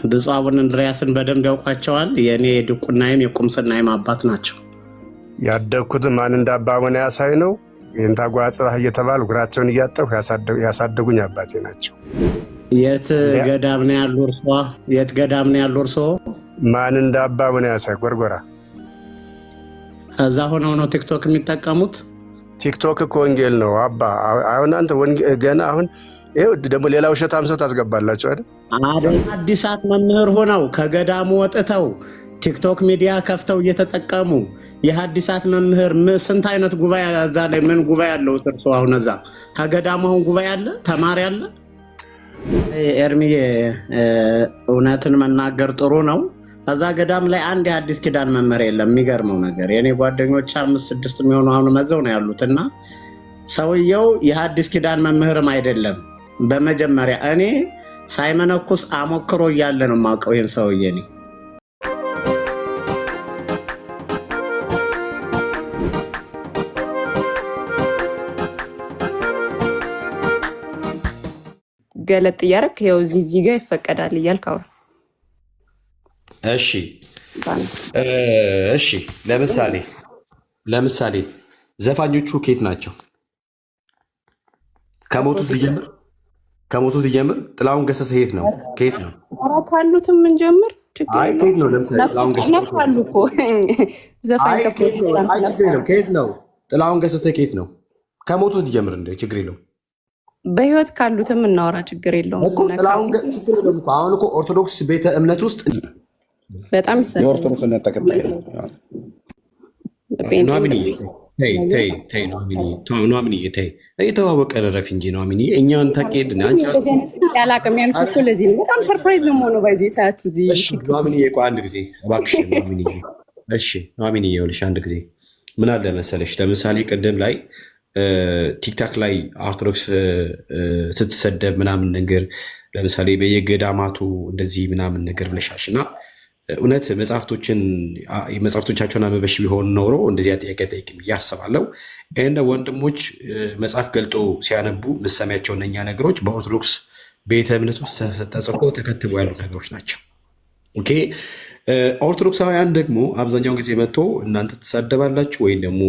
ብፁዕ አቡነ እንድርያስን በደንብ ያውቋቸዋል። የኔ ድቁናይም የቁምስናይም አባት ናቸው። ያደግኩት ማን እንደ አባ አቡነ ያሳይ ነው። የእንታጓ ጽባህ እየተባሉ እግራቸውን እያጠፉ ያሳደጉኝ አባቴ ናቸው። የት ገዳም ነው ያሉ እርሶ? የት ገዳም ነው ያሉ እርሶ? ማን እንደ አባ አቡነ ያሳይ ጎርጎራ። እዛ ሆነው ነው ቲክቶክ የሚጠቀሙት? ቲክቶክ እኮ ወንጌል ነው አባ። አሁን አንተ ገና አሁን ይኸው ደግሞ ሌላ ውሸታም ሰው ታስገባላችሁ አይደል? አዲሳት መምህር ሆነው ከገዳሙ ወጥተው ቲክቶክ ሚዲያ ከፍተው እየተጠቀሙ የሐዲሳት መምህር ስንት አይነት ጉባኤ እዛ ላይ ምን ጉባኤ አለው እርሶ? አሁን እዛ ከገዳሙ አሁን ጉባኤ አለ፣ ተማሪ አለ። ኤርሚዬ እውነትን መናገር ጥሩ ነው። እዛ ገዳም ላይ አንድ የሐዲስ ኪዳን መምህር የለም። የሚገርመው ነገር የኔ ጓደኞች 5-6 የሚሆኑ አሁን መዘው ነው ያሉትና ሰውየው የሐዲስ ኪዳን መምህርም አይደለም። በመጀመሪያ እኔ ሳይመነኩስ አሞክሮ እያለ ነው የማውቀው ይሄን ሰውዬ እኔ። ገለጥ እያደረክ ይኸው እዚህ ጋር ይፈቀዳል እያልክ አውራ። እሺ ለምሳሌ ዘፋኞቹ ከየት ናቸው? ከሞቱት ሊጀምር ጥላሁን ገሰሰ የት ነው? ከየት ነው? ኧረ ካሉትም እንጀምር። ከየት ነው? ለምሳሌ ጥላሁን ገሰሰ ነፋሉ እኮ ዘፋኝ ከየት ነው? ጥላሁን ገሰሰ ከየት ነው? ከሞቱት ሊጀምር እንደ ችግር የለውም። በህይወት ካሉትም እናወራ፣ ችግር የለውም እኮ ጥላሁን ችግር የለውም እኮ። አሁን እኮ ኦርቶዶክስ ቤተ እምነት ውስጥ በጣም ይሰራል። የኦርቶዶክስ እምነት ተከታይ ነው። የተዋወቀ ረፍ እንጂ ነው አሚኒ እኛን ታቄድ ያላቅም ያልኩ ለዚህ ነው። በጣም ሰርፕራይዝ ነው ሆኖ ባይዚ ሰዓቱ ኖሚኒ አንድ ጊዜ እባክሽ ኖሚኒ። እሺ ኖሚኒ ይኸውልሽ አንድ ጊዜ ምን አለ መሰለሽ፣ ለምሳሌ ቅድም ላይ ቲክታክ ላይ ኦርቶዶክስ ስትሰደብ ምናምን ነገር ለምሳሌ በየገዳማቱ እንደዚህ ምናምን ነገር ብለሻሽ እና እውነት መጽሐፍቶቻቸውን አመበሽ ቢሆን ኖሮ እንደዚህ ጥያቄ ጠይቅም እያስባለው። እንደ ወንድሞች መጽሐፍ ገልጦ ሲያነቡ ምሰሚያቸው እነኛ ነገሮች በኦርቶዶክስ ቤተ እምነት ውስጥ ተጽፎ ተከትቦ ያሉት ነገሮች ናቸው። ኦኬ ኦርቶዶክሳውያን ደግሞ አብዛኛውን ጊዜ መጥቶ እናንተ ትሳደባላችሁ ወይም ደግሞ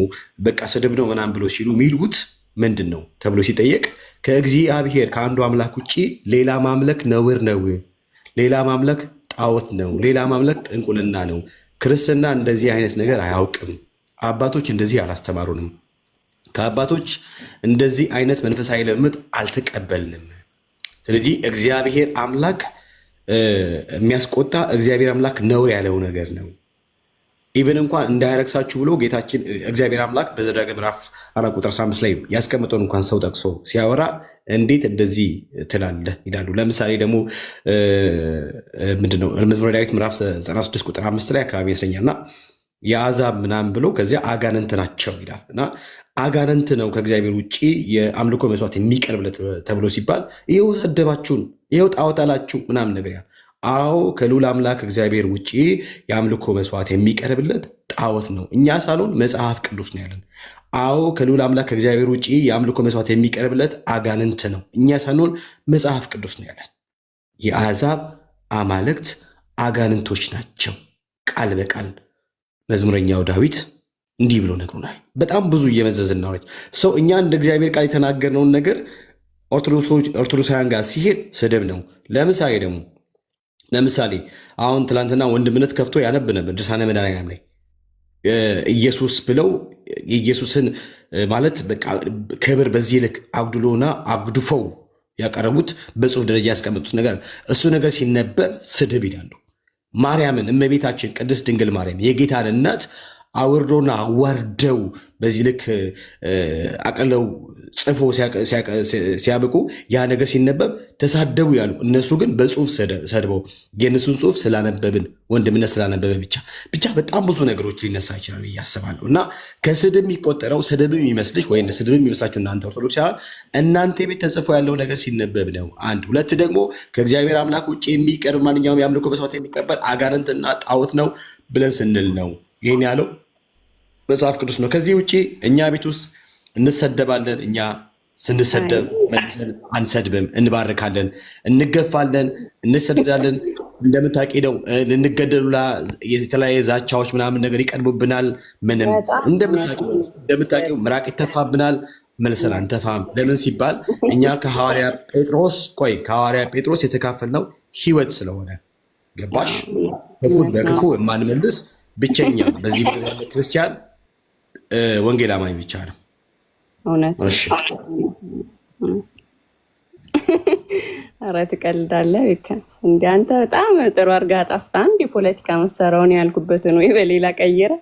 በቃ ስድብ ነው ምናምን ብሎ ሲሉ የሚሉት ምንድን ነው ተብሎ ሲጠየቅ ከእግዚአብሔር ከአንዱ አምላክ ውጭ ሌላ ማምለክ ነውር ነው፣ ሌላ ማምለክ ጣዖት ነው፣ ሌላ ማምለክ ጥንቁልና ነው። ክርስትና እንደዚህ አይነት ነገር አያውቅም። አባቶች እንደዚህ አላስተማሩንም። ከአባቶች እንደዚህ አይነት መንፈሳዊ ልምምድ አልተቀበልንም። ስለዚህ እግዚአብሔር አምላክ የሚያስቆጣ እግዚአብሔር አምላክ ነውር ያለው ነገር ነው። ኢቨን እንኳን እንዳያረክሳችሁ ብሎ ጌታችን እግዚአብሔር አምላክ በዘዳግም ምዕራፍ 4:15 ላይ ያስቀምጠውን እንኳን ሰው ጠቅሶ ሲያወራ እንዴት እንደዚህ ትላለህ ይላሉ። ለምሳሌ ደግሞ ምንድነው መዝሙረ ዳዊት ምዕራፍ 96:5 ላይ አካባቢ ይመስለኛልና የአሕዛብ ምናምን ብሎ ከዚያ አጋንንት ናቸው ይላል እና አጋንንት ነው ከእግዚአብሔር ውጭ የአምልኮ መስዋዕት የሚቀርብለት ተብሎ ሲባል ይኸው ሰደባችሁን፣ ይኸው ጣዖት አላችሁ ምናምን ነገር ያ አዎ ከልዑል አምላክ እግዚአብሔር ውጭ የአምልኮ መስዋዕት የሚቀርብለት ጣዖት ነው። እኛ ሳልሆን መጽሐፍ ቅዱስ ነው ያለን። አዎ ከልዑል አምላክ እግዚአብሔር ውጭ የአምልኮ መስዋዕት የሚቀርብለት አጋንንት ነው። እኛ ሳንሆን መጽሐፍ ቅዱስ ነው ያለን። የአሕዛብ አማልክት አጋንንቶች ናቸው። ቃል በቃል መዝሙረኛው ዳዊት እንዲህ ብሎ ነግሮናል። በጣም ብዙ እየመዘዝን ነው ሰው እኛ እንደ እግዚአብሔር ቃል የተናገርነውን ነገር ኦርቶዶክሳውያን ጋር ሲሄድ ስድብ ነው። ለምሳሌ አሁን ትላንትና ወንድምነት ከፍቶ ያነብ ነበር ድርሳነ መድኃኔዓለም ላይ ኢየሱስ ብለው የኢየሱስን ማለት በቃ ክብር በዚህ ልክ አጉድሎና አጉድፈው ያቀረቡት በጽሁፍ ደረጃ ያስቀመጡት ነገር እሱ ነገር ሲነበብ ስድብ ይላሉ። ማርያምን እመቤታችን ቅድስት ድንግል ማርያም የጌታን እናት አውርዶና ወርደው በዚህ ልክ አቅለው ጽፎ ሲያበቁ ያ ነገር ሲነበብ ተሳደቡ ያሉ እነሱ ግን በጽሁፍ ሰድበው የእነሱን ጽሁፍ ስላነበብን ወንድምነት ስላነበበ ብቻ በጣም ብዙ ነገሮች ሊነሳ ይችላሉ እያስባለሁ። እና ከስድብ የሚቆጠረው ስድብ የሚመስልሽ ወይ ስድብ የሚመስላችሁ እናንተ ኦርቶዶክሳውያን እናንተ ቤት ተጽፎ ያለው ነገር ሲነበብ ነው። አንድ ሁለት ደግሞ ከእግዚአብሔር አምላክ ውጭ የሚቀርብ ማንኛውም የአምልኮ መስዋዕት የሚቀበል አጋንንትና ጣዖት ነው ብለን ስንል ነው ይህን ያለው መጽሐፍ ቅዱስ ነው። ከዚህ ውጭ እኛ ቤት ውስጥ እንሰደባለን። እኛ ስንሰደብ መልሰን አንሰድብም፣ እንባርካለን፣ እንገፋለን፣ እንሰድዳለን። እንደምታውቂ ነው ልንገደሉላ የተለያየ ዛቻዎች ምናምን ነገር ይቀርቡብናል። ምንም እንደምታውቂው ምራቅ ይተፋብናል፣ መልሰን አንተፋም። ለምን ሲባል እኛ ከሐዋርያ ጴጥሮስ የተካፈልነው ህይወት ስለሆነ ገባሽ? ክፉን በክፉ የማንመልስ ብቸኛ በዚህ ምድር ያለ ክርስቲያን ወንጌል አማኝ ብቻ ነው። እውነት ኧረ ትቀልዳለህ እንደ አንተ በጣም ጥሩ አድርጋ አጣፍታ አንድ የፖለቲካ መሳሪያውን ያልኩበትን ወይ በሌላ ቀይረ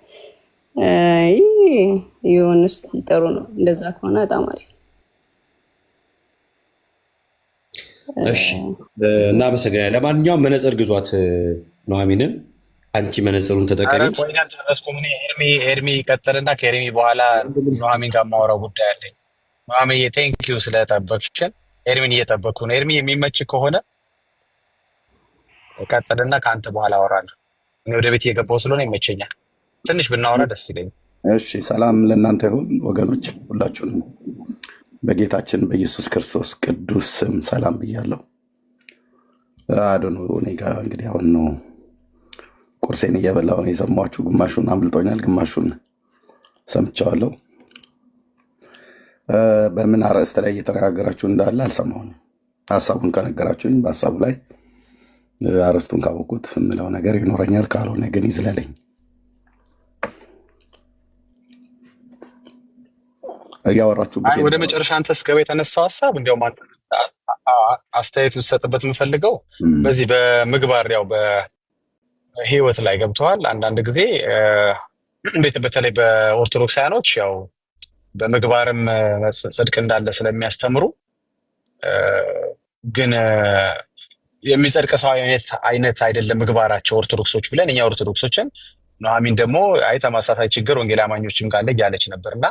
ይሁን። እስኪ ጥሩ ነው እንደዛ ከሆነ በጣም አሪፍ። እሺ እናመሰግናለን። ለማንኛውም መነጽር ግዟት ኑሐሚንን፣ አንቺ መነጽሩን ተጠቀሚ። ኤርሚ ይቀጥልና ከኤርሚ በኋላ ኑሐሚን ጋር የማወራው ጉዳይ አለኝ። ኑሐሚን ቴንኪው ስለጠበቅሽን። ኤርሚን እየጠበቅኩ ነው። ኤርሚ የሚመች ከሆነ ቀጥልና ከአንተ በኋላ አወራለሁ። እኔ ወደ ቤት እየገባሁ ስለሆነ ይመቸኛል። ትንሽ ብናወራ ደስ ይለኛል። እሺ፣ ሰላም ለእናንተ ይሁን ወገኖች፣ ሁላችሁንም በጌታችን በኢየሱስ ክርስቶስ ቅዱስ ስም ሰላም ብያለሁ። አዶኑ እኔ ጋር እንግዲህ አሁን ነው ቁርሴን እየበላሁ ነው የሰማችሁ። ግማሹን አምልጦኛል፣ ግማሹን ሰምቻለሁ። በምን አርዕስት ላይ እየተነጋገራችሁ እንዳለ አልሰማሁም። ሀሳቡን ከነገራችሁኝ በሀሳቡ ላይ አርዕስቱን ካወቁት የምለው ነገር ይኖረኛል፣ ካልሆነ ግን ይዝለለኝ። እያወራችሁበት ወደ መጨረሻ አንተ እስከ የተነሳው ሀሳብ እንዲያውም አስተያየት ብትሰጥበት የምፈልገው በዚህ በምግባር ያው በህይወት ላይ ገብተዋል። አንዳንድ ጊዜ በተለይ በኦርቶዶክሳውያኖች ያው በምግባርም ጽድቅ እንዳለ ስለሚያስተምሩ ግን የሚጸድቅ ሰው አይነት አይደለም ምግባራቸው ኦርቶዶክሶች ብለን እኛ ኦርቶዶክሶችን ኑሐሚን ደግሞ አይ ተመሳሳይ ችግር ወንጌል አማኞችም ጋር ያለች ነበርና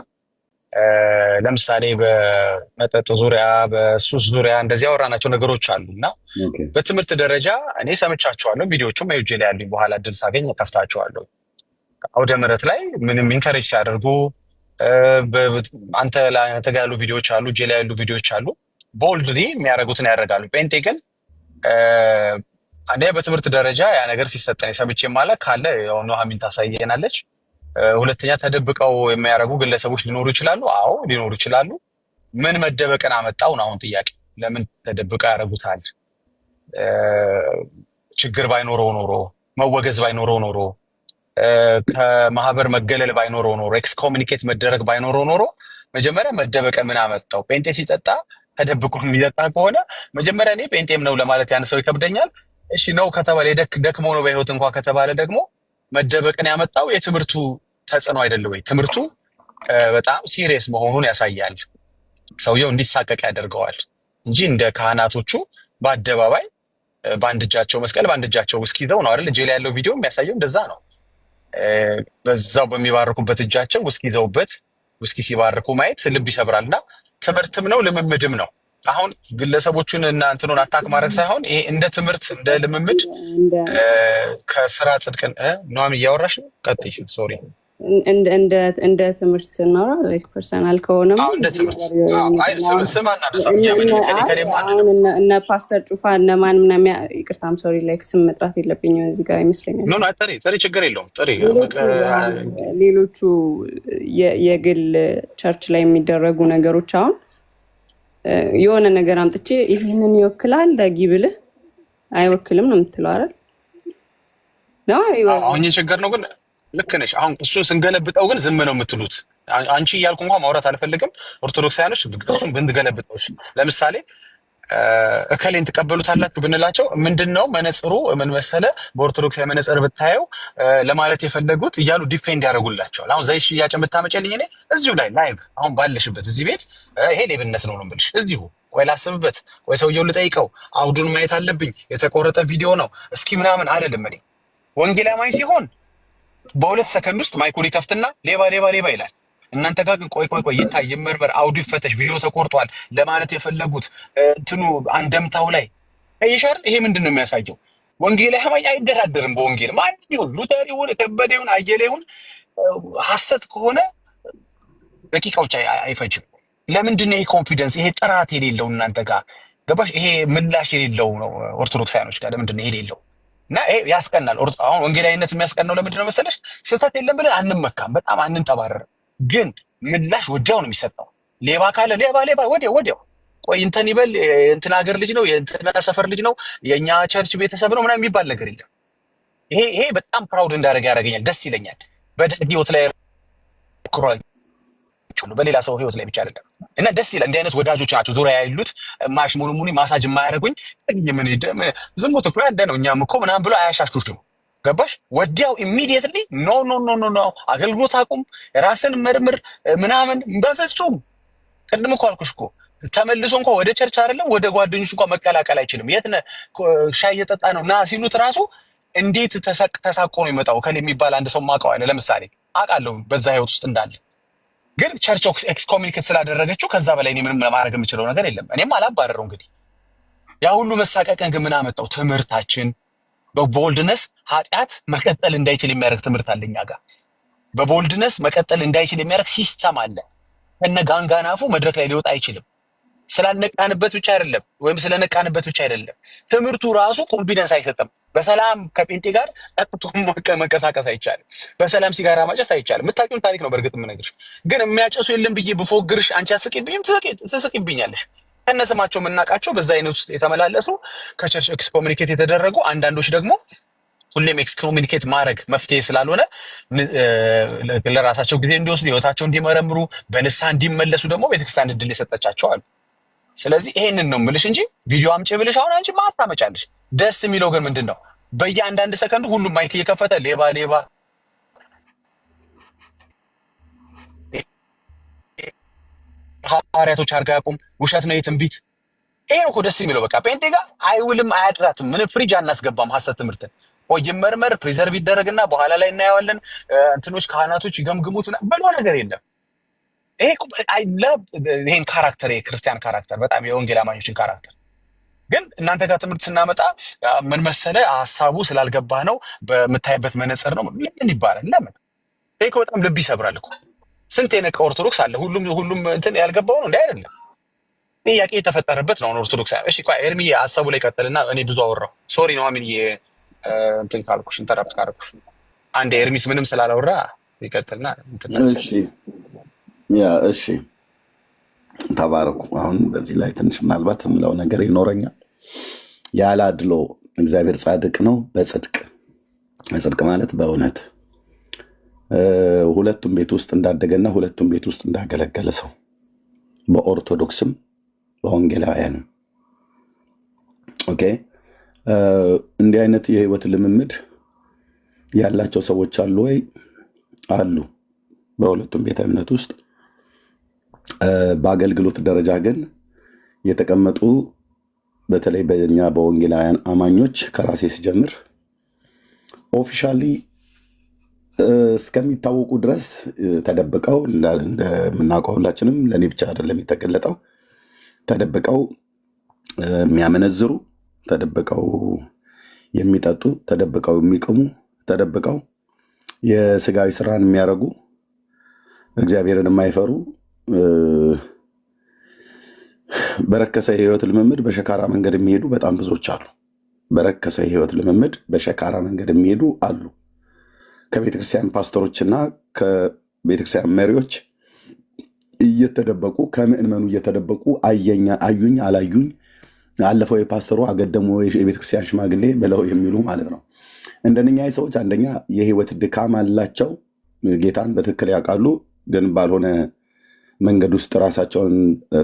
ለምሳሌ በመጠጥ ዙሪያ በሱስ ዙሪያ እንደዚህ ያወራናቸው ነገሮች አሉና በትምህርት ደረጃ እኔ ሰምቻቸዋለሁ። ቪዲዮቹም አይጄ ላይ ያሉኝ በኋላ እድል ሳገኝ ከፍታቸዋለሁ። አውደ ምሕረት ላይ ምንም ኢንከሬጅ ሲያደርጉ አንተ ጋር ያሉ ቪዲዮዎች አሉ፣ እጄ ላይ ያሉ ቪዲዮዎች አሉ። ቦልድሊ የሚያደርጉትን ያደርጋሉ። ጴንጤ ግን አንዴ በትምህርት ደረጃ ያ ነገር ሲሰጠን ሰምቼ ማለት ካለ ያው ኑሐሚን ታሳየናለች። ሁለተኛ ተደብቀው የሚያደርጉ ግለሰቦች ሊኖሩ ይችላሉ። አዎ ሊኖሩ ይችላሉ። ምን መደበቅን አመጣው ነው አሁን ጥያቄ። ለምን ተደብቀው ያደርጉታል? ችግር ባይኖረው ኖሮ፣ መወገዝ ባይኖረው ኖሮ፣ ከማህበር መገለል ባይኖረው ኖሮ፣ ኤክስኮሚኒኬት መደረግ ባይኖረው ኖሮ መጀመሪያ መደበቅን ምን አመጣው? ጴንጤ ሲጠጣ ተደብቆ የሚጠጣ ከሆነ መጀመሪያ እኔ ጴንጤም ነው ለማለት ያን ሰው ይከብደኛል። እሺ ነው ከተባለ ደክሞ ነው በህይወት እንኳን ከተባለ ደግሞ መደበቅን ያመጣው የትምህርቱ ተጽዕኖ አይደለም ወይ? ትምህርቱ በጣም ሲሪየስ መሆኑን ያሳያል። ሰውየው እንዲሳቀቅ ያደርገዋል እንጂ እንደ ካህናቶቹ በአደባባይ በአንድ እጃቸው መስቀል በአንድ እጃቸው ውስኪ ይዘው ነው አይደል? እጄ ላይ ያለው ቪዲዮ የሚያሳየው እንደዛ ነው። በዛው በሚባርኩበት እጃቸው ውስኪ ይዘውበት ውስኪ ሲባርኩ ማየት ልብ ይሰብራልና ትምህርትም ነው ልምምድም ነው። አሁን ግለሰቦቹን እና እንትኑን አታክ ማድረግ ሳይሆን ይሄ እንደ ትምህርት እንደ ልምምድ ከስራ ጽድቅን ኑሐሚን እያወራሽ ነው። ቀጥይ። ሶሪ እንደ ትምህርት ነው ፐርሰናል ከሆነ እንደ ትምህርት ስም አናነሳም። እነ ፓስተር ጩፋ እነ ማን ምናምን ይቅርታም ሶሪ ላይክ ስም መጥራት የለብኝም እዚህ ጋር ይመስለኛል። ኖ ጥሪ ችግር የለውም ጥሪ። ሌሎቹ የግል ቸርች ላይ የሚደረጉ ነገሮች አሁን የሆነ ነገር አምጥቼ ይህንን ይወክላል ዳጊ ብልህ አይወክልም ነው የምትለው አይደል? አሁን የቸገር ነው ግን ልክ ነሽ። አሁን እሱን ስንገለብጠው ግን ዝም ነው የምትሉት። አንቺ እያልኩ እንኳን ማውራት አልፈልግም። ኦርቶዶክሳውያኖች እሱን ብንገለብጠው ለምሳሌ እከሌን ትቀበሉታላችሁ ብንላቸው ምንድነው መነጽሩ ምን መሰለ በኦርቶዶክሳዊ መነጽር ብታየው ለማለት የፈለጉት እያሉ ዲፌንድ ያደርጉላቸዋል። አሁን ዘይት ሽያጭ ብታመጨልኝ እኔ እዚሁ ላይ ላይቭ አሁን ባለሽበት እዚህ ቤት ይሄ ሌብነት ነው የምልሽ። እዚሁ ቆይ ላስብበት፣ ቆይ ሰውየው ልጠይቀው፣ አውዱን ማየት አለብኝ፣ የተቆረጠ ቪዲዮ ነው እስኪ ምናምን አይደለም። እኔ ወንጌል አማኝ ሲሆን በሁለት ሰከንድ ውስጥ ማይኩን ይከፍትና ሌባ ሌባ ሌባ ይላል። እናንተ ጋር ግን ቆይ ይታይ ይመርመር፣ አውዱ ይፈተሽ፣ ቪዲዮ ተቆርጧል ለማለት የፈለጉት እንትኑ አንደምታው ላይ አይሻር። ይሄ ምንድነው የሚያሳየው? ወንጌል አማኝ አይደራደርም በወንጌል ማን ይሁን ሉተር ይሁን ከበደ ይሁን አየለ ይሁን ሐሰት ከሆነ ደቂቃዎች አይፈጅም። ለምንድን ነው ይሄ ኮንፊደንስ ይሄ ጥራት የሌለው እናንተ ጋር ገባሽ? ይሄ ምላሽ የሌለው ነው ኦርቶዶክሳውያኖች ጋር ለምንድን ነው የሌለው? እና ይሄ ያስቀናል። አሁን ወንጌላዊነት የሚያስቀናው ለምንድን ነው መሰለሽ? ስህተት የለም ብለን አንመካም፣ በጣም አንንጠባረርም። ግን ምላሽ ወዲያው ነው የሚሰጠው። ሌባ ካለ ሌባ ወዲያው ቆይ እንትን ይበል እንትን ሀገር ልጅ ነው የእንትና ሰፈር ልጅ ነው የእኛ ቸርች ቤተሰብ ነው ምናምን የሚባል ነገር የለም። ይሄ በጣም ፕራውድ እንዳደረገ ያደርገኛል፣ ደስ ይለኛል። በደግ ህይወት ላይ በሌላ ሰው ህይወት ላይ ብቻ አይደለም። እና ደስ ይላል። እንዲህ አይነት ወዳጆች ናቸው ዙሪያ ያሉት። ሙኒ ማሳጅ የማያደርጉኝ ምን ዝሙት እኮ ያለ ነው እኛም እኮ ምናምን ብሎ አያሻሽቱሽም። ገባሽ? ወዲያው ኢሚዲየትሊ ኖ አገልግሎት አቁም፣ ራስን መርምር ምናምን። በፍጹም ቅድም እኮ አልኩሽ እኮ ተመልሶ እንኳ ወደ ቸርች አይደለም ወደ ጓደኞች እንኳ መቀላቀል አይችልም። የት ነህ ሻይ እየጠጣ ነው ና ሲሉት ራሱ እንዴት ተሳቆ ነው የመጣው። ከሌ የሚባል አንድ ሰው ማውቀው አለ ለምሳሌ፣ አውቃለሁ በዛ ህይወት ውስጥ እንዳለ። ግን ቸርች ኤክስኮሚኒኬት ስላደረገችው ከዛ በላይ እኔ ምንም ማድረግ የምችለው ነገር የለም። እኔም አላባረረው። እንግዲህ ያ ሁሉ መሳቀቅን ግን ምን አመጣው? ትምህርታችን በቦልድነስ ኃጢአት መቀጠል እንዳይችል የሚያደርግ ትምህርት አለ እኛ ጋር። በቦልድነስ መቀጠል እንዳይችል የሚያደርግ ሲስተም አለ። ከነ ጋንጋናፉ መድረክ ላይ ሊወጣ አይችልም። ስላነቃንበት ብቻ አይደለም፣ ወይም ስለነቃንበት ብቻ አይደለም። ትምህርቱ ራሱ ኮንፊደንስ አይሰጥም። በሰላም ከጴንጤ ጋር ጠጥቶ መንቀሳቀስ አይቻልም። በሰላም ሲጋራ ማጨስ አይቻልም። የምታውቂውን ታሪክ ነው በእርግጥ የምነግርሽ። ግን የሚያጨሱ የለም ብዬ ብፎግርሽ አንቺ አስቂብኝም ትስቂብኛለሽ። ከነስማቸው የምናውቃቸው በዛ አይነት ውስጥ የተመላለሱ ከቸርች ኤክስኮሚኒኬት የተደረጉ፣ አንዳንዶች ደግሞ ሁሌም ኤክስኮሚኒኬት ማድረግ መፍትሄ ስላልሆነ ለራሳቸው ጊዜ እንዲወስዱ ህይወታቸው እንዲመረምሩ በንስሐ እንዲመለሱ ደግሞ ቤተክርስቲያን እድል የሰጠቻቸው አሉ። ስለዚህ ይሄንን ነው የምልሽ እንጂ ቪዲዮ አምጪ ብልሽ አሁን አንቺ ማታ ታመጫለሽ። ደስ የሚለው ግን ምንድን ነው? በየአንዳንድ ሰከንዱ ሁሉም ማይክ እየከፈተ ሌባ ሐዋርያቶች አድርጋ ያቁም፣ ውሸት ነው የትንቢት። ይሄ ነው እኮ ደስ የሚለው። በቃ ጴንጤ ጋር አይውልም አያድራትም። ምን ፍሪጅ አናስገባም። ሀሰት ትምህርትን ይመርመር ፕሪዘርቭ ይደረግና በኋላ ላይ እናየዋለን። እንትኖች ካህናቶች ይገምግሙት ብሎ ነገር የለም። ይሄን ካራክተር የክርስቲያን ካራክተር በጣም የወንጌል አማኞችን ካራክተር ግን እናንተ ጋር ትምህርት ስናመጣ ምን መሰለ ሀሳቡ ስላልገባህ ነው በምታይበት መነጽር ነው ምን ይባላል። ለምን ይሄ በጣም ልብ ይሰብራል እኮ። ስንት የነቀ ኦርቶዶክስ አለ። ሁሉም እንትን ያልገባው ነው እንዴ? አይደለም። ጥያቄ የተፈጠረበት ነው ኦርቶዶክስ። እሺ ቆይ ኤርሚ ሀሳቡ ላይ ቀጥልና። እኔ ብዙ አወራሁ። ሶሪ ነው አሚን እንትን ካልኩሽ ኢንተራፕት ካደረኩሽ። አንድ ኤርሚስ ምንም ስላላወራ ይቀጥልና እንትን። እሺ ተባረኩ። አሁን በዚህ ላይ ትንሽ ምናልባት የምለው ነገር ይኖረኛል። ያለ አድሎ እግዚአብሔር ጻድቅ ነው በጽድቅ ማለት በእውነት ሁለቱም ቤት ውስጥ እንዳደገና ሁለቱም ቤት ውስጥ እንዳገለገለ ሰው በኦርቶዶክስም በወንጌላውያንም ኦኬ እንዲህ አይነት የህይወት ልምምድ ያላቸው ሰዎች አሉ ወይ? አሉ። በሁለቱም ቤተ እምነት ውስጥ በአገልግሎት ደረጃ ግን የተቀመጡ በተለይ በእኛ በወንጌላውያን አማኞች ከራሴ ሲጀምር ኦፊሻሊ እስከሚታወቁ ድረስ ተደብቀው እንደምናውቀው ሁላችንም ለእኔ ብቻ አይደለም የተገለጠው፣ ተደብቀው የሚያመነዝሩ፣ ተደብቀው የሚጠጡ፣ ተደብቀው የሚቅሙ፣ ተደብቀው የስጋዊ ስራን የሚያደርጉ፣ እግዚአብሔርን የማይፈሩ በረከሰ የህይወት ልምምድ በሸካራ መንገድ የሚሄዱ በጣም ብዙዎች አሉ። በረከሰ የህይወት ልምምድ በሸካራ መንገድ የሚሄዱ አሉ። ከቤተክርስቲያን ፓስተሮችና ከቤተክርስቲያን መሪዎች እየተደበቁ ከምዕመኑ እየተደበቁ አዩኝ አላዩኝ አለፈው የፓስተሩ አገደሞ የቤተክርስቲያን ሽማግሌ ብለው የሚሉ ማለት ነው። እንደነኛ ሰዎች አንደኛ የህይወት ድካም አላቸው። ጌታን በትክክል ያውቃሉ፣ ግን ባልሆነ መንገድ ውስጥ ራሳቸውን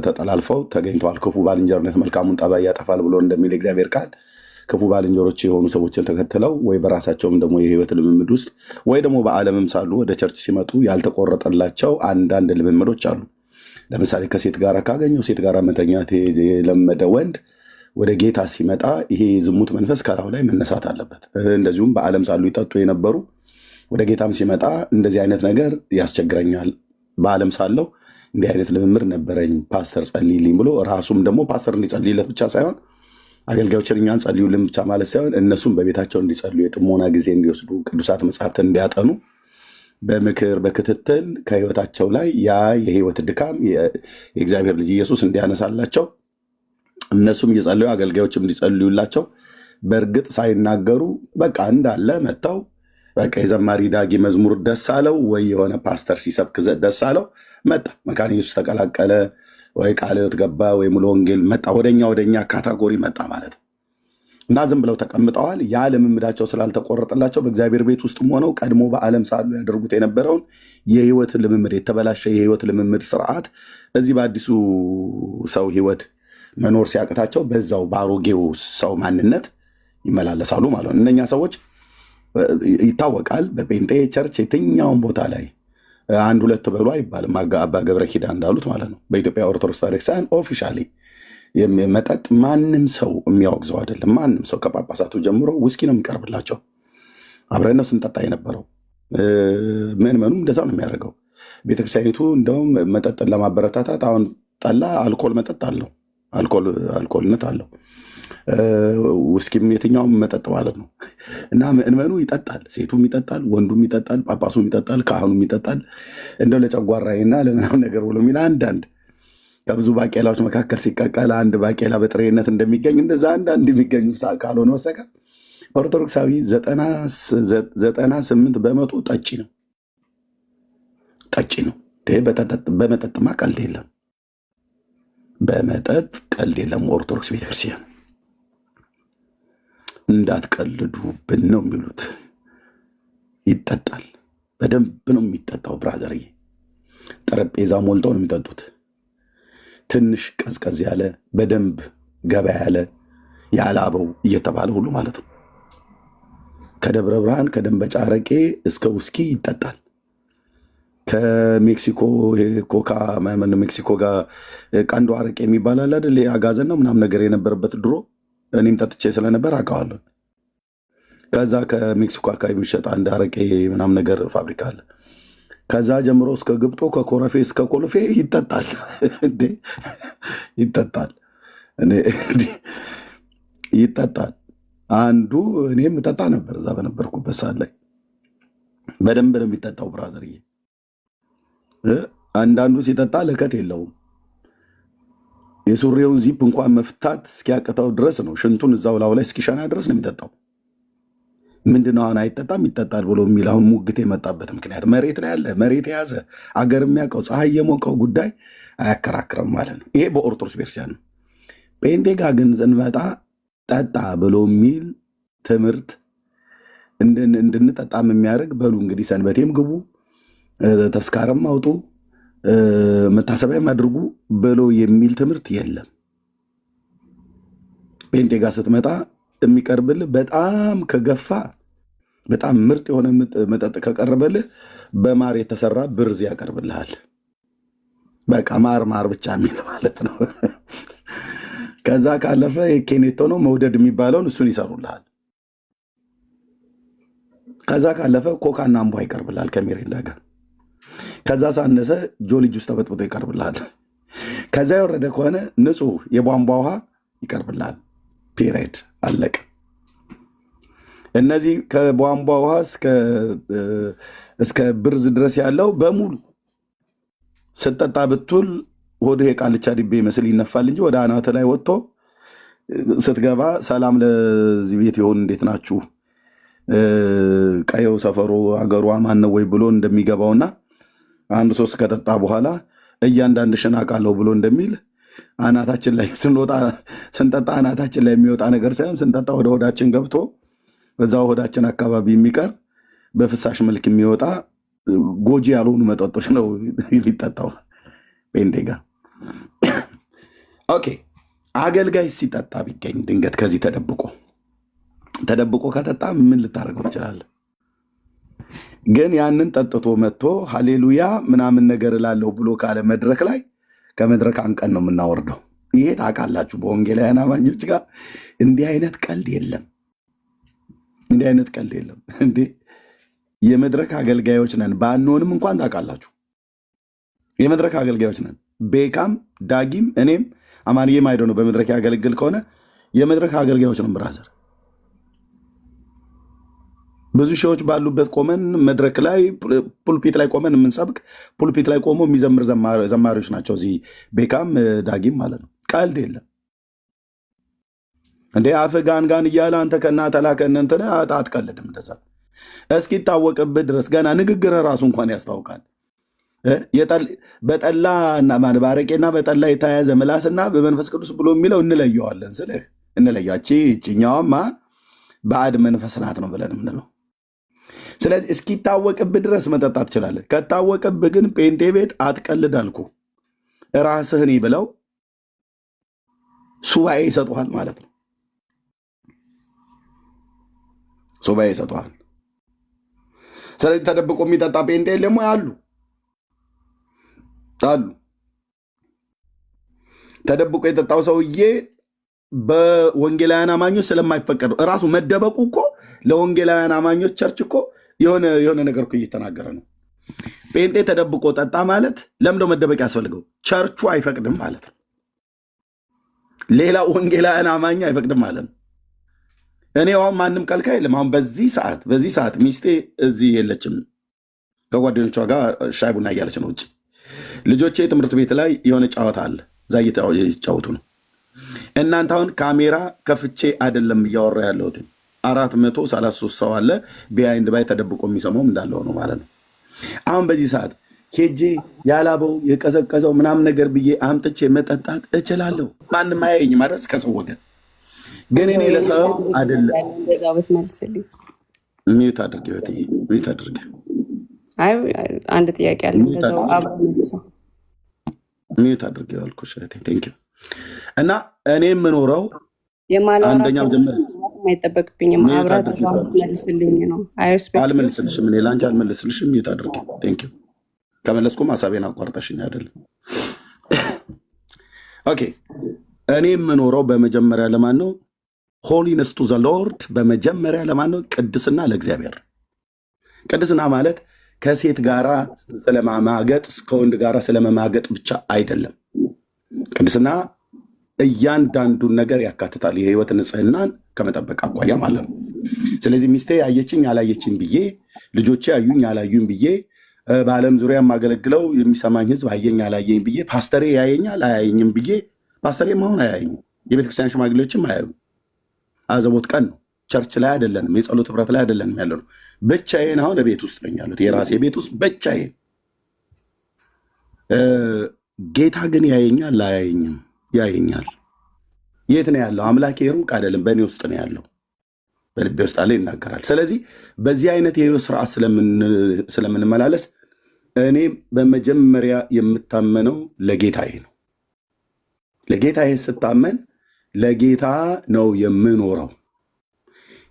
ተጠላልፈው ተገኝተዋል። ክፉ ባልንጀርነት መልካሙን ጠባይ ያጠፋል ብሎ እንደሚል እግዚአብሔር ቃል ክፉ ባልንጀሮች የሆኑ ሰዎችን ተከትለው ወይ በራሳቸውም ደግሞ የህይወት ልምምድ ውስጥ ወይ ደግሞ በዓለምም ሳሉ ወደ ቸርች ሲመጡ ያልተቆረጠላቸው አንዳንድ ልምምዶች አሉ። ለምሳሌ ከሴት ጋር ካገኘው ሴት ጋር መተኛት የለመደ ወንድ ወደ ጌታ ሲመጣ ይሄ ዝሙት መንፈስ ከላዩ ላይ መነሳት አለበት። እንደዚሁም በዓለም ሳሉ ይጠጡ የነበሩ ወደ ጌታም ሲመጣ እንደዚህ አይነት ነገር ያስቸግረኛል፣ በዓለም ሳለው እንዲህ አይነት ልምምድ ነበረኝ፣ ፓስተር ጸልይልኝ ብሎ ራሱም ደግሞ ፓስተር እንዲጸልይለት ብቻ ሳይሆን አገልጋዮችን እኛን ጸልዩልን ብቻ ማለት ሳይሆን እነሱም በቤታቸው እንዲጸልዩ የጥሞና ጊዜ እንዲወስዱ ቅዱሳት መጽሐፍትን እንዲያጠኑ በምክር በክትትል ከህይወታቸው ላይ ያ የህይወት ድካም የእግዚአብሔር ልጅ ኢየሱስ እንዲያነሳላቸው እነሱም እየጸለዩ አገልጋዮችም እንዲጸልዩላቸው በእርግጥ ሳይናገሩ በቃ እንዳለ መጥተው በቃ የዘማሪ ዳጊ መዝሙር ደስ አለው ወይ የሆነ ፓስተር ሲሰብክ ደስ አለው መጣ፣ መካነ ኢየሱስ ተቀላቀለ ወይ ቃለ ሕይወት ገባ ወይ ሙሉ ወንጌል መጣ፣ ወደኛ ካታጎሪ መጣ ማለት ነው። እና ዝም ብለው ተቀምጠዋል። ያ ልምምዳቸው ስላልተቆረጠላቸው በእግዚአብሔር ቤት ውስጥም ሆነው ቀድሞ በዓለም ሳሉ ያደርጉት የነበረውን የህይወት ልምምድ የተበላሸ የህይወት ልምምድ ስርዓት እዚህ በአዲሱ ሰው ህይወት መኖር ሲያቅታቸው በዛው በአሮጌው ሰው ማንነት ይመላለሳሉ ማለት ነው። እነኛ ሰዎች ይታወቃል። በጴንጤ ቸርች የትኛውን ቦታ ላይ አንድ ሁለት በሉ አይባልም። አባ ገብረ ኪዳን እንዳሉት ማለት ነው። በኢትዮጵያ ኦርቶዶክስ ቤተክርስቲያን ኦፊሻሊ መጠጥ ማንም ሰው የሚያወግዘው አይደለም። ማንም ሰው ከጳጳሳቱ ጀምሮ ውስኪ ነው የሚቀርብላቸው። አብረን ነው ስንጠጣ የነበረው። ምዕመኑም እንደዛ ነው የሚያደርገው። ቤተክርስቲያኒቱ እንደውም መጠጥን ለማበረታታት አሁን ጠላ አልኮል መጠጥ አለው፣ አልኮልነት አለው። ውስኪም የትኛውም መጠጥ ማለት ነው። እና ምዕመኑ ይጠጣል፣ ሴቱም ይጠጣል፣ ወንዱም ይጠጣል፣ ጳጳሱም ይጠጣል፣ ካህኑም ይጠጣል። እንደው ለጨጓራዬና ለምናምን ነገር ብሎ የሚል አንዳንድ ከብዙ ባቄላዎች መካከል ሲቀቀል አንድ ባቄላ በጥሬነት እንደሚገኝ እንደዛ አንዳንድ የሚገኙ ካልሆነ በስተቀር ኦርቶዶክሳዊ 98 በመቶ ጠጪ ነው። ጠጪ ነው። በመጠጥማ ቀልድ የለም። በመጠጥ ቀልድ የለም። ኦርቶዶክስ ቤተክርስቲያን እንዳትቀልዱብን ነው የሚሉት። ይጠጣል፣ በደንብ ነው የሚጠጣው። ብራዘርዬ ጠረጴዛ ሞልተው ነው የሚጠጡት። ትንሽ ቀዝቀዝ ያለ በደንብ ገባ ያለ ያላበው እየተባለ ሁሉ ማለት ነው። ከደብረ ብርሃን ከደንበጫ አረቄ እስከ ውስኪ ይጠጣል። ከሜክሲኮ ኮካ ሜክሲኮ ጋር ቀንዶ አረቄ የሚባል አለ አይደል? አጋዘን ነው ምናምን ነገር የነበረበት ድሮ እኔም ጠጥቼ ስለነበር አውቀዋለሁ። ከዛ ከሜክሲኮ አካባቢ የሚሸጥ አንድ አረቄ ምናምን ነገር ፋብሪካ አለ። ከዛ ጀምሮ እስከ ግብጦ ከኮረፌ እስከ ኮልፌ ይጠጣል። ይጠጣል ይጠጣል። አንዱ እኔም እጠጣ ነበር እዛ በነበርኩበት ሰዓት ላይ በደንብ ነው የሚጠጣው ብራዘርዬ። አንዳንዱ ሲጠጣ ለከት የለውም። የሱሪውን ዚፕ እንኳን መፍታት እስኪያቅተው ድረስ ነው ሽንቱን እዛው ላው ላይ እስኪሸና ድረስ ነው የሚጠጣው። ምንድነው አሁን አይጠጣም ይጠጣል ብሎ የሚል አሁን ሙግት የመጣበት ምክንያት መሬት ላይ ያለ መሬት የያዘ አገር የሚያውቀው ፀሐይ የሞቀው ጉዳይ አያከራክርም ማለት ነው። ይሄ በኦርቶዶክስ ቤተክርስቲያን ነው። ጴንጤ ጋር ግን ስንመጣ ጠጣ ብሎ የሚል ትምህርት እንድንጠጣም የሚያደርግ በሉ እንግዲህ ሰንበቴም ግቡ ተስካረም አውጡ መታሰቢያም አድርጉ ብሎ የሚል ትምህርት የለም። ጴንጤ ጋር ስትመጣ የሚቀርብልህ በጣም ከገፋ በጣም ምርጥ የሆነ መጠጥ ከቀረበልህ በማር የተሰራ ብርዝ ያቀርብልሃል። በቃ ማር ብቻ የሚል ማለት ነው። ከዛ ካለፈ የኬኔቶ ነው መውደድ የሚባለውን እሱን ይሰሩልሃል። ከዛ ካለፈ ኮካና አምቧ ይቀርብልሃል ከሚሪንዳ ጋር። ከዛ ሳነሰ ጆሊ ጁስ ተበጥብጦ ይቀርብልሃል። ከዛ የወረደ ከሆነ ንጹህ የቧንቧ ውሃ ይቀርብልሃል። ፒሪየድ አለቀ። እነዚህ ከቧንቧ ውሃ እስከ ብርዝ ድረስ ያለው በሙሉ ስጠጣ ብቱል ሆድህ የቃልቻ ዲቤ ይመስል ይነፋል እንጂ ወደ አናተ ላይ ወጥቶ ስትገባ ሰላም ለዚህ ቤት ይሆን እንዴት ናችሁ ቀየው ሰፈሩ አገሯ ማን ነው ወይ ብሎ እንደሚገባውና አንድ ሶስት ከጠጣ በኋላ እያንዳንድ ሽናቃለሁ ብሎ እንደሚል አናታችን ላይ ስንጠጣ አናታችን ላይ የሚወጣ ነገር ሳይሆን ስንጠጣ ወደ ሆዳችን ገብቶ በዛው ሆዳችን አካባቢ የሚቀር በፍሳሽ መልክ የሚወጣ ጎጂ ያልሆኑ መጠጦች ነው የሚጠጣው ጴንጤ ጋር። ኦኬ አገልጋይ ሲጠጣ ቢገኝ ድንገት ከዚህ ተደብቆ ከጠጣ ምን ልታደርገው ትችላለህ? ግን ያንን ጠጥቶ መጥቶ ሃሌሉያ ምናምን ነገር እላለሁ ብሎ ካለ መድረክ ላይ ከመድረክ አንቀን ነው የምናወርደው። ይሄ ታውቃላችሁ፣ በወንጌላውያን አማኞች ጋር እንዲህ አይነት ቀልድ የለም። እንዲህ አይነት ቀልድ የለም። እንዴ የመድረክ አገልጋዮች ነን ባንሆንም እንኳን ታውቃላችሁ፣ የመድረክ አገልጋዮች ነን። ቤካም ዳጊም እኔም አማንዬም አይደው ነው በመድረክ ያገለግል ከሆነ የመድረክ አገልጋዮች ነን ብራዘር። ብዙ ሺዎች ባሉበት ቆመን መድረክ ላይ ፑልፒት ላይ ቆመን የምንሰብክ ፑልፒት ላይ ቆሞ የሚዘምር ዘማሪዎች ናቸው። እዚህ ቤካም ዳጊም ማለት ነው። ቀልድ የለም። እንዴ አፍ ጋን እያለ አንተ ከእናትህ ላከን እንትን አትቀልድም። እንደዛ እስኪታወቅብህ ድረስ ገና ንግግር ራሱ እንኳን ያስታውቃል። በጠላና ባረቄና በጠላ የተያያዘ ምላስና በመንፈስ ቅዱስ ብሎ የሚለው እንለየዋለን። ስልህ እንለያቺ እችኛዋማ ባዕድ መንፈስ ናት ነው ብለን የምንለው። ስለዚህ እስኪታወቅብህ ድረስ መጠጣት ትችላለህ። ከታወቅብህ ግን ጴንጤ ቤት አትቀልድ አልኩ። ራስህን ብለው ሱባኤ ይሰጡሃል ማለት ነው። ሱባኤ ይሰጡሃል። ስለዚህ ተደብቆ የሚጠጣ ጴንጤ የለም ወይ? አሉ። ተደብቆ የጠጣው ሰውዬ በወንጌላውያን አማኞች ስለማይፈቀድ ነው። እራሱ መደበቁ እኮ ለወንጌላውያን አማኞች ቸርች እኮ የሆነ ነገር እኮ እየተናገረ ነው። ጴንጤ ተደብቆ ጠጣ ማለት ለምንድነው መደበቅ ያስፈልገው? ቸርቹ አይፈቅድም ማለት ነው። ሌላ ወንጌላውያን አማኝ አይፈቅድም ማለት ነው። እኔ አሁን ማንም ከልካይ የለም። አሁን በዚህ ሰዓት ሚስቴ እዚህ የለችም፣ ከጓደኞቿ ጋር ሻይ ቡና እያለች ነው ውጭ። ልጆቼ ትምህርት ቤት ላይ የሆነ ጨዋታ አለ፣ እዛ እየተጫወቱ ነው። እናንተ አሁን ካሜራ ከፍቼ አይደለም እያወራ ያለሁት። 433 ሰው አለ ቢሃይንድ ባይ ተደብቆ የሚሰማውም እንዳለ ሆኖ ማለት ነው። አሁን በዚህ ሰዓት ሄጄ ያላበው የቀዘቀዘው ምናምን ነገር ብዬ አምጥቼ መጠጣት እችላለሁ። ማንም አያየኝ ማለት እስከ ሰው ወገን። ግን እኔ ለሰው አይደለም። ሚዩት አድርጌ ሚዩት አድርጌ። አንድ ጥያቄ አለ። ሚዩት አድርጌ አልኩሽ። ቴንክ ዩ። እና እኔ የምኖረው አንደኛው ጀምር አይጠበቅብኝም። መልስልኝ ነው። አልመልስልሽም። እኔ ለአንቺ አልመልስልሽም። ሚዩት አድርጌ። ቴንክ ዩ። ከመለስኩም ሀሳቤን አቋርጠሽኝ አይደለም። ኦኬ። እኔ የምኖረው በመጀመሪያ ለማን ነው? ሆሊነስ ቱ ዘ ሎርድ። በመጀመሪያ ለማን ነው? ቅድስና ለእግዚአብሔር። ቅድስና ማለት ከሴት ጋራ ስለማማገጥ ከወንድ ጋራ ስለመማገጥ ብቻ አይደለም። ቅድስና እያንዳንዱን ነገር ያካትታል። የህይወት ንጽህናን ከመጠበቅ አኳያ ማለት ነው። ስለዚህ ሚስቴ ያየችኝ አላየችኝ ብዬ፣ ልጆቼ ያዩኝ አላዩኝ ብዬ፣ በዓለም ዙሪያ የማገለግለው የሚሰማኝ ህዝብ አየኝ አላየኝ ብዬ፣ ፓስተሬ ያየኛል አያየኝም ብዬ፣ ፓስተሬ አሁን አያየኝም፣ የቤተክርስቲያን ሽማግሌዎችም አያዩ። አዘቦት ቀን ነው። ቸርች ላይ አይደለንም፣ የጸሎት ህብረት ላይ አይደለንም ያለ ነው። ብቻዬን አሁን ቤት ውስጥ ነኝ ያሉት፣ የራሴ ቤት ውስጥ ብቻዬን። ጌታ ግን ያየኛል አያየኝም? ያየኛል። የት ነው ያለው? አምላኬ ሩቅ አይደለም፣ በእኔ ውስጥ ነው ያለው፣ በልቤ ውስጥ አለ፣ ይናገራል። ስለዚህ በዚህ አይነት የህይወት ስርዓት ስለምንመላለስ እኔ በመጀመሪያ የምታመነው ለጌታዬ ነው። ለጌታዬ ስታመን ለጌታ ነው የምኖረው።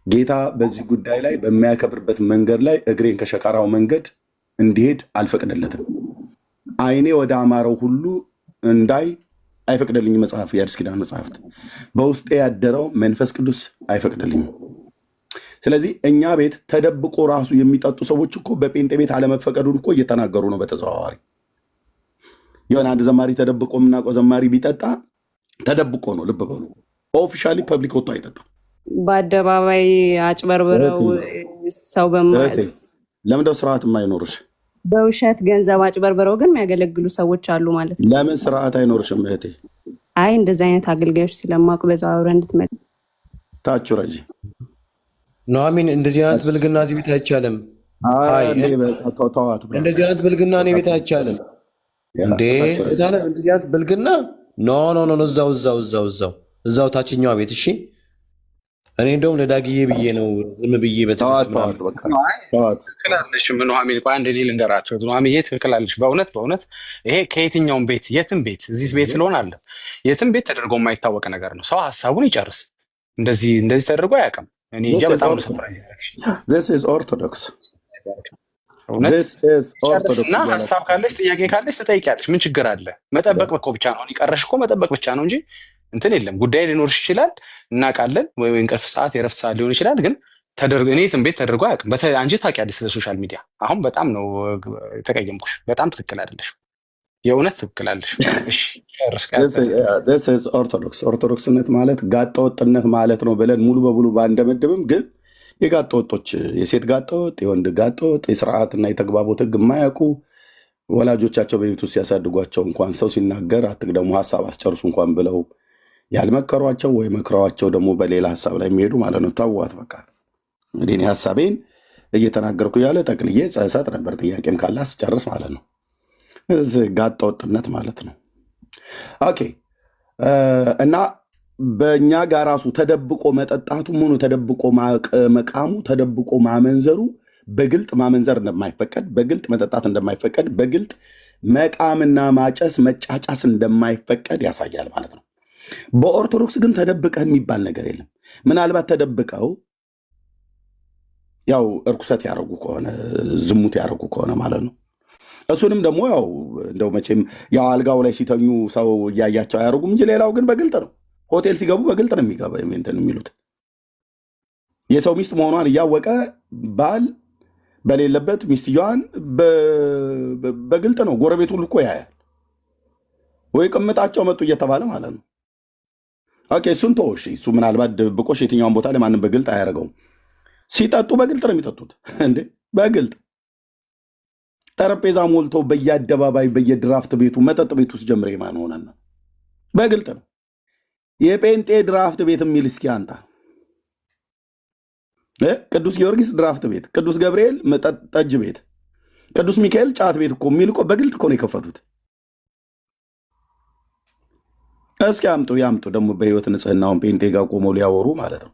ጌታ በዚህ ጉዳይ ላይ በሚያከብርበት መንገድ ላይ እግሬን ከሸካራው መንገድ እንዲሄድ አልፈቅድለትም። ዓይኔ ወደ አማረው ሁሉ እንዳይ አይፈቅድልኝ። መጽሐፍ የአዲስ ኪዳን መጽሐፍት በውስጤ ያደረው መንፈስ ቅዱስ አይፈቅድልኝም። ስለዚህ እኛ ቤት ተደብቆ ራሱ የሚጠጡ ሰዎች እኮ በጴንጤ ቤት አለመፈቀዱን እኮ እየተናገሩ ነው በተዘዋዋሪ። የሆነ አንድ ዘማሪ ተደብቆ የምናውቀው ዘማሪ ቢጠጣ ተደብቆ ነው። ልብ በሉ። ኦፊሻሊ ፐብሊክ ወጥቶ አይጠጣም። በአደባባይ አጭበርብረው ሰው ለምንደው ስርዓት የማይኖርሽ? በውሸት ገንዘብ አጭበርብረው ግን የሚያገለግሉ ሰዎች አሉ ማለት ነው። ለምን ስርዓት አይኖርሽም እህቴ? አይ እንደዚህ አይነት አገልጋዮች ስለማውቅ በዛው አብረን እንድትመ ታቹ ረጂ ኑሐሚን፣ እንደዚህ አይነት ብልግና እዚህ ቤት አይቻልም። እንደዚህ አይነት ብልግና እኔ ቤት አይቻልም እንዴ! እንደዚህ አይነት ብልግና ኖ፣ እዛው ታችኛዋ ቤት። እሺ እኔ እንደውም ለዳግዬ ብዬ ነው ዝም ብዬ በትክክላለሽ። ኑሐሚን ቆይ አንድ እኔ ልንገራቸው። ኑሐሚን ትክክላለሽ። በእውነት ይሄ ከየትኛውም ቤት የትም ቤት እዚህ ቤት ስለሆነ አለ የትም ቤት ተደርጎ የማይታወቅ ነገር ነው። ሰው ሀሳቡን ይጨርስ። እንደዚህ ተደርጎ አያውቅም። እኔ እንጃ በጣም ነው ሰርፕራይዝ። ኦርቶዶክስ እና ሀሳብ ካለች ጥያቄ ካለች ትጠይቂያለሽ። ምን ችግር አለ? መጠበቅ እኮ ብቻ ነው። ቀረሽ እኮ መጠበቅ ብቻ ነው እንጂ እንትን የለም። ጉዳይ ሊኖርሽ ይችላል፣ እናውቃለን። ወይ እንቅልፍ ሰዓት የረፍት ሰዓት ሊሆን ይችላል። ግን እኔ የትም ቤት ተደርጎ አያውቅም። አንቺ ታውቂያለሽ ስለ ሶሻል ሚዲያ። አሁን በጣም ነው የተቀየምኩሽ። በጣም ትክክል አይደለሽ። የእውነት ትክክል አለሽ። ኦርቶዶክስነት ማለት ጋጠ ወጥነት ማለት ነው ብለን ሙሉ በሙሉ ባንደመድብም ግን የጋጠ ወጦች የሴት ጋጠ ወጥ፣ የወንድ ጋጠ ወጥ፣ የስርዓትና የተግባቦት ህግ የማያውቁ ወላጆቻቸው በቤት ውስጥ ሲያሳድጓቸው እንኳን ሰው ሲናገር አትቅደሙ ሀሳብ አስጨርሱ እንኳን ብለው ያልመከሯቸው ወይ መክረዋቸው ደግሞ በሌላ ሀሳብ ላይ የሚሄዱ ማለት ነው። ተዋት በቃ። እንግዲህ እኔ ሀሳቤን እየተናገርኩ ያለ ጠቅልዬ ጸሰጥ ነበር። ጥያቄም ካለ አስጨርስ ማለት ነው። ጋጠ ወጥነት ማለት ነው። ኦኬ። እና በእኛ ጋር ራሱ ተደብቆ መጠጣቱ ምኑ ተደብቆ መቃሙ ተደብቆ ማመንዘሩ በግልጥ ማመንዘር እንደማይፈቀድ፣ በግልጥ መጠጣት እንደማይፈቀድ፣ በግልጥ መቃምና ማጨስ መጫጫስ እንደማይፈቀድ ያሳያል ማለት ነው። በኦርቶዶክስ ግን ተደብቀህ የሚባል ነገር የለም። ምናልባት ተደብቀው ያው እርኩሰት ያደረጉ ከሆነ ዝሙት ያደረጉ ከሆነ ማለት ነው። እሱንም ደግሞ ያው እንደው መቼም ያው አልጋው ላይ ሲተኙ ሰው እያያቸው አያደርጉም እንጂ ሌላው ግን በግልጥ ነው። ሆቴል ሲገቡ በግልጥ ነው የሚገባ እንትን የሚሉት። የሰው ሚስት መሆኗን እያወቀ ባል በሌለበት ሚስትየዋን በግልጥ ነው። ጎረቤት ሁሉ እኮ ያያል። ወይ ቅምጣቸው መጡ እየተባለ ማለት ነው። ኦኬ፣ እሱን ተወው እሺ። እሱ ምናልባት ድብቆሽ የትኛውን ቦታ ላይ ማንም በግልጥ አያደርገውም። ሲጠጡ በግልጥ ነው የሚጠጡት እንዴ! በግልጥ ጠረጴዛ ሞልቶ በየአደባባይ በየድራፍት ቤቱ መጠጥ ቤት ውስጥ ጀምሬ ማን ሆነና በግልጥ ነው። የጴንጤ ድራፍት ቤት የሚል እስኪ አንጣ። ቅዱስ ጊዮርጊስ ድራፍት ቤት፣ ቅዱስ ገብርኤል ጠጅ ቤት፣ ቅዱስ ሚካኤል ጫት ቤት እኮ የሚል እኮ በግልጥ እኮ ነው የከፈቱት። እስኪ ያምጡ ደግሞ በህይወት ንጽህናውን ጴንጤ ጋር ቆመው ሊያወሩ ማለት ነው።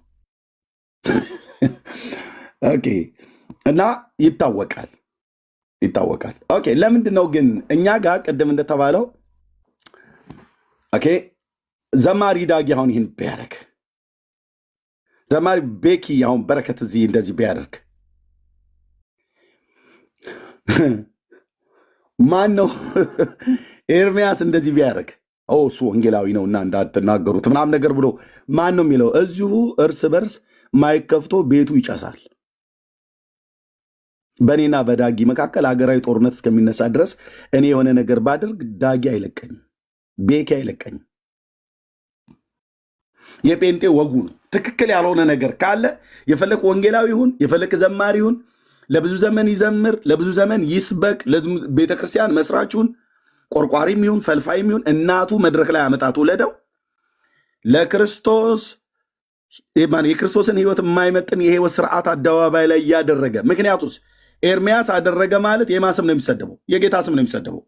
ኦኬ። እና ይታወቃል። ኦኬ። ለምንድን ነው ግን እኛ ጋር ቅድም እንደተባለው ኦኬ፣ ዘማሪ ዳጊ አሁን ይህን ቢያደርግ፣ ዘማሪ ቤኪ አሁን በረከት እዚህ እንደዚህ ቢያደርግ ማን ነው? ኤርሚያስ እንደዚህ ቢያደርግ እሱ ወንጌላዊ ነው እና እንዳትናገሩት ምናምን ነገር ብሎ ማን ነው የሚለው? እዚሁ እርስ በርስ ማይክ ከፍቶ ቤቱ ይጨሳል። በእኔና በዳጊ መካከል ሀገራዊ ጦርነት እስከሚነሳ ድረስ እኔ የሆነ ነገር ባደርግ ዳጊ አይለቀኝም፣ ቤኪ አይለቀኝም። የጴንጤ ወጉ ነው። ትክክል ያልሆነ ነገር ካለ የፈለክ ወንጌላዊ ይሁን የፈለክ ዘማሪ ይሁን ለብዙ ዘመን ይዘምር፣ ለብዙ ዘመን ይስበክ፣ ቤተክርስቲያን መስራችሁን ቆርቋሪም ይሁን ፈልፋይም ይሁን እናቱ መድረክ ላይ አመጣት ወለደው ለክርስቶስ የክርስቶስን ህይወት የማይመጥን የህይወት ስርዓት አደባባይ ላይ እያደረገ ምክንያቱስ ኤርሚያስ አደረገ ማለት የማ ስም ነው የሚሰደበው? የጌታ ስም ነው የሚሰደበው።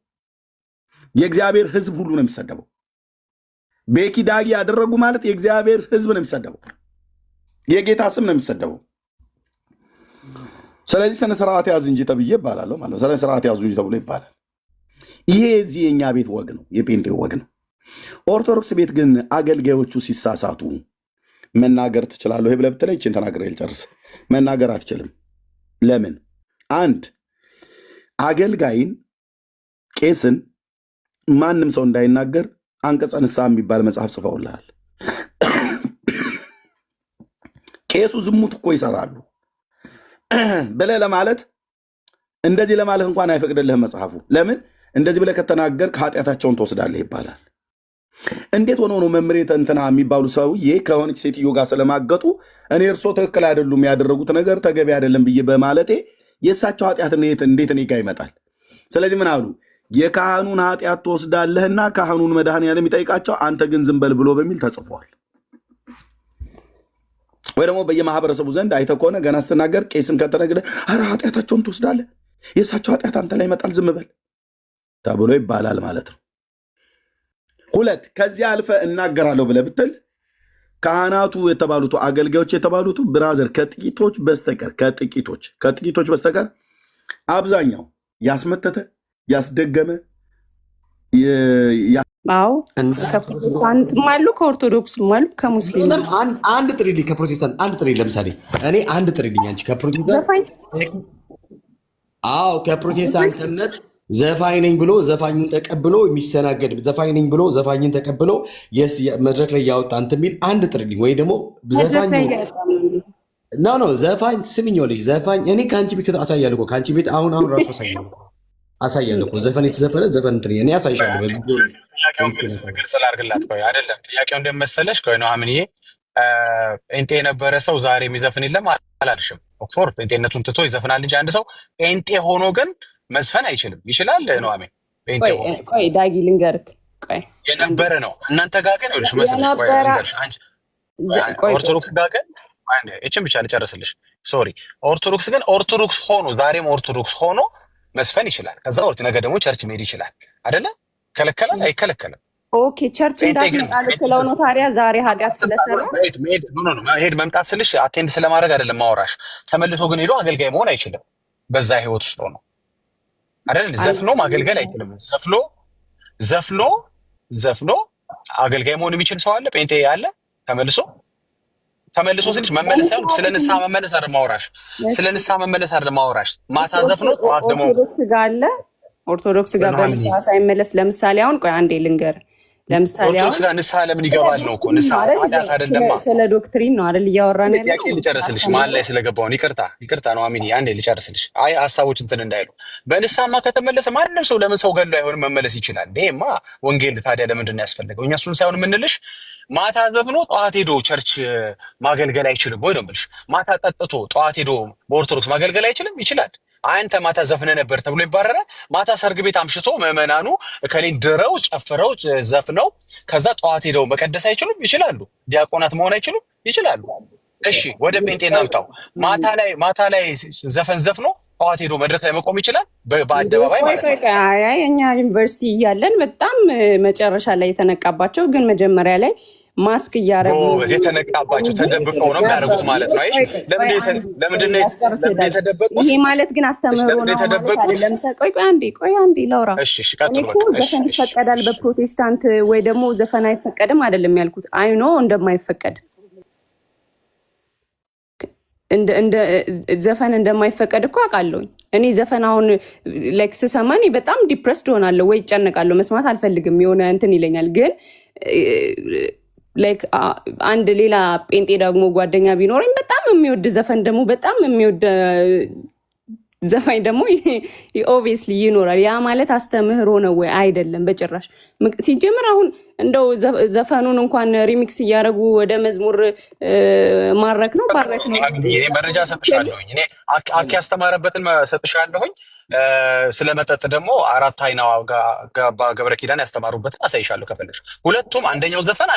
የእግዚአብሔር ህዝብ ሁሉ ነው የሚሰደበው። ቤኪ ዳጊ ያደረጉ ማለት የእግዚአብሔር ህዝብ ነው የሚሰደበው። የጌታ ስም ነው የሚሰደበው። ስለዚህ ስነ ስርዓት ያዝ እንጂ ተብዬ ይባላለሁ ማለት ነው። ስነ ስርዓት ያዙ እንጂ ተብሎ ይባላል። ይሄ እዚህ የኛ ቤት ወግ ነው፣ የጴንጤ ወግ ነው። ኦርቶዶክስ ቤት ግን አገልጋዮቹ ሲሳሳቱ መናገር ትችላለሁ? ይሄ ብለህ ብትለኝ ይህችን ተናግሬ ልጨርስ። መናገር አትችልም። ለምን? አንድ አገልጋይን ቄስን ማንም ሰው እንዳይናገር አንቀጸ ንስሐ የሚባል መጽሐፍ ጽፈውልሃል። ቄሱ ዝሙት እኮ ይሰራሉ ብለህ ለማለት እንደዚህ ለማለት እንኳን አይፈቅድልህም መጽሐፉ። ለምን? እንደዚህ ብለህ ከተናገርክ ኃጢአታቸውን ትወስዳለህ ይባላል። እንዴት ሆኖ ነው መምሬ እንትና የሚባሉ ሰውዬ ከሆነች ሴትዮ ጋር ስለማገጡ እኔ እርሶ ትክክል አይደሉም ያደረጉት ነገር ተገቢ አይደለም ብዬ በማለቴ የእሳቸው ኃጢአት እንዴት እኔ ጋ ይመጣል? ስለዚህ ምን አሉ? የካህኑን ኃጢአት ትወስዳለህና ካህኑን መድኃኔዓለም የሚጠይቃቸው አንተ ግን ዝም በል ብሎ በሚል ተጽፏል። ወይ ደግሞ በየማህበረሰቡ ዘንድ አይተህ ከሆነ ገና ስትናገር ቄስን ከተነገረ ኧረ ኃጢአታቸውን ትወስዳለህ፣ የእሳቸው ኃጢአት አንተ ላይ ይመጣል ዝም በል ተብሎ ይባላል ማለት ነው። ሁለት ከዚያ አልፈ እናገራለሁ ብለህ ብትል ካህናቱ የተባሉት አገልጋዮች የተባሉት ብራዘር ከጥቂቶች በስተቀር አብዛኛው ያስመተተ ያስደገመ አዎ ከፕሮቴስታንትም አሉ ከኦርቶዶክስም አሉ ከሙስሊም አንድ ጥሪልኝ ከፕሮቴስታንት አንድ ጥሪ ለምሳሌ እኔ አንድ ጥሪልኝ አንቺ ከፕሮቴስታንት አዎ ከፕሮቴስታንት እምነት ዘፋኝ ነኝ ብሎ ዘፋኙን ተቀብሎ የሚስተናገድ ዘፋኝ ነኝ ብሎ ዘፋኝን ተቀብሎ መድረክ ላይ ያወጣ አንተ የሚል አንድ ጥሪልኝ ወይ ደግሞ ዘፋኝ ኖ ዘፋኝ ስምኛው ልጅ ዘፋኝ እኔ ከአንቺ ቤት አሳያለሁ እኮ ከአንቺ ቤት አሁን ራሱ አሳያለሁ እኮ ዘፈን የተዘፈነ ዘፈን እንትን እኔ አሳይሻለሁ። ጥያቄውን ግልጽ ላድርግላት። ቆይ አይደለም ጥያቄው እንደመሰለሽ ቆይ ነው አምንዬ ጴንጤ የነበረ ሰው ዛሬ የሚዘፍን የለም አላልሽም። ኦክስፎር ጴንጤነቱን ትቶ ይዘፍናል እንጂ አንድ ሰው ጴንጤ ሆኖ ግን መዝፈን አይችልም። ይችላል ነው አሜን። ጴንጤ ሆኖ ቆይ ዳጊ ልንገርክ፣ ቆይ የነበረ ነው። እናንተ ጋር ግን ይኸውልሽ መስልሽ ቆይ ልንገርሽ አንቺ ኦርቶዶክስ ጋር ግን እቺን ብቻ ልጨርስልሽ። ሶሪ ኦርቶዶክስ ግን ኦርቶዶክስ ሆኖ ዛሬም ኦርቶዶክስ ሆኖ መስፈን ይችላል። ከዛ ወርት ነገ ደግሞ ቸርች መሄድ ይችላል አይደለ? ከለከላል? አይከለከልም። ኦኬ ቸርች እንዳትመጣ ልትለው ነው ታዲያ? ዛሬ ኃጢአት ስለሰራ መሄድ መምጣት ስልሽ አቴንድ ስለማድረግ አይደለም ማውራሽ። ተመልሶ ግን ሄዶ አገልጋይ መሆን አይችልም። በዛ ህይወት ውስጥ ሆኖ አይደል? ዘፍኖ ማገልገል አይችልም። ዘፍኖ አገልጋይ መሆን የሚችል ሰው አለ? ጴንጤ ያለ ተመልሶ ስልሽ መመለስ ሳይሆን ስለ ንስሐ መመለስ አይደል ማውራሽ። ስለ ንስሐ መመለስ አይደል ማውራሽ። ማታ ዘፍኖ ጠዋት ደግሞ ኦርቶዶክስ ጋር በንስሐ ሳይመለስ ለምሳሌ አሁን ቆይ አንዴ ልንገር። ለምሳሌ ኦርቶዶክስ ጋር ንስሐ ለምን ይገባል ነው እኮ ንስሐ አይደለም። ስለ ዶክትሪን ነው አይደል እያወራን ያለው። ጥያቄ ልጨርስልሽ መሀል ላይ ስለገባውን ይቅርታ ነው አሚኒ አንዴ ልጨርስልሽ። አይ ሀሳቦች እንትን እንዳይሉ በንስሐማ ከተመለሰ ማንም ሰው ለምን ሰው ገሎ አይሆንም መመለስ ይችላል። ይሄማ ወንጌል ታዲያ ለምንድን ነው ያስፈልገው? እኛ እሱን ሳይሆን የምንልሽ ማታ ዘፍኖ ጠዋት ሄዶ ቸርች ማገልገል አይችልም ወይ ነው የምልሽ። ማታ ጠጥቶ ጠዋት ሄዶ በኦርቶዶክስ ማገልገል አይችልም? ይችላል። አንተ ማታ ዘፍነ ነበር ተብሎ ይባረራል። ማታ ሰርግ ቤት አምሽቶ ምዕመናኑ እከሌን ድረው ጨፍረው ዘፍነው ከዛ ጠዋት ሄደው መቀደስ አይችሉም? ይችላሉ። ዲያቆናት መሆን አይችሉም? ይችላሉ። እሺ ወደ ጴንጤ እናምጣው። ማታ ላይ ዘፈን ዘፍኖ ጠዋት ሄዶ መድረክ ላይ መቆም ይችላል? በአደባባይ ማለት ነው። አይ እኛ ዩኒቨርሲቲ እያለን በጣም መጨረሻ ላይ የተነቃባቸው ግን መጀመሪያ ላይ ማስክ እያደረጉ የተነቃባቸው ተደብቀው ነው የሚያደርጉት ማለት ነው። ለምንድን ነው የተደበቁት? ይሄ ማለት ግን አስተምህሮ ነው አይደለም። ቆይ አንዴ ላውራ። ዘፈን ይፈቀዳል በፕሮቴስታንት ወይ ደግሞ ዘፈን አይፈቀድም አይደለም ያልኩት። አይኖ እንደማይፈቀድ እንደ ዘፈን እንደማይፈቀድ እኮ አውቃለሁኝ። እኔ ዘፈን አሁን ላይክ ስሰማ እኔ በጣም ዲፕረስድ ሆናለሁ ወይ እጨነቃለሁ። መስማት አልፈልግም። የሆነ እንትን ይለኛል ግን ላይክ አንድ ሌላ ጴንጤ ደግሞ ጓደኛ ቢኖረኝ በጣም የሚወድ ዘፈን ደግሞ በጣም የሚወድ ዘፋኝ ደግሞ ኦብቪየስሊ ይኖራል። ያ ማለት አስተምህሮ ነው ወይ? አይደለም በጭራሽ። ሲጀምር አሁን እንደው ዘፈኑን እንኳን ሪሚክስ እያደረጉ ወደ መዝሙር ማረክ ነው ባረክ ነው። መረጃ ሰጥሻለሁኝ እኔ አኪ ያስተማረበትን ሰጥሻለሁኝ። ስለመጠጥ ደግሞ አራት አይና ገብረ ኪዳን ያስተማሩበትን አሳይሻለሁ ከፈለግሽ። ሁለቱም አንደኛው ዘፈን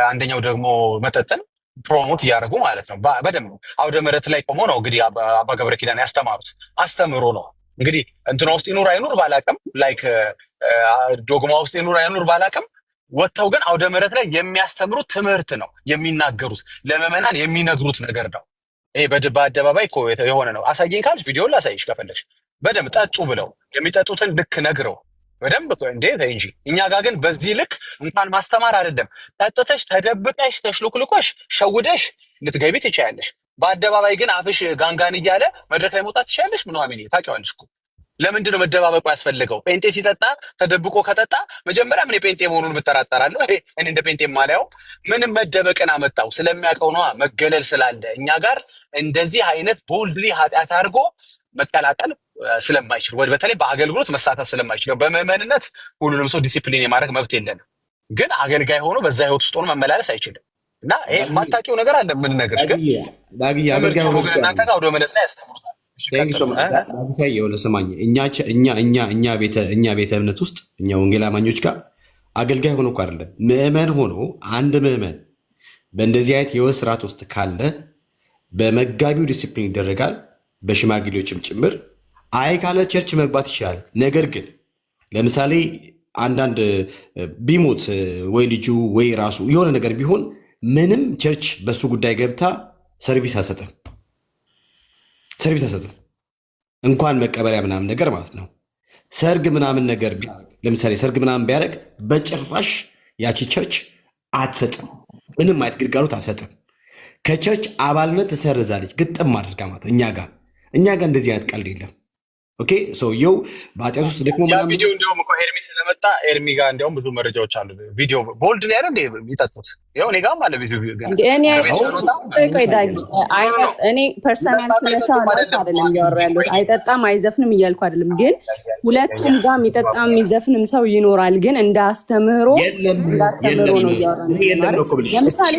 አንደኛው ደግሞ መጠጥን ፕሮሞት እያደረጉ ማለት ነው። በደንብ አውደ ምሕረት ላይ ቆሞ ነው እንግዲህ አባ ገብረ ኪዳን ያስተማሩት አስተምሮ ነው። እንግዲህ እንትና ውስጥ ይኑር አይኑር ባላቅም፣ ላይክ ዶግማ ውስጥ ይኑር አይኑር ባላቅም፣ ወጥተው ግን አውደ ምሕረት ላይ የሚያስተምሩት ትምህርት ነው የሚናገሩት፣ ለምዕመናን የሚነግሩት ነገር ነው። ይሄ በአደባባይ እኮ የሆነ ነው። አሳየኝ ካልሽ ቪዲዮ ላሳይሽ ከፈለግሽ። በደንብ ጠጡ ብለው የሚጠጡትን ልክ ነግረው በደንብ እንዴ እንጂ። እኛ ጋር ግን በዚህ ልክ እንኳን ማስተማር አይደለም፣ ጠጥተሽ ተደብቀሽ ተሽሉክልኮሽ ሸውደሽ ልትገቢ ትችያለሽ። በአደባባይ ግን አፍሽ ጋንጋን እያለ መድረክ ላይ መውጣት ትችያለሽ። ምን አሚኔ ታውቂዋለሽ እኮ። ለምንድን ነው መደባበቁ ያስፈልገው? ጴንጤ ሲጠጣ ተደብቆ ከጠጣ መጀመሪያ ምን ጴንጤ መሆኑን ብጠራጠራለሁ። እኔ እንደ ጴንጤ ማሊያው ምንም መደበቅን አመጣው? ስለሚያውቀው ነዋ፣ መገለል ስላለ። እኛ ጋር እንደዚህ አይነት ቦልድሊ ኃጢአት አድርጎ መቀላቀል ስለማይችል ወይ በተለይ በአገልግሎት መሳተፍ ስለማይችል በምዕመንነት ሁሉንም ሰው ዲሲፕሊን የማድረግ መብት የለንም። ግን አገልጋይ ሆኖ በዛ ህይወት ውስጥ ሆኖ መመላለስ አይችልም። እና ይሄ ማታውቂው ነገር አለ። ምን ነገርሽ ግን እናንተ ጋር ወደ መለጥ ላይ ያስተምሩታል። ስማኝ፣ እኛ ቤተ እምነት ውስጥ እኛ ወንጌል አማኞች ጋር አገልጋይ ሆኖ እኮ አይደለም ምዕመን ሆኖ አንድ ምዕመን በእንደዚህ አይነት የህይወት ስርዓት ውስጥ ካለ በመጋቢው ዲሲፕሊን ይደረጋል፣ በሽማግሌዎችም ጭምር። አይ ካለ ቸርች መግባት ይችላል። ነገር ግን ለምሳሌ አንዳንድ ቢሞት ወይ ልጁ ወይ ራሱ የሆነ ነገር ቢሆን ምንም ቸርች በሱ ጉዳይ ገብታ ሰርቪስ አሰጥም እንኳን መቀበሪያ ምናምን ነገር ማለት ነው። ሰርግ ምናምን ነገር ለምሳሌ ሰርግ ምናምን ቢያደርግ በጭራሽ ያቺ ቸርች አትሰጥም፣ ምንም አይነት ግልጋሎት አትሰጥም። ከቸርች አባልነት ትሰርዛለች ግጥም አድርጋ ማለት እኛ ጋር እንደዚህ አይነት ቀልድ የለም። ኦኬ ሰውየው በኃጢአት ውስጥ ደግሞ ቪዲዮ እንዲያውም እኮ ኤርሚ ስለመጣ ኤርሚ ጋር እንዲያውም ብዙ መረጃዎች አሉ። ቪዲዮ ቦልድ ነው ያለ እንደ የሚጠጡት ይኸው እኔ ጋርም አለ ቪዲዮ። እኔ ፐርሰናል ስለሰው አይደለም እያወራ ያለሁት። አይጠጣም አይዘፍንም እያልኩ አይደለም። ግን ሁለቱም ጋር የሚጠጣም የሚዘፍንም ሰው ይኖራል። ግን እንደ አስተምህሮ ነው እያወራ ነው። ለምሳሌ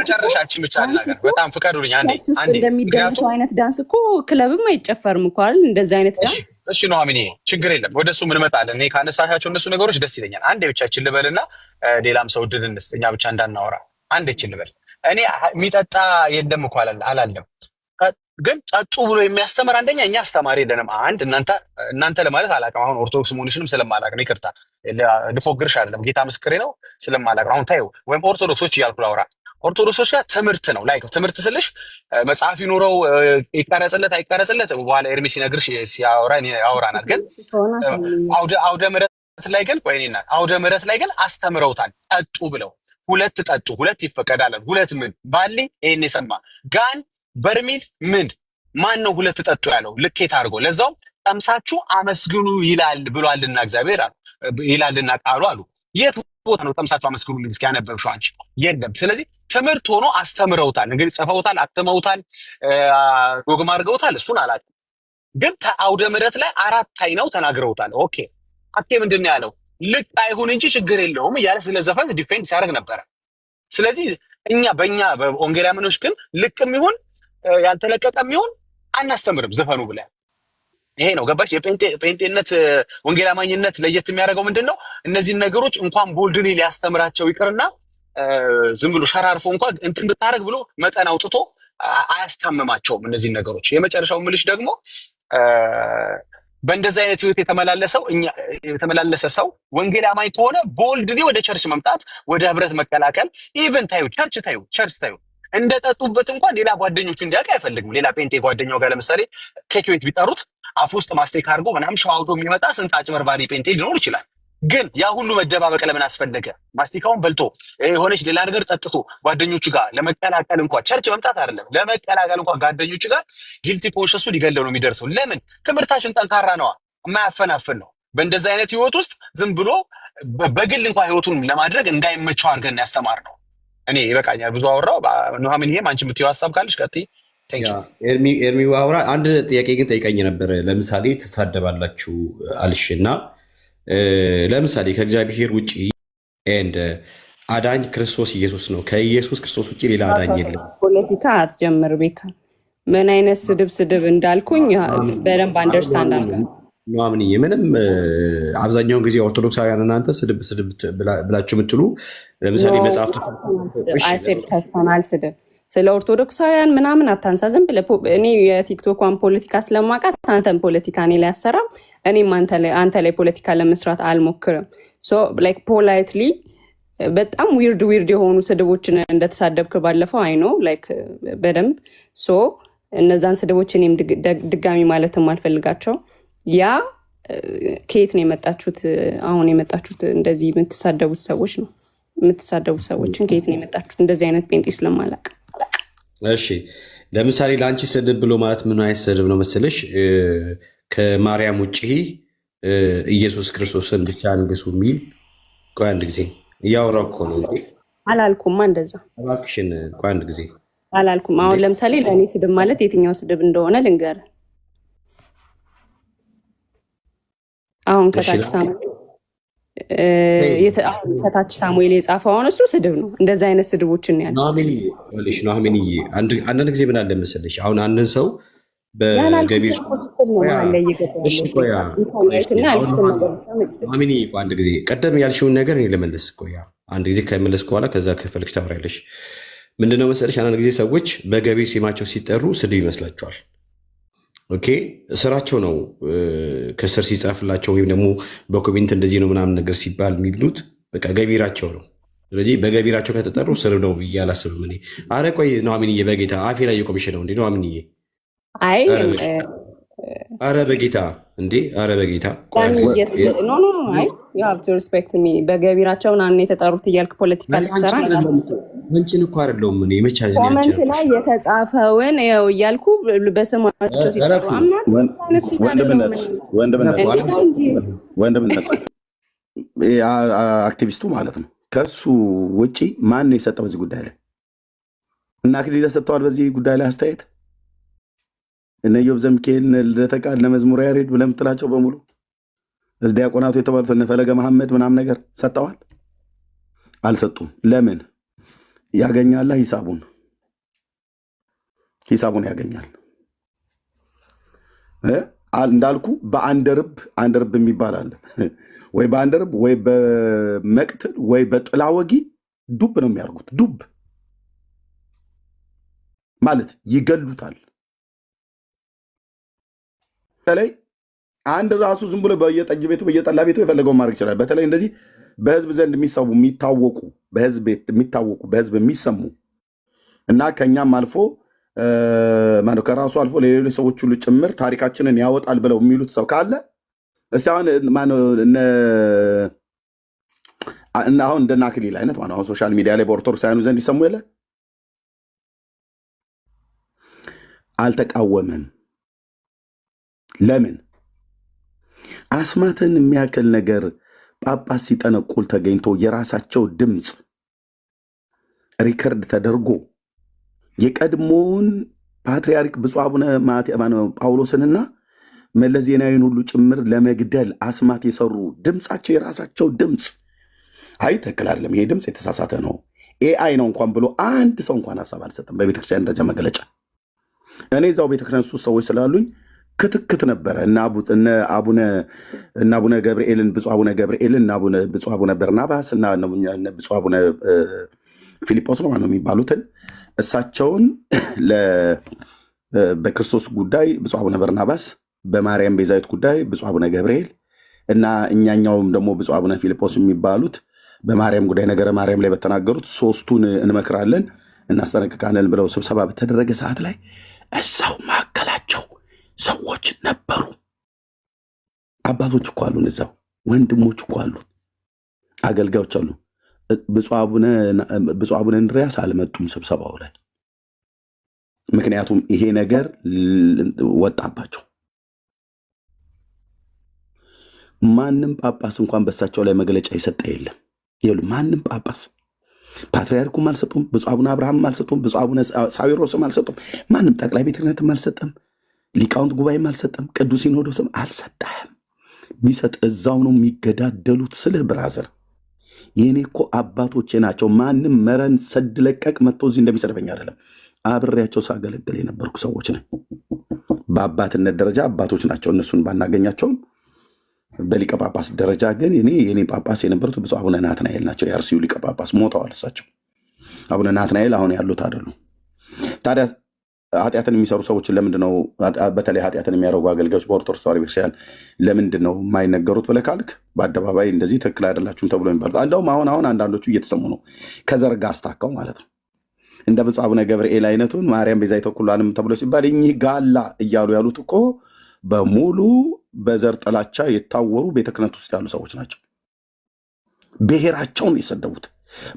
መጨረሻችን ብቻ ነገር በጣም ፍቀዱልኝ። አንዴ እንደሚደንሰው አይነት ዳንስ እኮ ክለብም አይጨፈርም እኮ አይደል? እንደዚህ አይነት ዳንስ እሺ ኑሐሚን ችግር የለም፣ ወደሱ ምን እንመጣለን። እኔ ካነሳሻቸው እነሱ ነገሮች ደስ ይለኛል። አንዴ ብቻችን ልበልና ሌላም ሰው እድል እንስጥ፣ እኛ ብቻ እንዳናወራ። አንዴ ችን ልበል። እኔ የሚጠጣ የለም እኮ አላለም፣ ግን ጠጡ ብሎ የሚያስተምር አንደኛ እኛ አስተማሪ የለንም። አንድ እናንተ ለማለት አላውቅም። አሁን ኦርቶዶክስ መሆንሽንም ስለማላውቅ ነው፣ ይቅርታ ልፎግርሽ አይደለም፣ ጌታ ምስክሬ ነው፣ ስለማላውቅ ነው። አሁን ታዩ ወይም ኦርቶዶክሶች እያልኩ ላውራ። ኦርቶዶክሶች ጋር ትምህርት ነው ላይ ትምህርት ስልሽ መጽሐፍ ይኖረው ይቀረጽለት አይቀረጽለት በኋላ ኤርሚ ሲነግርሽ ያወራናል። ግን አውደ ምሕረት ላይ ግን ቆይኔና አውደ ምሕረት ላይ ግን አስተምረውታል። ጠጡ ብለው ሁለት ጠጡ፣ ሁለት ይፈቀዳል። ሁለት ምን ባሊ ይሄን የሰማ ጋን በርሚል ምን ማን ነው ሁለት ጠጡ ያለው? ልኬት አድርጎ ለዛውም ቀምሳችሁ አመስግኑ ይላል ብሏልና እግዚአብሔር አሉ ይላልና ቃሉ አሉ። የት ቦታ ነው ቀምሳችሁ አመስግኑ ልጅ ያነበብሽው አንቺ? የለም። ስለዚህ ትምህርት ሆኖ አስተምረውታል። እንግዲህ ጽፈውታል፣ አትመውታል፣ ዶግማ አድርገውታል። እሱን አላውቅም። ግን አውደ ምሕረት ላይ 4 አይነው ተናግረውታል። ኦኬ አኬ ምንድን ያለው? ልቅ አይሁን እንጂ ችግር የለውም እያለ ስለ ዘፈን ዲፌንድ ሲያደርግ ነበረ። ስለዚህ በእኛ በወንጌላውያኖች ግን ልቅም ይሁን ያልተለቀቀም ይሁን አናስተምርም ዘፈኑ ብለን። ይሄ ነው ገባሽ? የጴንጤነት ወንጌል አማኝነት ለየት የሚያደርገው ምንድን ነው? እነዚህን ነገሮች እንኳን ቦልድሊ ሊያስተምራቸው ይቅርና ዝም ብሎ ሸራርፎ እንኳን እንትን ብታደርግ ብሎ መጠን አውጥቶ አያስታምማቸውም እነዚህን ነገሮች። የመጨረሻው ምልሽ ደግሞ በእንደዚህ አይነት ህይወት የተመላለሰ ሰው ወንጌል አማኝ ከሆነ ቦልድሊ ወደ ቸርች መምጣት፣ ወደ ህብረት መቀላቀል፣ ኢቨን ቸርች ታዩ እንደጠጡበት እንኳን ሌላ ጓደኞቹ እንዲያውቅ አይፈልግም። ሌላ ጴንጤ ጓደኛው ጋር ለምሳሌ ኬክ ቤት ቢጠሩት አፍ ውስጥ ማስቴክ አድርጎ ምናምን ሸዋውዶ የሚመጣ ስንት አጭበርባሪ ጴንጤ ሊኖር ይችላል። ግን ያ ሁሉ መደባበቅ ለምን አስፈለገ? ማስቲካውን በልቶ የሆነች ሌላ ነገር ጠጥቶ ጓደኞቹ ጋር ለመቀላቀል እንኳን ቸርች መምጣት አይደለም ለመቀላቀል እንኳን ጓደኞቹ ጋር ጊልቲ ኮንሸሱ ሊገለው ነው የሚደርሰው። ለምን? ትምህርታችን ጠንካራ ነዋ፣ የማያፈናፍን ነው። በእንደዚህ አይነት ህይወት ውስጥ ዝም ብሎ በግል እንኳን ህይወቱን ለማድረግ እንዳይመቸው አድርገን ያስተማር ነው። እኔ ይበቃኛል፣ ብዙ አወራው። ኑሐሚን ይሄም አንቺ የምትይው ሀሳብ ካለሽ ቀጥይ። ኤርሚ አውራ። አንድ ጥያቄ ግን ጠይቀኝ ነበር። ለምሳሌ ትሳደባላችሁ አልሽና ለምሳሌ ከእግዚአብሔር ውጭ አዳኝ ክርስቶስ ኢየሱስ ነው። ከኢየሱስ ክርስቶስ ውጭ ሌላ አዳኝ የለም። ፖለቲካ አትጀምር ቤካ። ምን አይነት ስድብ እንዳልኩኝ በደንብ አንደርስታንድ አለ። ኑሐሚንዬ ምንም አብዛኛውን ጊዜ ኦርቶዶክሳውያን እናንተ ስድብ ብላችሁ የምትሉ ለምሳሌ መጽሐፍቱ ፐርሰናል ስድብ ስለ ኦርቶዶክሳውያን ምናምን አታንሳ። ዝም ብለህ እኔ የቲክቶኳን ፖለቲካ ስለማውቃት አንተን ፖለቲካ እኔ ላይ አሰራም፣ እኔም አንተ ላይ ፖለቲካ ለመስራት አልሞክርም። ሶ ላይክ ፖላይትሊ በጣም ዊርድ የሆኑ ስድቦችን እንደተሳደብክ ባለፈው አይ ኖ ላይክ በደንብ ሶ እነዛን ስድቦች እኔም ድጋሚ ማለትም አልፈልጋቸው። ያ ከየት ነው የመጣችሁት? አሁን የመጣችሁት እንደዚህ የምትሳደቡት ሰዎች ነው የምትሳደቡት ሰዎችን ከየት ነው የመጣችሁት? እንደዚህ አይነት ጴንጤ ስለማላውቅ። እሺ ለምሳሌ ለአንቺ ስድብ ብሎ ማለት ምን አይነት ስድብ ነው መሰለሽ? ከማርያም ውጭ ኢየሱስ ክርስቶስን ብቻ ንግሱ የሚል ቆይ አንድ ጊዜ እያወራሁ እኮ ነው እንዴ። አላልኩማ እንደዛ። እባክሽን ቆይ አንድ ጊዜ አላልኩም። አሁን ለምሳሌ ለእኔ ስድብ ማለት የትኛው ስድብ እንደሆነ ልንገርህ። አሁን ከታች ሳሙኤል የጻፈው አሁን እሱ ስድብ ነው። እንደዚህ አይነት ስድቦችን ያለ ኑሐሚንዬ አንዳንድ ጊዜ ምን አለ መሰለሽ፣ አሁን አንድን ሰው በገቢር ኑሐሚንዬ አንድ ጊዜ ቀደም ያልሽውን ነገር እኔ ልመልስ። ቆያ አንድ ጊዜ ከመለስ በኋላ ከዛ ከፈልሽ ታወሪያለሽ። ምንድነው መሰለሽ አንዳንድ ጊዜ ሰዎች በገቢር ስማቸው ሲጠሩ ስድብ ይመስላቸዋል። ኦኬ ስራቸው ነው። ከስር ሲጻፍላቸው ወይም ደግሞ በኮሜንት እንደዚህ ነው ምናምን ነገር ሲባል የሚሉት በቃ ገቢራቸው ነው። ስለዚህ በገቢራቸው ከተጠሩ ስር ነው ብዬ አላስብም እኔ። አረ ቆይ ኑሐሚንዬ በጌታ አፌ ላይ የቆምሽ ነው እንዴ ኑሐሚንዬ? አረ በጌታ እንዴ! አረ በጌታ በገቢራቸው ናን የተጠሩት እያልክ ፖለቲካ ልትሰራ አንቺን እኮ አይደለሁም እኔ መቻ ኮመንት ላይ የተጻፈውን ያው እያልኩ በስማቸው ሲጠሩ ወንድምነት አክቲቪስቱ ማለት ነው። ከሱ ውጭ ማን ነው የሰጠው በዚህ ጉዳይ ላይ? እና አክሊል ሰጥተዋል በዚህ ጉዳይ ላይ አስተያየት። እነ ኢዮብ ዘሚካኤል፣ እነ ልደተ ቃል፣ እነ መዝሙረ ያሬድ ብለህ የምትላቸው በሙሉ እዚህ ዲያቆናቱ የተባሉት እነ ፈለገ መሐመድ ምናምን ነገር ሰጠዋል? አልሰጡም። ለምን? ያገኛላ ሂሳቡን ያገኛል። እንዳልኩ አንድ ርብ የሚባል አለ። ወይ በአንድ ርብ ወይ በመቅትል ወይ በጥላ ወጊ ዱብ ነው የሚያደርጉት። ዱብ ማለት ይገሉታል። በተለይ አንድ ራሱ ዝም ብሎ በየጠጅ ቤቱ በየጠላ ቤቱ የፈለገውን ማድረግ ይችላል። በተለይ እንደዚህ በህዝብ ዘንድ የሚሰሙ የሚታወቁ በህዝብ የሚታወቁ በህዝብ የሚሰሙ እና ከኛም አልፎ ከራሱ አልፎ ለሌሎች ሰዎች ሁሉ ጭምር ታሪካችንን ያወጣል ብለው የሚሉት ሰው ካለ እስቲ አሁን አሁን እንደና አክሊል አይነት አሁን ሶሻል ሚዲያ ላይ በኦርቶዶክሳውያኑ ዘንድ ይሰሙ የለ አልተቃወመም። ለምን? አስማትን የሚያክል ነገር ጳጳስ ሲጠነቁል ተገኝቶ የራሳቸው ድምፅ ሪከርድ ተደርጎ የቀድሞውን ፓትርያርክ ብፁዕ አቡነ ጳውሎስንና መለስ ዜናዊን ሁሉ ጭምር ለመግደል አስማት የሰሩ ድምፃቸው የራሳቸው ድምፅ አይ ትክክል አይደለም፣ ይሄ ድምፅ የተሳሳተ ነው፣ ኤአይ ነው እንኳን ብሎ አንድ ሰው እንኳን ሀሳብ አልሰጠም በቤተክርስቲያን ደረጃ መግለጫ። እኔ እዛው ቤተክርስቲያን ሱ ሰዎች ስላሉኝ ክትክት ነበረ እና አቡነ ገብርኤልን ብፁዕ አቡነ ገብርኤልን እና ብፁዕ አቡነ በርናባስ እና ብፁዕ አቡነ ፊልጶስ ነው ማነው የሚባሉትን እሳቸውን በክርስቶስ ጉዳይ ብፁዕ አቡነ በርናባስ፣ በማርያም ቤዛዊት ጉዳይ ብፁዕ አቡነ ገብርኤል እና እኛኛውም ደግሞ ብፁዕ አቡነ ፊልጶስ የሚባሉት በማርያም ጉዳይ ነገረ ማርያም ላይ በተናገሩት ሶስቱን እንመክራለን እናስጠነቅቃለን ብለው ስብሰባ በተደረገ ሰዓት ላይ እዛው መካከላቸው ሰዎች ነበሩ። አባቶች እኮ አሉን፣ እዛው ወንድሞች እኮ አሉ፣ አገልጋዮች አሉ። ብፁዕ አቡነ እንድርያስ አልመጡም ስብሰባው ላይ፣ ምክንያቱም ይሄ ነገር ወጣባቸው። ማንም ጳጳስ እንኳን በሳቸው ላይ መግለጫ የሰጠ የለም። ማንም ጳጳስ ፓትርያርኩም አልሰጡም፣ ብፁዕ አቡነ አብርሃምም አልሰጡም፣ ብፁዕ አቡነ ሳዊሮስም አልሰጡም፣ ማንም ጠቅላይ ቤተ ክህነትም አልሰጠም፣ ሊቃውንት ጉባኤም አልሰጠም፣ ቅዱስ ሲኖዶስም አልሰጠም። ቢሰጥ እዛው ነው የሚገዳደሉት። ስልህ ብራዘር የኔ እኮ አባቶቼ ናቸው። ማንም መረን ሰድ ለቀቅ መጥቶ እዚህ እንደሚሰድበኝ አይደለም። አብሬያቸው ሳገለግል የነበርኩ ሰዎች ነኝ። በአባትነት ደረጃ አባቶች ናቸው። እነሱን ባናገኛቸውም በሊቀ ጳጳስ ደረጃ ግን የኔ ጳጳስ የነበሩት ብፁዕ አቡነ ናትናኤል ናቸው። የአርሲው ሊቀ ጳጳስ ሞተዋል። እሳቸው አቡነ ናትናኤል አሁን ያሉት አይደሉ። ታዲያ ኃጢአትን የሚሰሩ ሰዎችን ለምንድን ነው በተለይ ኃጢአትን የሚያደርጉ አገልጋዮች በኦርቶዶክስ ተዋሕዶ ቤተክርስቲያን ለምንድን ነው የማይነገሩት ብለህ ካልክ በአደባባይ እንደዚህ ትክክል አይደላችሁም ተብሎ የሚባሉት እንደውም አሁን አንዳንዶቹ እየተሰሙ ነው ከዘርጋ አስታካው ማለት ነው። እንደ ብፁዕ አቡነ ገብርኤል አይነቱን ማርያም ቤዛዊተ ኩሉ ዓለም ተብሎ ሲባል እኚህ ጋላ እያሉ ያሉት እኮ በሙሉ በዘር ጥላቻ የታወሩ ቤተ ክህነት ውስጥ ያሉ ሰዎች ናቸው። ብሔራቸውን የሰደቡት፣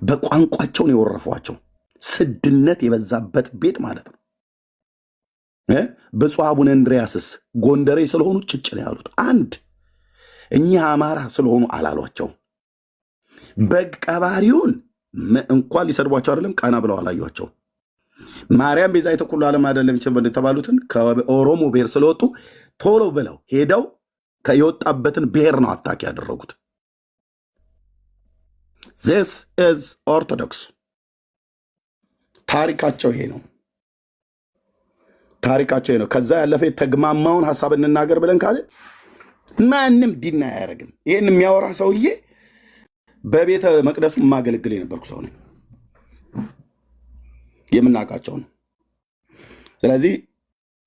በቋንቋቸውን የወረፏቸው፣ ስድነት የበዛበት ቤት ማለት ነው። ብፁዕ አቡነ እንድርያስስ ጎንደሬ ስለሆኑ ጭጭ ነው ያሉት። አንድ እኚህ አማራ ስለሆኑ አላሏቸው። በግ ቀባሪውን እንኳን ሊሰድቧቸው አይደለም ቀና ብለው አላዩቸው። ማርያም ቤዛዊተ ኩሉ ዓለም አይደለም የተባሉትን ከኦሮሞ ብሔር ስለወጡ ቶሎ ብለው ሄደው የወጣበትን ብሔር ነው አታክ ያደረጉት። ዚስ ኢዝ ኦርቶዶክስ። ታሪካቸው ይሄ ነው። ታሪካቸው ይሄ ነው። ከዛ ያለፈ የተግማማውን ሀሳብ እንናገር ብለን ካለ ማንም ዲና አያደርግም። ይህን የሚያወራ ሰውዬ በቤተ መቅደሱ የማገለግል የነበርኩ ሰው ነኝ። የምናውቃቸው ነው። ስለዚህ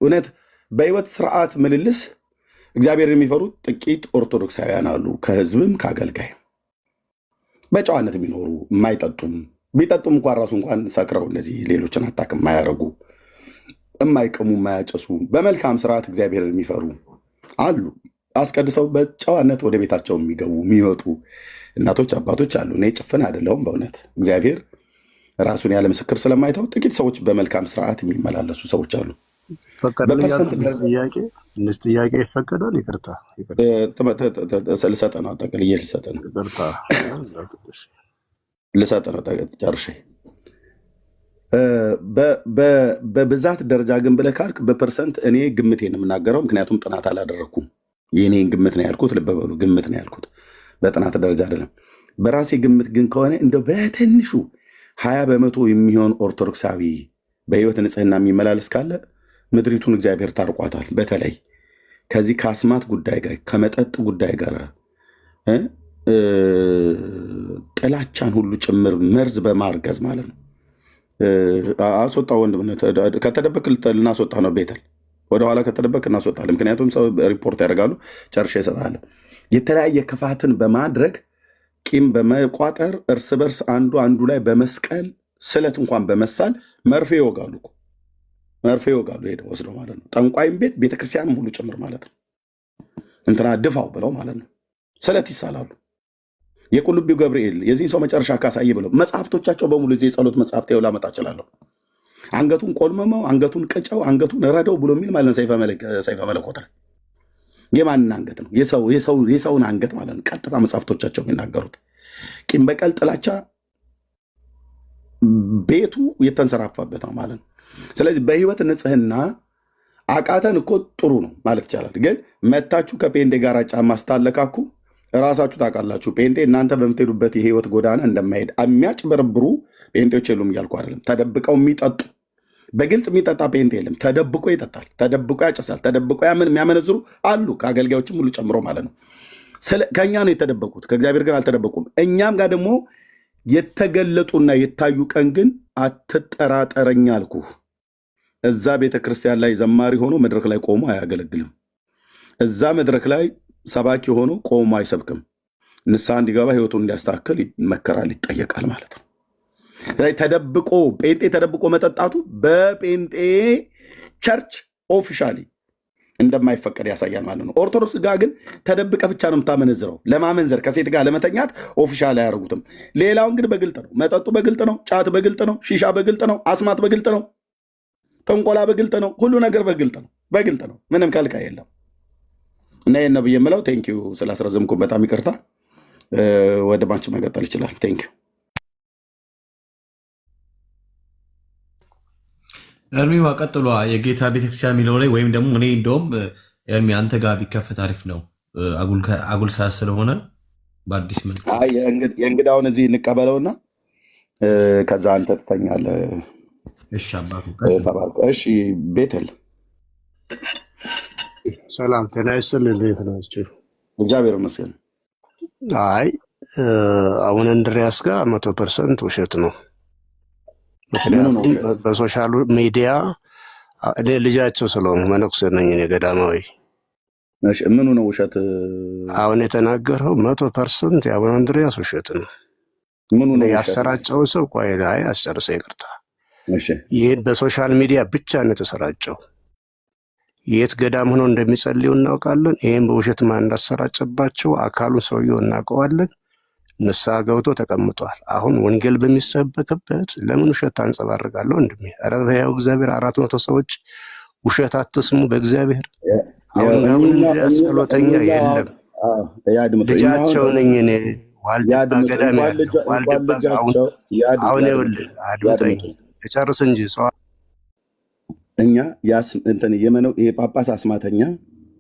እውነት በህይወት ስርዓት ምልልስ እግዚአብሔር የሚፈሩ ጥቂት ኦርቶዶክሳውያን አሉ፣ ከህዝብም ከአገልጋይም በጨዋነት የሚኖሩ የማይጠጡም፣ ቢጠጡም እንኳን ራሱ እንኳን ሰክረው እነዚህ ሌሎችን አታክ የማያደርጉ፣ የማይቅሙ፣ የማያጨሱ በመልካም ስርዓት እግዚአብሔር የሚፈሩ አሉ። አስቀድሰው በጨዋነት ወደ ቤታቸው የሚገቡ የሚወጡ እናቶች አባቶች አሉ። እኔ ጭፍን አይደለሁም። በእውነት እግዚአብሔር ራሱን ያለ ምስክር ስለማይተው ጥቂት ሰዎች በመልካም ስርዓት የሚመላለሱ ሰዎች አሉ። ጥያቄ ይፈቀዳል? ይቅርታ ልሰጥ ነው። ጠቅልዬ ልሰጥ ነው ጨርሼ። በብዛት ደረጃ ግን ብለህ ካልክ በፐርሰንት እኔ ግምቴን የምናገረው፣ ምክንያቱም ጥናት አላደረግኩም። የኔን ግምት ነው ያልኩት። ልብ በሉ፣ ግምት ነው ያልኩት፣ በጥናት ደረጃ አይደለም። በራሴ ግምት ግን ከሆነ እንደው በትንሹ 20 በመቶ የሚሆን ኦርቶዶክሳዊ በህይወት ንጽህና የሚመላለስ ካለ ምድሪቱን እግዚአብሔር ታርቋታል። በተለይ ከዚህ ከአስማት ጉዳይ ጋር ከመጠጥ ጉዳይ ጋር ጥላቻን ሁሉ ጭምር መርዝ በማርገዝ ማለት ነው። አስወጣ ወንድም፣ ከተደበቅ ልናስወጣ ነው። ቤተል ወደኋላ ከተደበቅ እናስወጣለን። ምክንያቱም ሰው ሪፖርት ያደርጋሉ። ጨርሼ እሰጥሃለሁ። የተለያየ ክፋትን በማድረግ ቂም በመቋጠር እርስ በርስ አንዱ ላይ በመስቀል ስለት እንኳን በመሳል መርፌ ይወጋሉ። መርፌ ይወጋሉ ሄደው ወስደው ማለት ነው። ጠንቋይም ቤት ቤተክርስቲያንም ሁሉ ጭምር ማለት ነው። እንትና ድፋው ብለው ማለት ነው። ስለት ይሳላሉ። የቁልቢው ገብርኤል የዚህን ሰው መጨረሻ ካሳይ ብለው መጽሐፍቶቻቸው በሙሉ እዚህ የጸሎት መጽሐፍት ይኸው ላመጣ እችላለሁ። አንገቱን ቆልመመው፣ አንገቱን ቅጨው፣ አንገቱን ረደው ብሎ የሚል ማለት ነው። ሰይፈ መለኮት ላይ የማንን አንገት ነው? የሰውን አንገት ማለት ነው። ቀጥታ መጽሐፍቶቻቸው የሚናገሩት ቂም በቀል ጥላቻ ቤቱ የተንሰራፋበት ነው ማለት ነው። ስለዚህ በህይወት ንጽህና አቃተን እኮ ጥሩ ነው ማለት ይቻላል። ግን መታችሁ ከጴንጤ ጋር ጫማ ስታለካኩ ራሳችሁ ታውቃላችሁ። ጴንጤ እናንተ በምትሄዱበት የህይወት ጎዳና እንደማይሄድ የሚያጭበረብሩ ጴንጤዎች የሉም እያልኩ አይደለም። ተደብቀው የሚጠጡ በግልጽ የሚጠጣ ጴንጤ የለም። ተደብቆ ይጠጣል፣ ተደብቆ ያጨሳል፣ ተደብቆ የሚያመነዝሩ አሉ፣ ከአገልጋዮችም ሁሉ ጨምሮ ማለት ነው። ከእኛ ነው የተደበቁት፣ ከእግዚአብሔር ግን አልተደበቁም። እኛም ጋር ደግሞ የተገለጡና የታዩ ቀን ግን አትጠራጠረኝ አልኩህ። እዛ ቤተክርስቲያን ላይ ዘማሪ ሆኖ መድረክ ላይ ቆሞ አያገለግልም። እዛ መድረክ ላይ ሰባኪ ሆኖ ቆሞ አይሰብክም። ንስሐ እንዲገባ ህይወቱን እንዲያስተካክል ይመከራል፣ ይጠየቃል ማለት ነው። ተደብቆ ጴንጤ ተደብቆ መጠጣቱ በጴንጤ ቸርች ኦፊሻሊ እንደማይፈቀድ ያሳያል ማለት ነው። ኦርቶዶክስ ጋር ግን ተደብቀ ብቻ ነው የምታመነዝረው። ለማመንዘር ከሴት ጋር ለመተኛት ኦፊሻል አያደርጉትም። ሌላውን ግን በግልጥ ነው። መጠጡ በግልጥ ነው። ጫት በግልጥ ነው። ሺሻ በግልጥ ነው። አስማት በግልጥ ነው። ተንቆላ በግልጥ ነው። ሁሉ ነገር በግልጥ ነው። በግልጥ ነው። ምንም ከልካይ የለም። እና ይህን ነው ብዬ የምለው። ቴንኪዩ ስላስረዘምኩ በጣም ይቅርታ። ወደ ባንች መቀጠል ይችላል። ቴንኪዩ ኤርሚዋ ቀጥሏ የጌታ ቤተክርስቲያን የሚለው ላይ ወይም ደግሞ እኔ እንደውም ኤርሚ አንተ ጋር ቢከፈት አሪፍ ነው። አጉል ሰዓት ስለሆነ በአዲስ መልክ የእንግዳውን እዚህ እንቀበለውና ከዛ አንተ ትተኛለህ። እሺ አባቱ። እሺ ቤተል ሰላም ጤና ይስጥልኝ። እንዴት ናችሁ? እግዚአብሔር ይመስገን። አይ አቡነ እንድርያስ ጋር 100% ውሸት ነው። ምክንያቱም በሶሻል ሚዲያ እኔ ልጃቸው ስለሆንኩ መነኩሴ ነኝ እኔ ገዳማዊ። ምኑ ነው ውሸት? አሁን የተናገረው 100% የአቡነ እንድርያስ ውሸት ነው። ምኑ ነው ያሰራጨው? ሰው ቆይ ላይ አስጨርሰ ይቅርታ። ይህን በሶሻል ሚዲያ ብቻ ነው የተሰራጨው። የት ገዳም ሆኖ እንደሚጸልዩ እናውቃለን። ይህም በውሸት ማን እንዳሰራጨባቸው አካሉን ሰውየው እናውቀዋለን። ንስሐ ገብቶ ተቀምጧል። አሁን ወንጌል በሚሰበክበት ለምን ውሸት ታንጸባርቃለህ ወንድሜ? ኧረ በሕያው እግዚአብሔር 400 ሰዎች ውሸት አትስሙ በእግዚአብሔር። አሁን ጸሎተኛ የለም። ልጃቸው ነኝ እኔ ዋልድባ ገዳም ያለው ዋልድባ። አሁን ይኸውልህ አድምጠኝ ልጨርስ እንጂ ሰው እኛ የጳጳስ አስማተኛ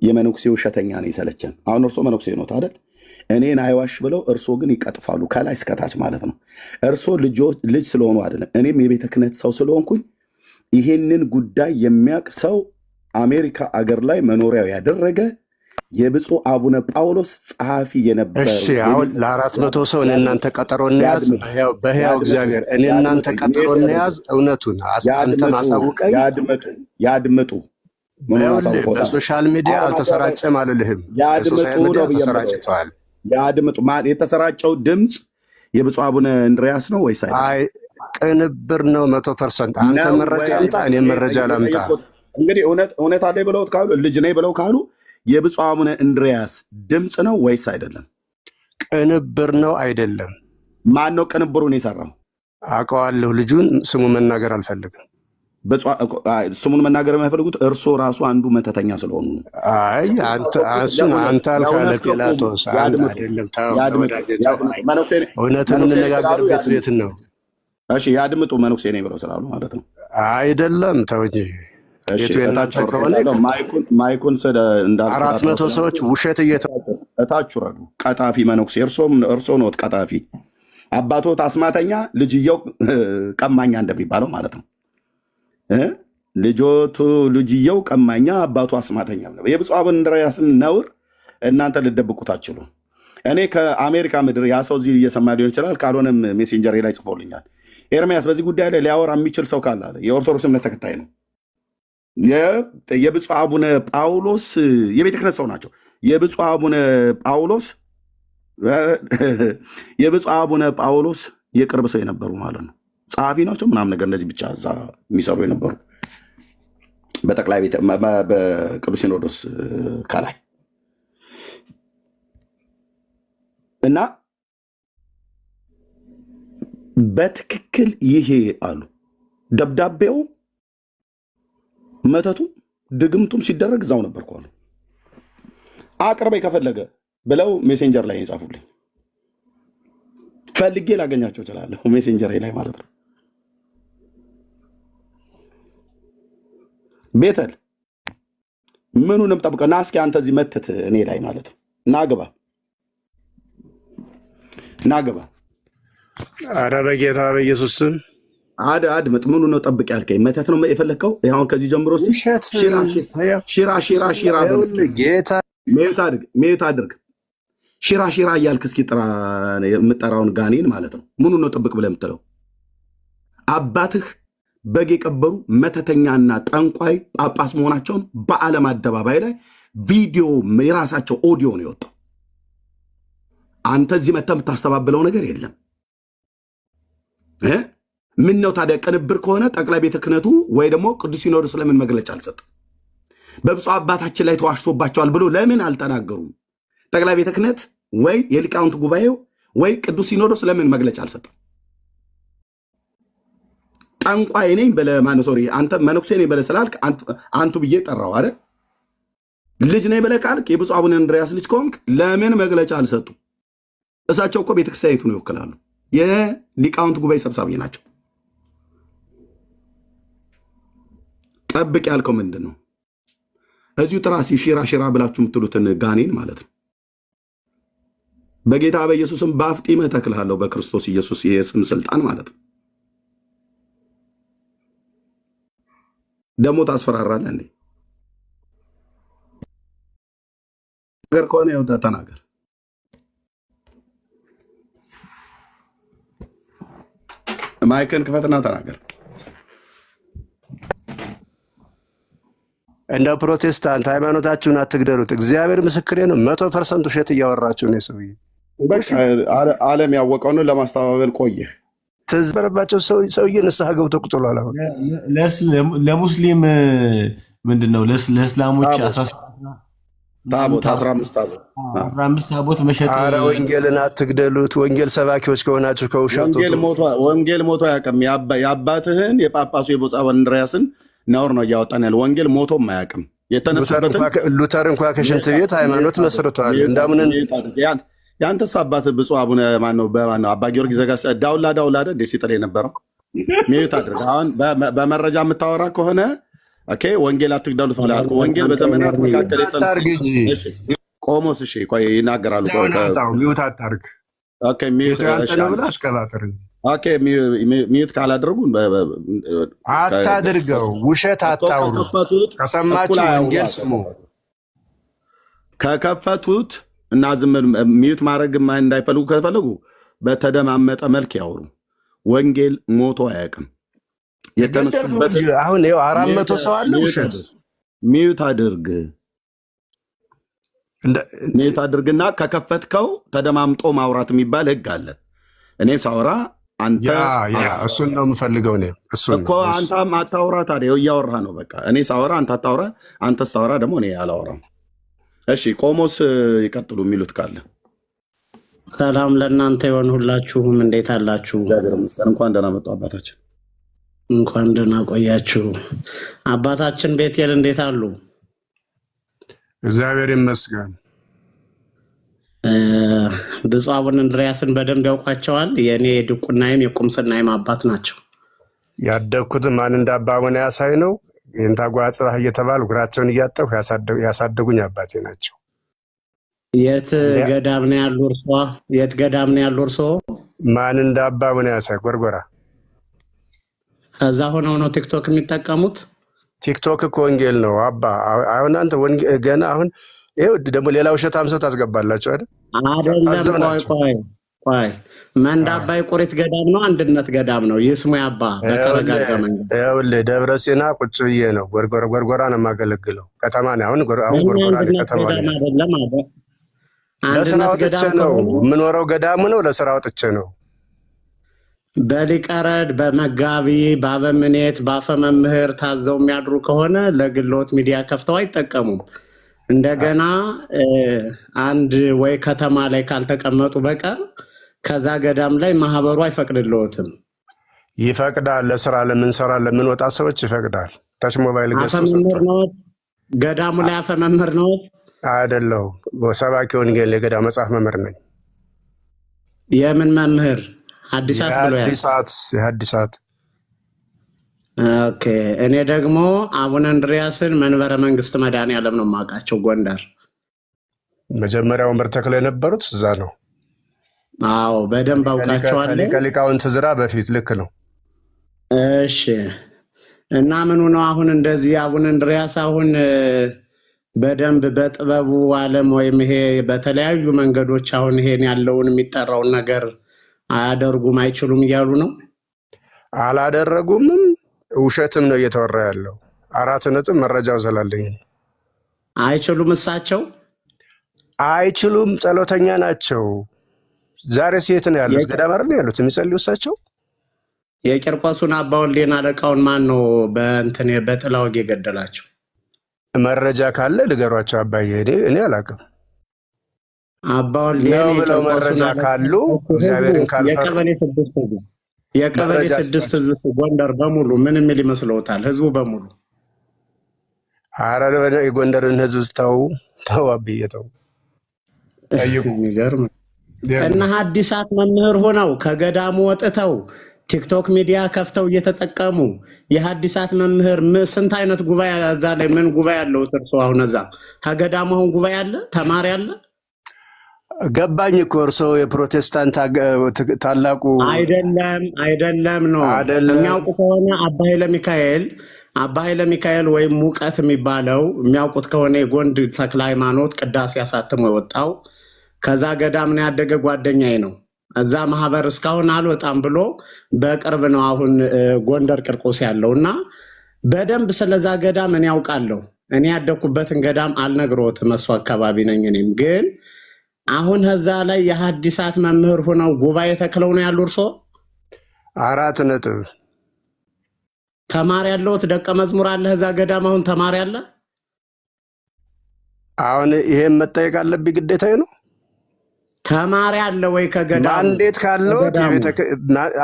የመነኩሴ ውሸተኛ ነው የሰለቸን። አሁን እርሶ መነኩሴ ነው አይደል? እኔን አይዋሽ ብለው እርሶ ግን ይቀጥፋሉ ከላይ እስከታች ማለት ነው። እርሶ ልጅ ስለሆኑ አይደለም። እኔም የቤተ ክህነት ሰው ስለሆንኩኝ ይሄንን ጉዳይ የሚያውቅ ሰው አሜሪካ አገር ላይ መኖሪያው ያደረገ የብፁዕ አቡነ ጳውሎስ ጸሐፊ የነበረ። እሺ አሁን ለ400 ሰው እኔ እናንተ ቀጠሮ እንያዝ። በሕያው እግዚአብሔር እኔ እናንተ ቀጠሮ እንያዝ። እውነቱን አንተ ማሳውቀኝ። ያድምጡ። በሶሻል ሚዲያ አልተሰራጨም አልልህም። በሶሻል ሚዲያ ተሰራጭተዋል። ያድምጡ። የተሰራጨው ድምፅ የብፁዕ አቡነ እንድርያስ ነው ወይስ አይ? ቅንብር ነው 100%። አንተ መረጃ አምጣ፣ እኔ መረጃ ላምጣ። እንግዲህ እውነት አለ ብለው ካሉ ልጅ ነኝ ብለው ካሉ የብፁዕ አቡነ እንድርያስ ድምፅ ነው ወይስ አይደለም? ቅንብር ነው አይደለም? ማን ነው ቅንብሩን የሰራው? አውቀዋለሁ። ልጁን ስሙ መናገር አልፈልግም። ስሙን መናገር የማይፈልጉት እርሶ ራሱ አንዱ መተተኛ ስለሆኑ ነው። አይ አንተ አልካለ ጲላጦስ አይደለም። እውነቱን እንነጋገርበት ቤት ነው። እሺ ያድምጡ። መነኩሴ ነኝ ብለው ስላሉ ማለት ነው። አይደለም ተው እንጂ ቤቱ የናቸው ከሆነ ማይኩን 400 ሰዎች ውሸት እታች ረዱ። ቀጣፊ መነኩሴ እርሶ ነዎት ቀጣፊ። አባቶት አስማተኛ፣ ልጅየው ቀማኛ እንደሚባለው ማለት ነው። ልጆቱ ልጅየው ቀማኛ አባቱ አስማተኛም ነው። የብፁዕ አቡነ እንድርያስን ነውር እናንተ ልደብቁት አትችሉም። እኔ ከአሜሪካ ምድር ያ ሰው እዚህ እየሰማ ሊሆን ይችላል፣ ካልሆነም ሜሴንጀር ላይ ጽፎልኛል። ኤርሚያስ በዚህ ጉዳይ ላይ ሊያወራ የሚችል ሰው ካለ አለ። የኦርቶዶክስ እምነት ተከታይ ነው። የብፁዕ አቡነ ጳውሎስ የቤተ ክህነት ሰው ናቸው። የብፁዕ አቡነ ጳውሎስ የቅርብ ሰው የነበሩ ማለት ነው። ጸሐፊ ናቸው ምናምን ነገር እንደዚህ ብቻ እዛ የሚሰሩ የነበሩ በጠቅላይ ቤተ በቅዱስ ሲኖዶስ ከላይ እና በትክክል ይሄ አሉ። ደብዳቤው መተቱ ድግምቱም ሲደረግ እዛው ነበርኩ አሉ። አቅርበኝ ከፈለገ ብለው ሜሴንጀር ላይ ይጻፉልኝ። ፈልጌ ላገኛቸው እችላለሁ፣ ሜሴንጀር ላይ ማለት ነው። ቤተል ምኑንም ጠብቀው ና እስኪ አንተ እዚህ መተት እኔ ላይ ማለት ነው። ናግባ አረ በጌታ በኢየሱስ ስም አድምጥ። ምኑ ነው ጠብቅ ያልከኝ? መተት ነው የፈለግከው? ይሁን ከዚህ ጀምሮ እስኪ ሽራ ጌታ ሜት አድርግ። ሽራ እያልክ እስኪ ጥራ፣ የምጠራውን ጋኔን ማለት ነው። ምኑ ነው ጠብቅ ብለህ የምትለው? አባትህ በግ የቀበሩ መተተኛና ጠንቋይ ጳጳስ መሆናቸውን በዓለም አደባባይ ላይ ቪዲዮ የራሳቸው ኦዲዮ ነው የወጣው። አንተ እዚህ መተህ የምታስተባብለው ነገር የለም። ምን ነው ታዲያ? ቅንብር ከሆነ ጠቅላይ ቤተ ክህነቱ ወይ ደግሞ ቅዱስ ሲኖዶስ ለምን መግለጫ አልሰጠም? በብፁዕ አባታችን ላይ ተዋሽቶባቸዋል ብሎ ለምን አልተናገሩም? ጠቅላይ ቤተ ክህነት ወይ የሊቃውንት ጉባኤው ወይ ቅዱስ ሲኖዶስ ለምን መግለጫ አልሰጠም? ጠንቋይ ነኝ በለ ማነው ሶሪ አንተ መነኩሴ ነኝ በለ ስላልክ አንቱ ብዬ ጠራው አይደል? ልጅ ነኝ በለ ካልክ የብፁዕ አቡነ እንድርያስ ልጅ ከሆንክ ለምን መግለጫ አልሰጡ? እሳቸው እኮ ቤተክርስቲያኒቱን ይወክላሉ። የሊቃውንት ጉባኤ ሰብሳቢ ናቸው። ጠብቅ ያልከው ምንድን ነው? እዚሁ ጥራሲ ሽራ ብላችሁ የምትሉትን ጋኔን ማለት ነው። በጌታ በኢየሱስም በአፍጢምህ እተክልሃለሁ፣ በክርስቶስ ኢየሱስ የስም ስልጣን ማለት ነው። ደግሞ ታስፈራራለህ እንዴ? ነገር ከሆነ ያው ተናገር። ማይክን ክፈትና ተናገር። እንደ ፕሮቴስታንት ሃይማኖታችሁን አትግደሉት። እግዚአብሔር ምስክሬ ነው። 100% ውሸት እያወራችሁ ነው። ሰውዬ ዓለም ያወቀውን ለማስተባበል ቆየህ። ተዝበረባቸው ሰውዬ ንስሐ ገብቶ ቁጥሏል። አሁን ለሙስሊም ምንድን ነው ለእስላሞች 15 ታቦት መሸጥ። ኧረ ወንጌልን አትግደሉት። ወንጌል ሰባኪዎች ከሆናችሁ ከውሸቱ ወንጌል ሞቶ አያውቅም። የአባትህን የጳጳሱ የብፁዕ አቡነ እንድርያስን ነውር ነው እያወጣን ያለ። ወንጌል ሞቶም አያውቅም። ሉተር እንኳ ከሽንት ቤት ሃይማኖት መስርቷል። እንዳምን የአንተስ አባት ብፁዕ አቡነ ማነው? አባ ጊዮርጊስ ዘጋስ ዳውላ እንደ ሲጥል የነበረው ሚዩት አድርግ። አሁን በመረጃ የምታወራ ከሆነ ኦኬ፣ ወንጌል አትግደሉት ብለሃል። ወንጌል በዘመናት መካከል ቆሞስ እሺ፣ ቆይ ይናገራሉ። ሚዩት አታርግ። ኦኬ፣ ሚዩት ካላደረጉ አታድርገው። ውሸት አታውሩ። ከሰማችሁ ወንጌል ስሙ። ከከፈቱት እና ዝም ሚዩት ማድረግ እንዳይፈልጉ ከፈለጉ በተደማመጠ መልክ ያወሩ። ወንጌል ሞቶ አያውቅም። የተነሱበት አሁን ይኸው 400 ሰው አለ። ውሸት ሚዩት አድርግና ከከፈትከው ተደማምጦ ማውራት የሚባል ህግ አለ። እኔ ሳወራ አንተ እሱን ነው የምፈልገው። እኔ እሱን እኮ አንተ አታውራ። ታዲያ እያወራህ ነው። በቃ እኔ ሳወራ አንተ አታውራ፣ አንተ ስታወራ ደግሞ እኔ አላወራም። እሺ ቆሞስ ይቀጥሉ የሚሉት ካለ። ሰላም ለእናንተ ይሆን ሁላችሁም፣ እንዴት አላችሁ? እንኳን ደህና መጡ አባታችን። እንኳን ደህና ቆያችሁ። አባታችን ቤቴል እንዴት አሉ? እግዚአብሔር ይመስገን። ብፁዕ አቡነ እንድርያስን በደንብ ያውቋቸዋል። የእኔ የድቁናይም የቁምስናይም አባት ናቸው። ያደግኩት ማን እንደ አባ አቡነ ያሳይ ነው። የንታጓጽባህ እየተባሉ እግራቸውን እያጠፉ ያሳደጉኝ አባቴ ናቸው። የት ገዳም ነው ያሉ እርስዎ? የት ገዳም ነው ያሉ እርስዎ? ማን እንደ አባ አቡነ ያሳይ ጎርጎራ። እዛ ሆነው ነው ቲክቶክ የሚጠቀሙት? ቲክቶክ እኮ ወንጌል ነው አባ። አሁን አንተ ገና አሁን ይኸው ደግሞ ሌላ ውሸታም ሰው ታስገባላችሁ አይደል? አይደለም። ቆይ መንዳባይ ቁሪት ገዳም ነው፣ አንድነት ገዳም ነው። ይስሙ አባ በተረጋጋ መንገድ። ይኸውልህ ደብረ ሲና ቁጭ ብዬ ነው ጎርጎራ ነው የማገለግለው። ከተማ ነው አሁን ጎርጎራ ከተማ ነው። አይደለም ለስራ ወጥቼ ነው የምኖረው። ገዳሙ ነው ለስራ ወጥቼ ነው። በሊቀረድ በመጋቢ በአበምኔት በአፈ መምህር ታዘው የሚያድሩ ከሆነ ለግሎት ሚዲያ ከፍተው አይጠቀሙም። እንደገና አንድ ወይ ከተማ ላይ ካልተቀመጡ በቀር ከዛ ገዳም ላይ ማህበሩ አይፈቅድልዎትም። ይፈቅዳል። ለስራ ለምንሰራ ለምንወጣ ሰዎች ይፈቅዳል። ታች ሞባይል ገዝቶ አፈ መምህር ነው ገዳሙ ላይ አፈ መምህር ነው አይደለው? ሰባኪ ወንጌል የገዳም መጽሐፍ መምህር ነኝ። የምን መምህር? ሐዲሳት ብሎ የሐዲሳት። ኦኬ። እኔ ደግሞ አቡነ እንድሪያስን መንበረ መንግስት መድኃኔዓለም ነው የማውቃቸው፣ ጎንደር። መጀመሪያ ወንበር ተክለው የነበሩት እዛ ነው። አዎ በደንብ አውቃቸዋለሁ። ከሊቃውንት ዝራ በፊት ልክ ነው። እሺ። እና ምኑ ነው አሁን እንደዚህ አቡነ እንድሪያስ አሁን በደንብ በጥበቡ ዓለም ወይም ይሄ በተለያዩ መንገዶች አሁን ይሄን ያለውን የሚጠራውን ነገር አያደርጉም አይችሉም እያሉ ነው? አላደረጉምም፣ ውሸትም ነው እየተወራ ያለው። 4 ነጥብ መረጃው ስላለኝ አይችሉም። እሳቸው አይችሉም፣ ጸሎተኛ ናቸው። ዛሬ ሴት ነው ያሉት፣ ገዳም አይደል ያሉት የሚጸልዩ እሳቸው። የቂርቆሱን አባ ወልዴን አለቃውን ማን ነው በእንትን በጥላ ወግ የገደላቸው? መረጃ ካለ ልገሯቸው አባዬ። እኔ አላውቅም። አባ ወልዴ ነው ብለው መረጃ ካሉ እግዚአብሔርን ካልፈሩ የቀበሌ 6 ህዝብ ጎንደር በሙሉ ምን የሚል ይመስለውታል? ህዝቡ በሙሉ ኧረ የጎንደርን ህዝብ ተው አብዬ ተው። የሚገርም እና ሐዲሳት መምህር ሆነው ከገዳሙ ወጥተው ቲክቶክ ሚዲያ ከፍተው እየተጠቀሙ የሐዲሳት መምህር ስንት አይነት ጉባኤ እዛ ላይ ምን ጉባኤ ያለው እርሶ? አሁን እዛ ከገዳሙ አሁን ጉባኤ አለ፣ ተማሪ አለ። ገባኝ እኮ እርሶ የፕሮቴስታንት ታላቁ አይደለም ነው የሚያውቁ ከሆነ አባ ኃይለ ሚካኤል ወይም ሙቀት የሚባለው የሚያውቁት ከሆነ የጎንድ ተክለ ሃይማኖት ቅዳሴ ያሳትሞ የወጣው ከዛ ገዳም ነው ያደገ ጓደኛዬ ነው። እዛ ማህበር እስካሁን አልወጣም ብሎ በቅርብ ነው አሁን ጎንደር ቂርቆስ ያለውና በደንብ ስለዛ ገዳም እኔ ያውቃለሁ። እኔ ያደኩበትን ገዳም አልነግሮትም፣ እሱ አካባቢ ነኝ። እኔም ግን አሁን እዛ ላይ የሐዲሳት መምህር ሆነው ጉባኤ ተክለው ነው ያሉ እርሶ? 4 ነጥብ ተማሪ ያለውት ደቀ መዝሙር አለ እዛ ገዳም አሁን ተማሪ አለ? አሁን ይሄን መጠየቅ አለብኝ፣ ግዴታዬ ነው። ተማሪ አለ ወይ ከገዳሙ? እንዴት ካለውት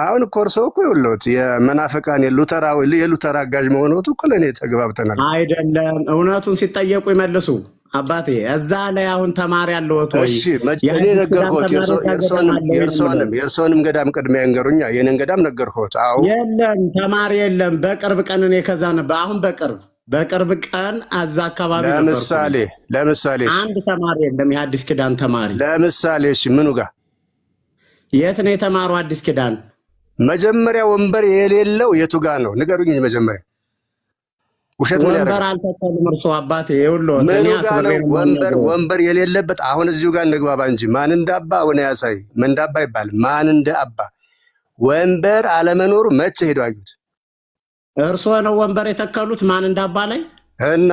አሁን እኮ እርሶ እኮ ይኸውልዎት የመናፍቃን የሉተር አጋዥ መሆኑት እኮ ለእኔ ተግባብተናል። አይደለም እውነቱን ሲጠየቁ ይመልሱ አባቴ። እዛ ላይ አሁን ተማሪ አለዎት ወይ? እሺ እኔ ነገርኩት። የእርሶንም ገዳም ቅድሚያ ይንገሩኛ። የኔን ገዳም ነገርኩት። አዎ የለም ተማሪ የለም። በቅርብ ቀን እኔ ከዛ ነበር። አሁን በቅርብ ቀን አዛ አካባቢ ነበር። ለምሳሌ አንድ ተማሪ የለም የሐዲስ ኪዳን ተማሪ። ለምሳሌ እሺ ምኑ ጋር የት ነው የተማሩ ሐዲስ ኪዳን? መጀመሪያ ወንበር የሌለው የቱ ጋር ነው ንገሩኝ። መጀመሪያ ውሸት ምን ያደርጋል? ወንበር አልተከሉም እርሶ አባቴ። ይኸውልዎት እኔ ወንበር የሌለበት አሁን እዚሁ ጋር እንግባባ እንጂ ማን እንዳባ ሆነ ያሳይ። ማን እንዳባ ይባል ማን እንዳባ ወንበር አለመኖሩ መቼ ሄዶ አዩት? እርሶ ነው ወንበር የተከሉት ማን እንዳባ ላይ እና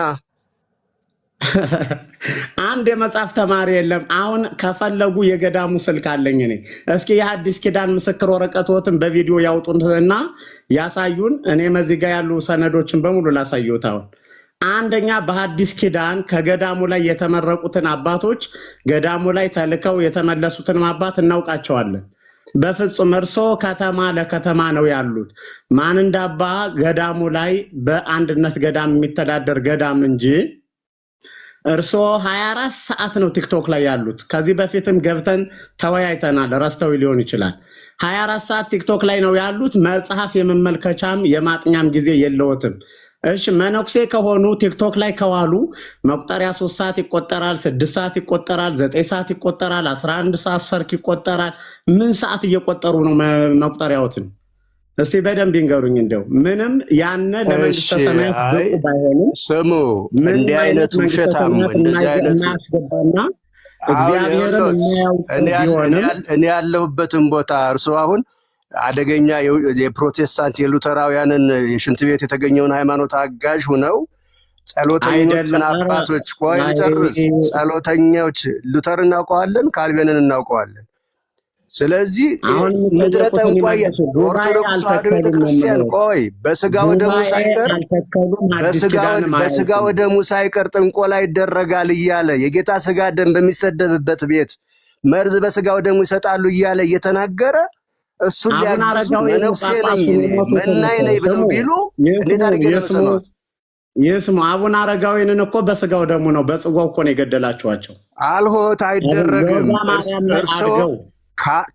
አንድ የመጽሐፍ ተማሪ የለም። አሁን ከፈለጉ የገዳሙ ስልክ አለኝ እኔ። እስኪ የሐዲስ ኪዳን ምስክር ወረቀቶትን በቪዲዮ ያውጡና ያሳዩን። እኔ እዚህ ጋር ያሉ ሰነዶችን በሙሉ ላሳዩት። አሁን አንደኛ በሐዲስ ኪዳን ከገዳሙ ላይ የተመረቁትን አባቶች ገዳሙ ላይ ተልከው የተመለሱትን አባት እናውቃቸዋለን። በፍጹም እርሶ ከተማ ለከተማ ነው ያሉት። ማን እንዳባ ገዳሙ ላይ በአንድነት ገዳም የሚተዳደር ገዳም እንጂ እርሶ 24 ሰዓት ነው ቲክቶክ ላይ ያሉት። ከዚህ በፊትም ገብተን ተወያይተናል፣ ረስተው ሊሆን ይችላል። 24 ሰዓት ቲክቶክ ላይ ነው ያሉት። መጽሐፍ የመመልከቻም የማጥኛም ጊዜ የለዎትም። እሺ መነኩሴ ከሆኑ ቲክቶክ ላይ ከዋሉ መቁጠሪያ 3 ሰዓት ይቆጠራል፣ 6 ሰዓት ይቆጠራል፣ 9 ሰዓት ይቆጠራል፣ 11 ሰዓት ሰርክ ይቆጠራል። ምን ሰዓት እየቆጠሩ ነው መቁጠሪያዎትን? እስቲ በደንብ ይንገሩኝ። እንደው ምንም ያነ ለመንግስተ ሰማያት ብቁ ባይሆንም ስሙ ምንም እንዲህ አይነት መንግስተ ውሸታም ሰማያት እንደዚህ አይነት የማያስገባና አሁን እግዚአብሔርን ይኸውልዎት የማያውቀው ቢሆንም እኔ ያለሁበትን ቦታ እርሱ አሁን አደገኛ የፕሮቴስታንት የሉተራውያንን የሽንት ቤት የተገኘውን ሃይማኖት አጋዥ ሁነው ጸሎተኞችን አባቶች ቆይ ልጨርስ። ጸሎተኞች ሉተር እናውቀዋለን፣ ካልቪንን እናውቀዋለን። ስለዚህ ምድረ ጠንቋይ ኦርቶዶክስ ተዋሕዶ ቤተክርስቲያን ቆይ በስጋ ወደሙ ሳይቀር ጥንቆላ ይደረጋል እያለ የጌታ ስጋ ደም በሚሰደብበት ቤት መርዝ በስጋ ወደሙ ይሰጣሉ እያለ እየተናገረ እሱን ሊያግዙ መነኩሴ ነኝ መናኝ ነኝ ብለው ቢሉ እንዴት አድርጌ ነው የምሰማው? ይስሙ። አቡነ አረጋዊንን እኮ በስጋው ደሙ ነው በጽዋው እኮ ነው የገደላችኋቸው። አልሆት አይደረግም። እርሶ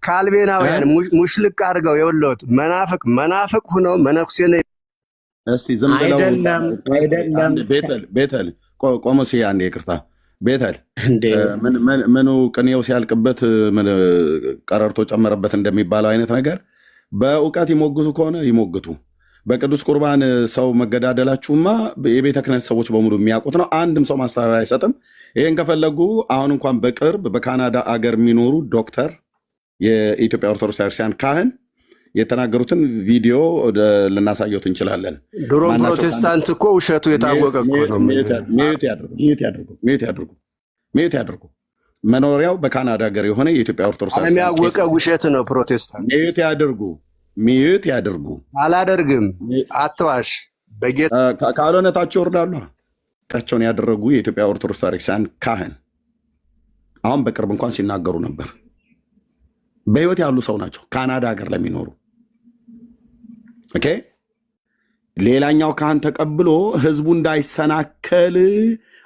ካልቬናውያን ሙሽልቅ አድርገው የወሎት መናፍቅ ሁነው መነኩሴ ነኝ። እስቲ ዝም ብለው አይደለም ቤተል ቆሞስ አንዴ ይቅርታ ቤተል ምኑ ቅኔው ሲያልቅበት ቀረርቶ ጨመረበት እንደሚባለው አይነት ነገር በእውቀት ይሞግቱ ከሆነ ይሞግቱ። በቅዱስ ቁርባን ሰው መገዳደላችሁማ የቤተ ክህነት ሰዎች በሙሉ የሚያውቁት ነው። አንድም ሰው ማስተባበያ አይሰጥም። ይህን ከፈለጉ አሁን እንኳን በቅርብ በካናዳ አገር የሚኖሩ ዶክተር የኢትዮጵያ ኦርቶዶክስ ቤተክርስቲያን ካህን የተናገሩትን ቪዲዮ ልናሳየት እንችላለን። ድሮ ፕሮቴስታንት እኮ ውሸቱ የታወቀ እኮ ነው። ሚዩት ያድርጉ። መኖሪያው በካናዳ ሀገር የሆነ የኢትዮጵያ ኦርቶዶክስ የሚያወቀ ውሸት ነው ፕሮቴስታንት። ሚዩት ያድርጉ። አላደርግም፣ አትዋሽ። ካልሆነ ታች ይወርዳሉ። ቃቸውን ያደረጉ የኢትዮጵያ ኦርቶዶክስ ቤተክርስቲያን ካህን አሁን በቅርብ እንኳን ሲናገሩ ነበር። በህይወት ያሉ ሰው ናቸው፣ ካናዳ ሀገር ለሚኖሩ። ኦኬ። ሌላኛው ካህን ተቀብሎ ህዝቡ እንዳይሰናከል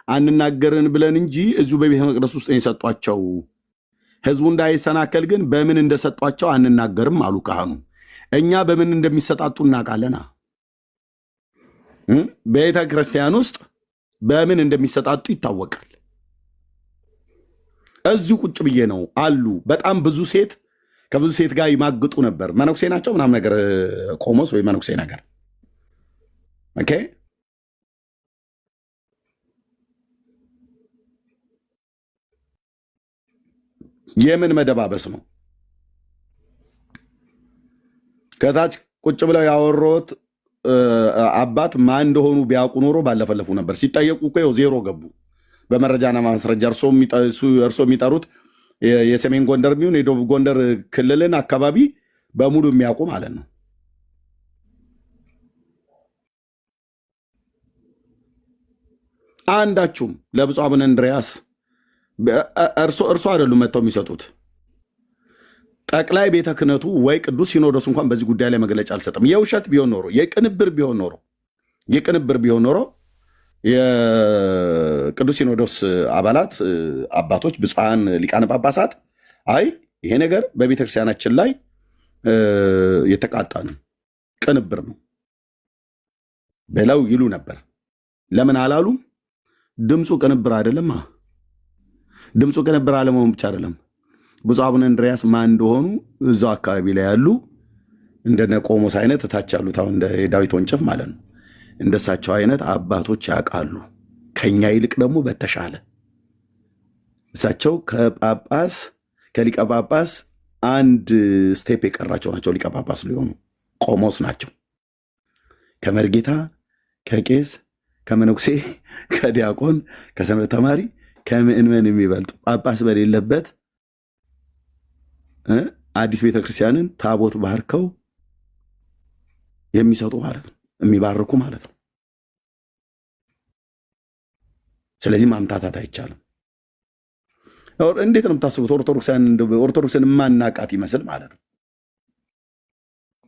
አንናገርን ብለን እንጂ እዚሁ በቤተ መቅደስ ውስጥ የሰጧቸው ህዝቡ እንዳይሰናከል ግን በምን እንደሰጧቸው አንናገርም አሉ ካህኑ። እኛ በምን እንደሚሰጣጡ እናውቃለና ቤተ ክርስቲያን ውስጥ በምን እንደሚሰጣጡ ይታወቃል። እዚሁ ቁጭ ብዬ ነው አሉ። በጣም ብዙ ሴት ከብዙ ሴት ጋር ይማግጡ ነበር። መነኩሴ ናቸው ምናምን ነገር ቆሞስ ወይ መነኩሴ ነገር። ኦኬ። የምን መደባበስ ነው? ከታች ቁጭ ብለው ያወሩት አባት ማን እንደሆኑ ቢያውቁ ኖሮ ባለፈለፉ ነበር። ሲጠየቁ እኮ ዜሮ ገቡ በመረጃና ማስረጃ። እርሶ የሚጠሩት የሰሜን ጎንደር ቢሆን የደቡብ ጎንደር ክልልን አካባቢ በሙሉ የሚያውቁ ማለት ነው። አንዳችሁም ለብፁዕ አቡነ እንድርያስ እርሶ አይደሉም መጥተው የሚሰጡት። ጠቅላይ ቤተ ክህነቱ ወይ ቅዱስ ሲኖዶስ እንኳን በዚህ ጉዳይ ላይ መግለጫ አልሰጠም። የውሸት ቢሆን ኖሮ የቅንብር ቢሆን ኖሮ የቅዱስ ሲኖዶስ አባላት አባቶች ብፁዓን ሊቃነ ጳጳሳት አይ ይሄ ነገር በቤተክርስቲያናችን ላይ የተቃጣ ነው፣ ቅንብር ነው ብለው ይሉ ነበር። ለምን አላሉም? ድምፁ ቅንብር አይደለም። ድምፁ ቅንብር አለመሆን ብቻ አይደለም። ብፁዕ አቡነ እንድርያስ ማን እንደሆኑ እዛው አካባቢ ላይ ያሉ እንደነ ቆሞስ አይነት እታች ያሉት አሁን እንደ ዳዊት ወንጭፍ ማለት ነው እንደሳቸው አይነት አባቶች ያውቃሉ፣ ከኛ ይልቅ ደግሞ በተሻለ። እሳቸው ከሊቀ ጳጳስ አንድ ስቴፕ የቀራቸው ናቸው። ሊቀ ጳጳስ ሊሆኑ ቆሞስ ናቸው። ከመርጌታ፣ ከቄስ፣ ከመነኩሴ፣ ከዲያቆን፣ ከሰንበት ተማሪ፣ ከምእንመን የሚበልጡ ጳጳስ በሌለበት አዲስ ቤተክርስቲያንን ታቦት ባርከው የሚሰጡ ማለት ነው፣ የሚባርኩ ማለት ነው። ስለዚህ ማምታታት አይቻልም። እንዴት ነው የምታስቡት? ኦርቶዶክስን ማናቃት ይመስል ማለት ነው።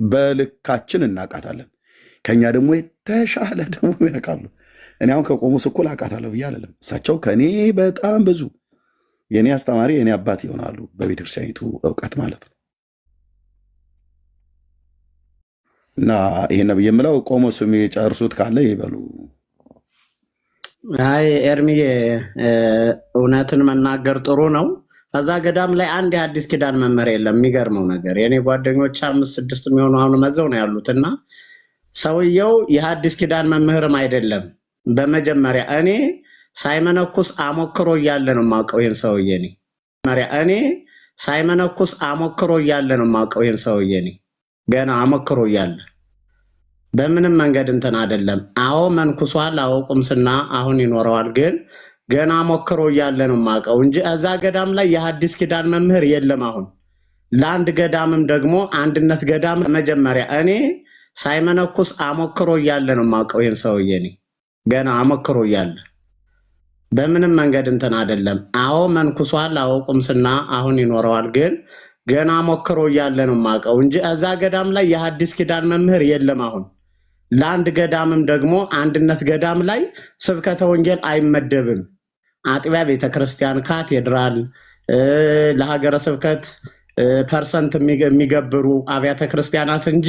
በልካችን እናቃታለን። ከኛ ደግሞ የተሻለ ደግሞ ያውቃሉ። እኔ አሁን ከቆሞስ እኩል አውቃታለሁ ብዬ አይደለም። እሳቸው ከእኔ በጣም ብዙ የእኔ አስተማሪ የእኔ አባት ይሆናሉ በቤተክርስቲያኒቱ እውቀት ማለት ነው። እና ይሄን ነው የምለው። ቆሞስ የሚጨርሱት ካለ ይበሉ። አይ ኤርሚዬ፣ እውነትን መናገር ጥሩ ነው። ከዛ ገዳም ላይ አንድ የአዲስ ኪዳን መምህር የለም። የሚገርመው ነገር የኔ ጓደኞች 5-6 የሚሆኑ አሁን መዘው ነው ያሉትና ሰውየው የሐዲስ ኪዳን መምህርም አይደለም። በመጀመሪያ እኔ ሳይመነኩስ አሞክሮ እያለ ነው የማውቀው ይሄን ሰውዬ። እኔ ሳይመነኩስ አሞክሮ እያለ ነው የማውቀው ይሄን ሰውዬ። ገና አሞክሮ እያለ በምንም መንገድ እንትን አይደለም። አዎ መንኩሷል፣ አዎ ቁምስና አሁን ይኖረዋል። ግን ገና አሞክሮ እያለ ነው የማውቀው እንጂ እዛ ገዳም ላይ የሐዲስ ኪዳን መምህር የለም። አሁን ለአንድ ገዳምም ደግሞ አንድነት ገዳም መጀመሪያ እኔ ሳይመነኩስ አሞክሮ እያለ ነው የማውቀው ይሄን ሰውዬ። ገና አሞክሮ እያለ በምንም መንገድ እንትን አይደለም። አዎ መንኩሷል፣ አዎ ቁምስና አሁን ይኖረዋል። ግን ገና አሞክሮ እያለ ነው የማውቀው እንጂ እዛ ገዳም ላይ የሐዲስ ኪዳን መምህር የለም። አሁን ለአንድ ገዳምም ደግሞ አንድነት ገዳም ላይ ስብከተ ወንጌል አይመደብም። አጥቢያ ቤተክርስቲያን፣ ካቴድራል፣ ለሀገረ ስብከት ፐርሰንት የሚገብሩ አብያተ ክርስቲያናት እንጂ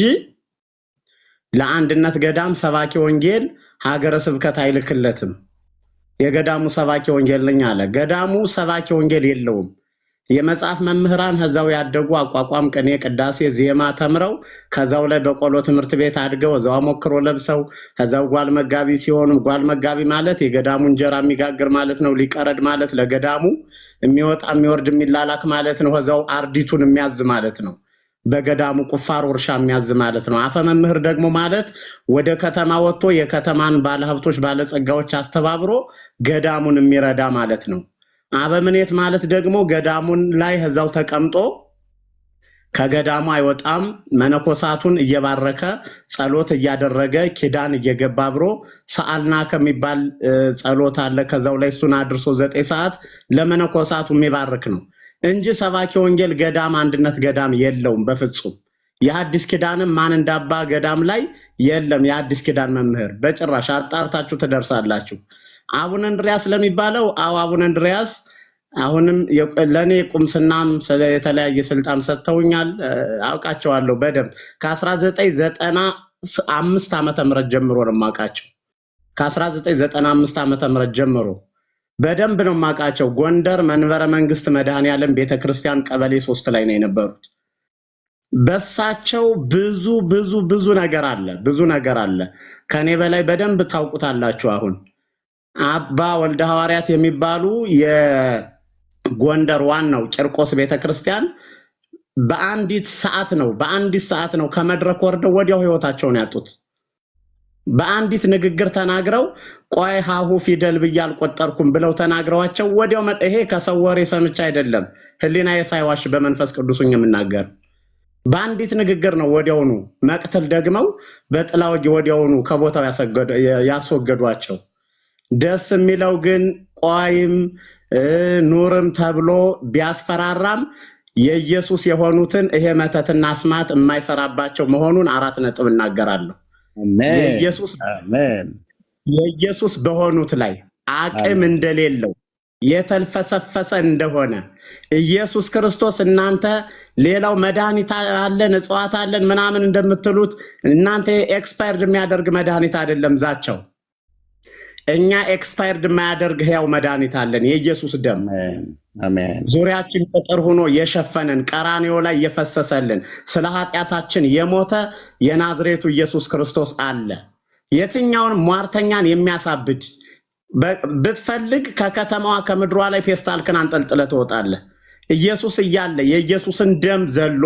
ለአንድነት ገዳም ሰባኪ ወንጌል ሀገረ ስብከት አይልክለትም። የገዳሙ ሰባኪ ወንጌል ነኝ አለ። ገዳሙ ሰባኪ ወንጌል የለውም። የመጽሐፍ መምህራን ከዛው ያደጉ አቋቋም፣ ቅኔ፣ ቅዳሴ፣ ዜማ ተምረው ከዛው ላይ በቆሎ ትምህርት ቤት አድገው እዛው ሞክሮ ለብሰው ከዛው ጓል መጋቢ ሲሆኑ፣ ጓል መጋቢ ማለት የገዳሙ እንጀራ የሚጋግር ማለት ነው። ሊቀረድ ማለት ለገዳሙ የሚወጣ የሚወርድ የሚላላክ ማለት ነው። ከዛው አርዲቱን የሚያዝ ማለት ነው። በገዳሙ ቁፋሮ እርሻ የሚያዝ ማለት ነው። አፈ መምህር ደግሞ ማለት ወደ ከተማ ወጥቶ የከተማን ባለሀብቶች ባለጸጋዎች አስተባብሮ ገዳሙን የሚረዳ ማለት ነው። አበምኔት ማለት ደግሞ ገዳሙን ላይ እዛው ተቀምጦ ከገዳሙ አይወጣም። መነኮሳቱን እየባረከ ጸሎት እያደረገ ኪዳን እየገባ ብሮ ሰአልና ከሚባል ጸሎት አለ። ከዛው ላይ እሱን አድርሶ 9 ሰዓት ለመነኮሳቱ የሚባርክ ነው እንጂ ሰባኪ ወንጌል ገዳም አንድነት ገዳም የለውም በፍጹም። የሐዲስ ኪዳንም ማን እንዳባ ገዳም ላይ የለም የሐዲስ ኪዳን መምህር በጭራሽ። አጣርታችሁ ትደርሳላችሁ። አቡነ እንድሪያስ ለሚባለው አቡነ እንድሪያስ አሁንም ለኔ ቁምስናም የተለያየ ስልጣን ሰጥተውኛል፣ አውቃቸዋለሁ በደንብ። ከ1995 ዓመተ ምህረት ጀምሮ ነው የማውቃቸው። ከ1995 ዓመተ ምህረት ጀምሮ በደንብ ነው የማውቃቸው። ጎንደር መንበረ መንግስት መድኃኔዓለም ቤተክርስቲያን ቀበሌ 3 ላይ ነው የነበሩት። በሳቸው ብዙ ነገር አለ። ከኔ በላይ በደንብ ታውቁታላችሁ። አሁን አባ ወልደ ሐዋርያት የሚባሉ የጎንደር ዋናው ቂርቆስ ቤተክርስቲያን በአንዲት ሰዓት ነው ከመድረክ ወርደው ወዲያው ህይወታቸውን ያጡት። በአንዲት ንግግር ተናግረው ቆይ ሃሁ ፊደል ብዬ አልቆጠርኩም ብለው ተናግረዋቸው ወዲያው ይሄ ከሰው ወሬ ሰምቼ አይደለም፣ ህሊናዬ ሳይዋሽ በመንፈስ ቅዱስኝ የምናገር በአንዲት ንግግር ነው ወዲያውኑ መቅተል ደግመው በጥላው ወዲያውኑ ከቦታው ያስወገዷቸው። ደስ የሚለው ግን ቆይም ኑርም ተብሎ ቢያስፈራራም የኢየሱስ የሆኑትን ይሄ መተትና አስማት የማይሰራባቸው መሆኑን 4 ነጥብ እናገራለሁ። የኢየሱስ በሆኑት ላይ አቅም እንደሌለው የተልፈሰፈሰ እንደሆነ ኢየሱስ ክርስቶስ እናንተ ሌላው መድኃኒት አለን እጽዋት አለን ምናምን እንደምትሉት እናንተ ኤክስፓየርድ የሚያደርግ መድኃኒት አይደለም ዛቸው። እኛ ኤክስፓየርድ የማያደርግ ሕያው መድኃኒት አለን፣ የኢየሱስ ደም። አሜን። ዙሪያችን ቅጥር ሆኖ የሸፈነን ቀራንዮ ላይ የፈሰሰልን ስለ ኃጢአታችን የሞተ የናዝሬቱ ኢየሱስ ክርስቶስ አለ። የትኛውን ሟርተኛን የሚያሳብድ ብትፈልግ ከከተማዋ ከምድሯ ላይ ፌስታልክን አንጠልጥለ ትወጣለህ። ኢየሱስ እያለ የኢየሱስን ደም ዘሎ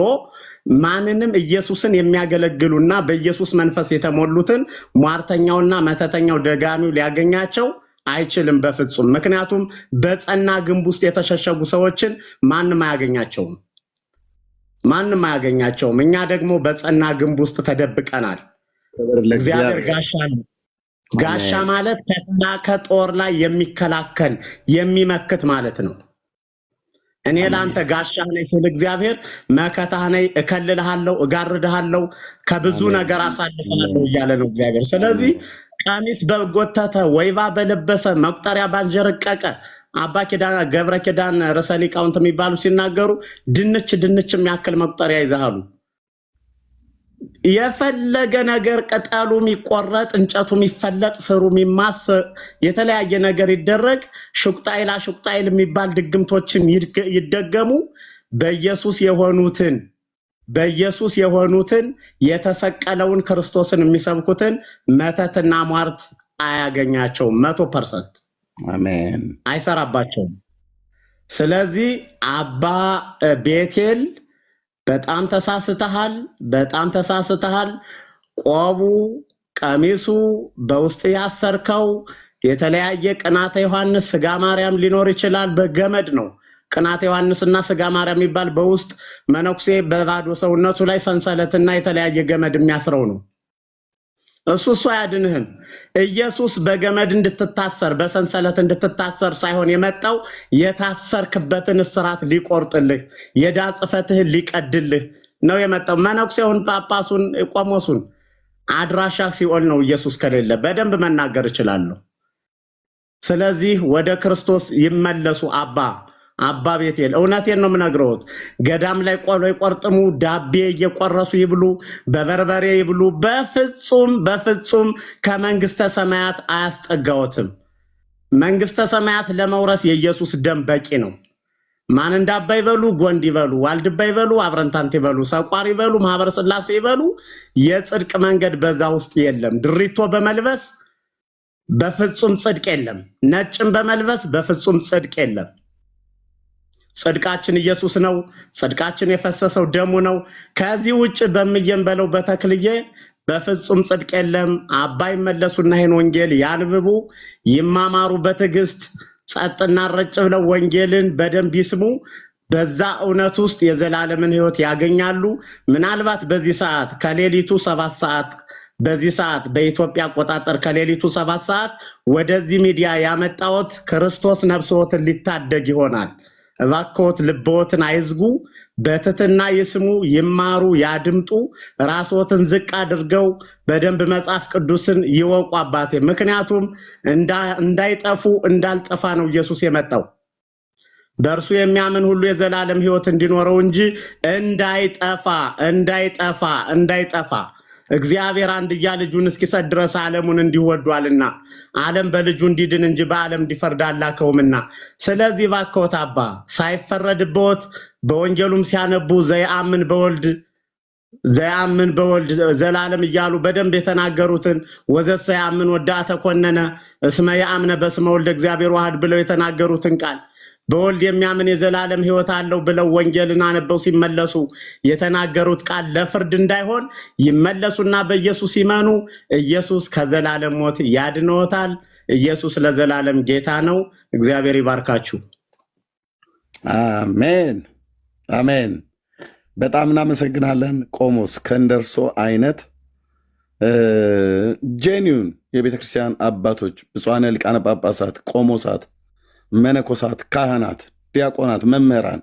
ማንንም ኢየሱስን የሚያገለግሉና በኢየሱስ መንፈስ የተሞሉትን ሟርተኛውና መተተኛው ደጋሚው ሊያገኛቸው አይችልም በፍጹም። ምክንያቱም በጸና ግንብ ውስጥ የተሸሸጉ ሰዎችን ማንም አያገኛቸውም። እኛ ደግሞ በጸና ግንብ ውስጥ ተደብቀናል። እግዚአብሔር ጋሻ ነው። ጋሻ ማለት ከጦር ላይ የሚከላከል የሚመክት ማለት ነው። እኔ ላንተ ጋሻህ ነኝ ሲል እግዚአብሔር መከታህ ነኝ፣ እከልልሃለሁ፣ እጋርድሃለሁ፣ ከብዙ ነገር አሳልፍሃለሁ እያለ ነው እግዚአብሔር። ስለዚህ ቀሚስ በጎተተ ወይባ በለበሰ መቁጠሪያ ባንጀረቀቀ አባ ኪዳን ገብረ ኪዳን ርዕሰ ሊቃውንት የሚባሉ ሲናገሩ ድንች የሚያክል መቁጠሪያ ይዘሃሉ። የፈለገ ነገር ቅጠሉ የሚቆረጥ እንጨቱ የሚፈለጥ ስሩ የሚማስ የተለያየ ነገር ይደረግ ሹቅጣይላ ሹቅጣይል የሚባል ድግምቶችም ይደገሙ በኢየሱስ የሆኑትን የተሰቀለውን ክርስቶስን የሚሰብኩትን መተትና ሟርት አያገኛቸውም 100%። አሜን። አይሰራባቸውም። ስለዚህ አባ ቤቴል በጣም ተሳስተሃል። ቆቡ ቀሚሱ በውስጥ ያሰርከው የተለያየ ቅናተ ዮሐንስ ስጋ ማርያም ሊኖር ይችላል። በገመድ ነው ቅናተ ዮሐንስና ስጋ ማርያም የሚባል በውስጥ መነኩሴ በባዶ ሰውነቱ ላይ ሰንሰለትና የተለያየ ገመድ የሚያስረው ነው። እሱ አያድንህም። ኢየሱስ በገመድ እንድትታሰር በሰንሰለት እንድትታሰር ሳይሆን የመጣው የታሰርክበትን እስራት ሊቆርጥልህ የዕዳ ጽሕፈትህን ሊቀድልህ ነው የመጣው። መነኩሴውን፣ ጳጳሱን፣ ቆሞሱን አድራሻ ሲኦል ነው ኢየሱስ ከሌለ። በደንብ መናገር እችላለሁ። ስለዚህ ወደ ክርስቶስ ይመለሱ። አባ ቤቴል እውነቴን ነው የምነግረውት። ገዳም ላይ ቆሎ ይቆርጥሙ፣ ዳቤ እየቆረሱ ይብሉ፣ በበርበሬ ይብሉ። በፍጹም ከመንግስተ ሰማያት አያስጠጋዎትም። መንግስተ ሰማያት ለመውረስ የኢየሱስ ደም በቂ ነው። ማን እንዳባ ይበሉ፣ ጎንድ ይበሉ፣ ዋልድባ ይበሉ፣ አብረንታንት ይበሉ፣ ሰቋር ይበሉ፣ ማህበረ ስላሴ ይበሉ፣ የጽድቅ መንገድ በዛ ውስጥ የለም። ድሪቶ በመልበስ በፍጹም ጽድቅ የለም። ነጭም በመልበስ በፍጹም ጽድቅ የለም። ጽድቃችን ኢየሱስ ነው። ጽድቃችን የፈሰሰው ደሙ ነው። ከዚህ ውጭ በምየም በለው በተክልዬ በፍጹም ጽድቅ የለም። አባ ይመለሱና ይሄን ወንጌል ያንብቡ፣ ይማማሩ በትዕግስት ጸጥና ረጭ ብለው ወንጌልን በደንብ ይስሙ። በዛ እውነት ውስጥ የዘላለምን ሕይወት ያገኛሉ። ምናልባት በዚህ ሰዓት ከሌሊቱ 7 ሰዓት በዚህ ሰዓት በኢትዮጵያ አቆጣጠር ከሌሊቱ 7 ሰዓት ወደዚህ ሚዲያ ያመጣሁት ክርስቶስ ነፍስዎትን ሊታደግ ይሆናል። እባክዎት ልብዎትን አይዝጉ፣ በትህትና ይስሙ፣ ይማሩ፣ ያድምጡ። ራስዎትን ዝቅ አድርገው በደንብ መጽሐፍ ቅዱስን ይወቁ አባቴ። ምክንያቱም እንዳይጠፉ እንዳልጠፋ ነው ኢየሱስ የመጣው። በእርሱ የሚያምን ሁሉ የዘላለም ሕይወት እንዲኖረው እንጂ እንዳይጠፋ እግዚአብሔር አንድያ ልጁን እስኪሰጥ ድረስ ዓለሙን እንዲወዷልና ዓለም በልጁ እንዲድን እንጂ በዓለም እንዲፈርድ አላከውምና። ስለዚህ እባክዎት አባ ሳይፈረድብዎት በወንጌሉም ሲያነቡ ዘያምን በወልድ ዘላለም እያሉ በደንብ የተናገሩትን ወዘሰ ያምን ወዳ ተኮነነ እስመ ያምነ በስመ ወልደ እግዚአብሔር ዋህድ ብለው የተናገሩትን ቃል በወልድ የሚያምን የዘላለም ሕይወት አለው ብለው ወንጌልን አነበው ሲመለሱ የተናገሩት ቃል ለፍርድ እንዳይሆን ይመለሱና በኢየሱስ ይመኑ። ኢየሱስ ከዘላለም ሞት ያድነዎታል። ኢየሱስ ለዘላለም ጌታ ነው። እግዚአብሔር ይባርካችሁ። አሜን። በጣም እናመሰግናለን ቆሞስ። ከእንደርሶ አይነት ጄኒውን የቤተክርስቲያን አባቶች ብፁዓነ ሊቃነ ጳጳሳት፣ ቆሞሳት፣ መነኮሳት፣ ካህናት፣ ዲያቆናት፣ መምህራን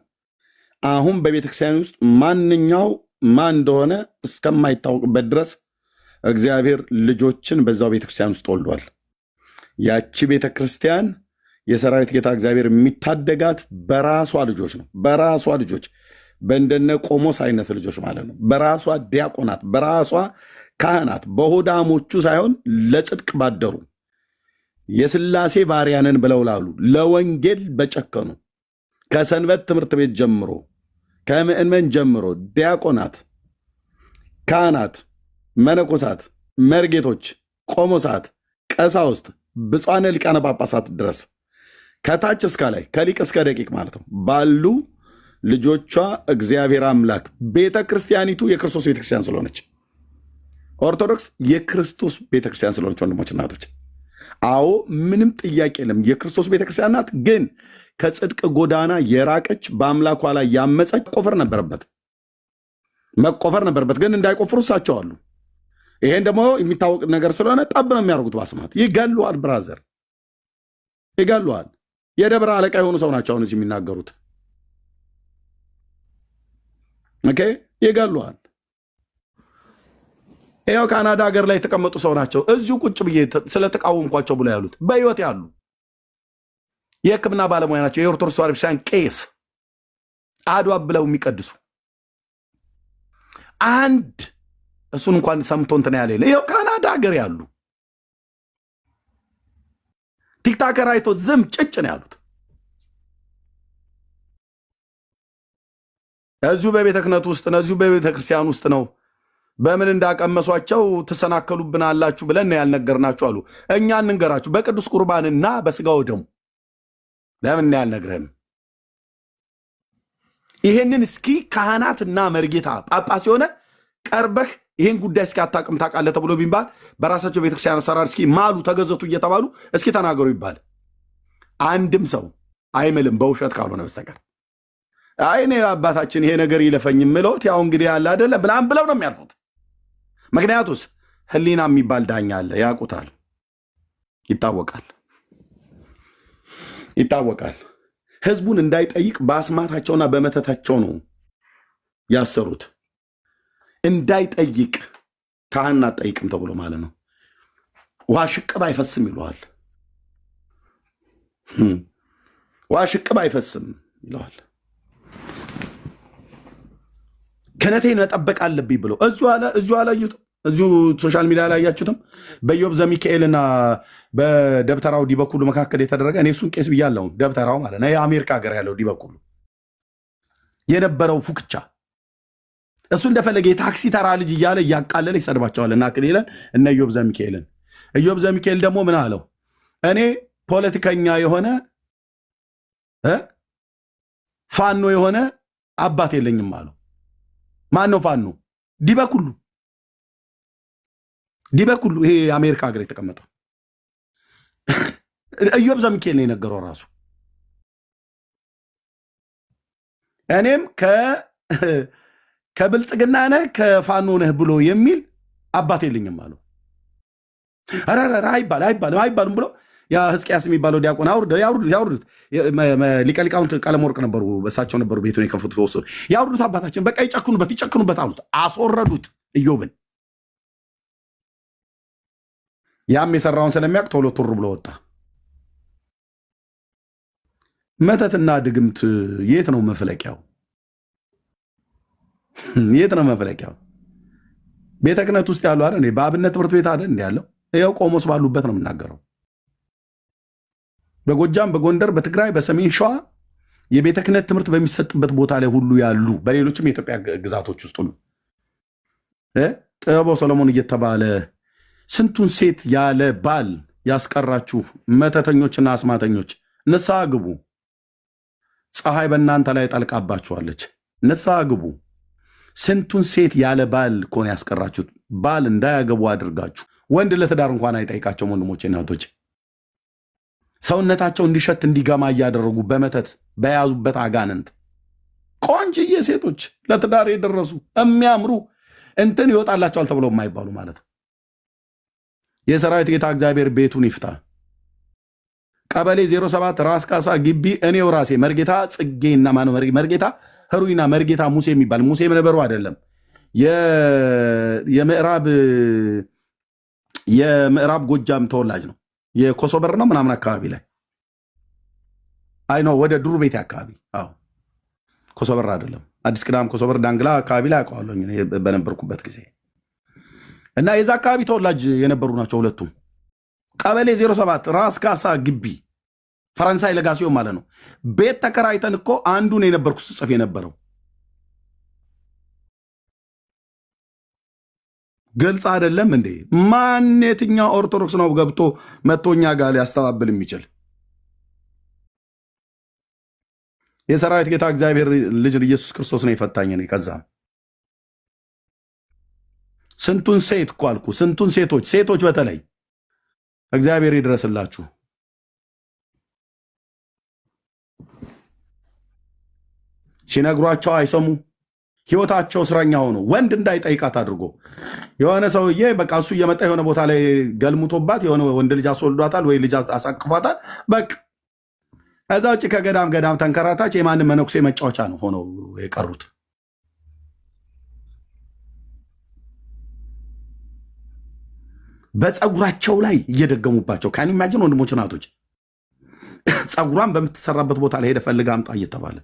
አሁን በቤተክርስቲያን ውስጥ ማንኛው ማን እንደሆነ እስከማይታወቅበት ድረስ እግዚአብሔር ልጆችን በዛው ቤተክርስቲያን ውስጥ ወልዷል። ያቺ ቤተክርስቲያን የሰራዊት ጌታ እግዚአብሔር የሚታደጋት በራሷ ልጆች ነው። በራሷ ልጆች በእንደነ ቆሞስ አይነት ልጆች ማለት ነው። በራሷ ዲያቆናት፣ በራሷ ካህናት፣ በሆዳሞቹ ሳይሆን ለጽድቅ ባደሩ የሥላሴ ባሪያንን ብለው ላሉ ለወንጌል በጨከኑ ከሰንበት ትምህርት ቤት ጀምሮ ከምዕመን ጀምሮ ዲያቆናት፣ ካህናት፣ መነኮሳት፣ መርጌቶች፣ ቆሞሳት፣ ቀሳውስት፣ ብፁዓነ ሊቃነ ጳጳሳት ድረስ ከታች እስከ ላይ ከሊቅ እስከ ደቂቅ ማለት ነው ባሉ ልጆቿ እግዚአብሔር አምላክ ቤተ ክርስቲያኒቱ የክርስቶስ ቤተክርስቲያን ስለሆነች፣ ኦርቶዶክስ የክርስቶስ ቤተክርስቲያን ስለሆነች ወንድሞች እናቶች፣ አዎ ምንም ጥያቄ የለም የክርስቶስ ቤተክርስቲያን ናት። ግን ከጽድቅ ጎዳና የራቀች በአምላኳ ላይ ያመፀች መቆፈር ነበረበት። ግን እንዳይቆፍሩ እሳቸው አሉ። ይሄን ደግሞ የሚታወቅ ነገር ስለሆነ ጠብ ነው የሚያደርጉት። ባስማት ይገሉሃል፣ ብራዘር ይገሉሃል። የደብረ አለቃ የሆኑ ሰው ናቸው አሁን እዚህ የሚናገሩት። ኦኬ ይገሉሃል። ይኸው ካናዳ ሀገር ላይ የተቀመጡ ሰው ናቸው። እዚሁ ቁጭ ብዬ ስለተቃወምኳቸው ብለው ያሉት በህይወት ያሉ የሕክምና ባለሙያ ናቸው። የኦርቶዶክስ ተዋሕዶ ቤተክርስቲያን ቄስ አድዋ ብለው የሚቀድሱ አንድ እሱን እንኳን ሰምቶ እንትን ያለ ይኸው ካናዳ ሀገር ያሉ ቲክታከር አይቶ ዝም ጭጭ ነው ያሉት። እዚሁ በቤተ ክህነት ውስጥ ነው፣ እዚሁ በቤተ ክርስቲያን ውስጥ ነው። በምን እንዳቀመሷቸው ትሰናከሉብን አላችሁ ብለን ያልነገርናችሁ አሉ። እኛ እንንገራችሁ በቅዱስ ቁርባንና በስጋው ደሙ። ለምን ያልነግረህም? ይሄንን እስኪ ካህናትና መርጌታ ጳጳስ የሆነ ቀርበህ ይሄን ጉዳይ እስኪ አታውቅም ታውቃለህ ተብሎ ቢባል በራሳቸው ቤተክርስቲያን አሰራር እስኪ ማሉ ተገዘቱ እየተባሉ እስኪ ተናገሩ ይባል። አንድም ሰው አይምልም በውሸት ካልሆነ በስተቀር። አይ እኔ አባታችን ይሄ ነገር ይለፈኝ ምለውት ያው እንግዲህ ያለ አይደለ ብላም ብለው ነው የሚያልፉት። ምክንያቱስ ህሊና የሚባል ዳኛ አለ፣ ያውቁታል፣ ይታወቃል። ህዝቡን እንዳይጠይቅ በአስማታቸውና በመተታቸው ነው ያሰሩት። እንዳይጠይቅ ካህን አትጠይቅም ተብሎ ማለት ነው። ውሃ ሽቅብ አይፈስም ይለዋል። ውሃ ሽቅብ አይፈስም ይለዋል። ክህነቴን መጠበቅ አለብኝ ብለው እዚሁ አላዩትም። እዚሁ ሶሻል ሚዲያ ላይ ያያችሁትም በኢዮብ ዘሚካኤልና በደብተራው ዲበኩሉ መካከል የተደረገ እኔ እሱን ቄስ ብያለሁ። ደብተራው ማለት ነው የአሜሪካ ሀገር ያለው ዲበኩሉ የነበረው ፉክቻ እሱ እንደፈለገ የታክሲ ተራ ልጅ እያለ እያቃለለ ይሰድባቸዋል። እና ክሊለን እነ ኢዮብ ዘሚካኤልን። ኢዮብ ዘሚካኤል ደግሞ ምን አለው? እኔ ፖለቲከኛ የሆነ ፋኖ የሆነ አባት የለኝም አለው። ማን ነው ፋኖ? ዲበኩሉ ይሄ የአሜሪካ ሀገር የተቀመጠው ኢዮብ ዘሚካኤል ነው የነገረው ራሱ። እኔም ከብልጽግና ነህ ከፋኖ ነህ ብሎ የሚል አባት የለኝም አለው። አይባልም ብሎ ያ ሕዝቅያስ የሚባለው ዲያቆን ያውርዱት። ሊቀ ሊቃውንት ቀለመወርቅ ነበሩ፣ እሳቸው ነበሩ ቤቱን የከፈቱት። ወስዶ ያውርዱት አባታችን በቃ ይጨክኑበት አሉት። አስወረዱት ኢዮብን። ያም የሰራውን ስለሚያውቅ ቶሎ ቱር ብሎ ወጣ። መተትና ድግምት የት ነው መፍለቂያው? የት ነው መፍለቂያው? ቤተ ክህነት ውስጥ ያሉ አይደል? በአብነት ትምህርት ቤት አይደል እንዲ ያለው? ይኸው ቆሞስ ባሉበት ነው የምናገረው። በጎጃም፣ በጎንደር፣ በትግራይ፣ በሰሜን ሸዋ የቤተ ክህነት ትምህርት በሚሰጥበት ቦታ ላይ ሁሉ ያሉ በሌሎችም የኢትዮጵያ ግዛቶች ውስጥ ሁሉ ጥበበ ሰሎሞን እየተባለ ስንቱን ሴት ያለ ባል ያስቀራችሁ መተተኞችና አስማተኞች ንስሐ ግቡ። ፀሐይ በእናንተ ላይ ጠልቃባችኋለች። ንስሐ ግቡ። ስንቱን ሴት ያለ ባል ከሆነ ያስቀራችሁት ባል እንዳያገቡ አድርጋችሁ። ወንድ ለትዳር እንኳን አይጠይቃቸውም ወንድሞቼና እህቶቼ። ሰውነታቸው እንዲሸት እንዲገማ እያደረጉ በመተት በያዙበት አጋንንት ቆንጅዬ ሴቶች ለትዳር የደረሱ የሚያምሩ እንትን ይወጣላቸዋል ተብሎ የማይባሉ ማለት ነው። የሰራዊት ጌታ እግዚአብሔር ቤቱን ይፍታ። ቀበሌ 07 ራስ ካሳ ግቢ እኔው ራሴ መርጌታ ጽጌና ማነው መርጌታ ህሩይና መርጌታ ሙሴ የሚባል ሙሴ ነበሩ አይደለም፣ የምዕራብ ጎጃም ተወላጅ ነው። የኮሶበር ነው ምናምን አካባቢ ላይ አይ ነው ወደ ዱር ቤቴ አካባቢ። አዎ ኮሶበር አይደለም፣ አዲስ ቅዳም ኮሶበር ዳንግላ አካባቢ ላይ አውቀዋለሁ በነበርኩበት ጊዜ። እና የዛ አካባቢ ተወላጅ የነበሩ ናቸው ሁለቱም። ቀበሌ 07 ራስ ካሳ ግቢ ፈረንሳይ ለጋሲዮ ማለት ነው። ቤት ተከራይተን እኮ አንዱን የነበርኩ ስጽፍ የነበረው ግልጽ አይደለም እንዴ? ማን የትኛው ኦርቶዶክስ ነው ገብቶ መቶኛ ጋር ሊያስተባብል የሚችል? የሰራዊት ጌታ እግዚአብሔር ልጅ ኢየሱስ ክርስቶስ ነው የፈታኝ። እኔ ከዛም ስንቱን ሴት እኮ አልኩ፣ ስንቱን ሴቶች በተለይ እግዚአብሔር ይድረስላችሁ። ሲነግሯቸው አይሰሙ። ህይወታቸው እስረኛ ሆኖ ወንድ እንዳይጠይቃት አድርጎ የሆነ ሰውዬ በቃ እሱ እየመጣ የሆነ ቦታ ላይ ገልሙቶባት የሆነ ወንድ ልጅ አስወልዷታል ወይ ልጅ አሳቅፏታል። በቃ ከዛ ውጭ ከገዳም ተንከራታች የማንም መነኩሴ መጫወቻ ነው ሆነው የቀሩት። በፀጉራቸው ላይ እየደገሙባቸው ካን ኢማጂን ወንድሞች ናቶች ፀጉሯን በምትሰራበት ቦታ ላይ ሄደ ፈልጋ አምጣ እየተባለ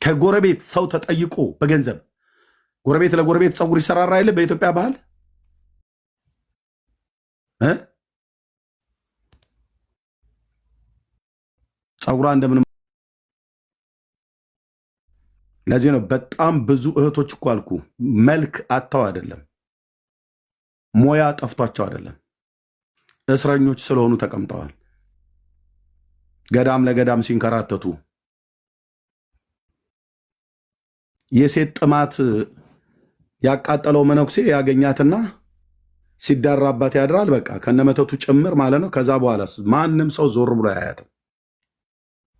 ከጎረቤት ሰው ተጠይቆ በገንዘብ ጎረቤት ለጎረቤት ፀጉር ይሰራራ አይደል? በኢትዮጵያ ባህል ፀጉሯ እንደምን ለዚህ ነው በጣም ብዙ እህቶች እኮ አልኩ መልክ አጥተው አይደለም፣ ሞያ ጠፍቷቸው አይደለም፣ እስረኞች ስለሆኑ ተቀምጠዋል። ገዳም ለገዳም ሲንከራተቱ የሴት ጥማት ያቃጠለው መነኩሴ ያገኛትና ሲዳራባት ያድራል። በቃ ከነመተቱ ጭምር ማለት ነው። ከዛ በኋላ ማንም ሰው ዞር ብሎ አያያትም።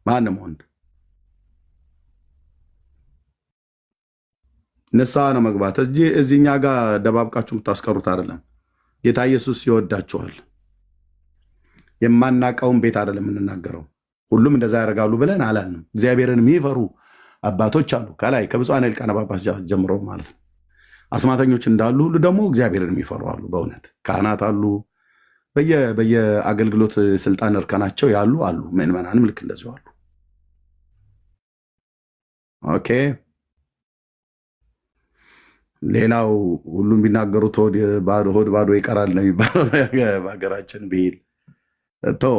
ማንም ወንድ ንስሐ ነው መግባት። እዚህኛ ጋር ደባብቃችሁ የምታስቀሩት አይደለም። ጌታ ኢየሱስ ይወዳችኋል። የማናቀውን ቤት አይደለም የምንናገረው። ሁሉም እንደዛ ያደርጋሉ ብለን አላልንም። እግዚአብሔርን የሚፈሩ አባቶች አሉ፣ ከላይ ከብፁዓን ሊቃነ ጳጳሳት ጀምሮ ማለት ነው። አስማተኞች እንዳሉ ሁሉ ደግሞ እግዚአብሔርን የሚፈሩ አሉ። በእውነት ካህናት አሉ፣ በየአገልግሎት ስልጣን እርከናቸው ያሉ አሉ። ምዕመናንም ልክ እንደዚሁ አሉ። ኦኬ። ሌላው ሁሉም ቢናገሩት ሆድ ባዶ ይቀራል ነው የሚባለው በሀገራችን ብሂል። ተው።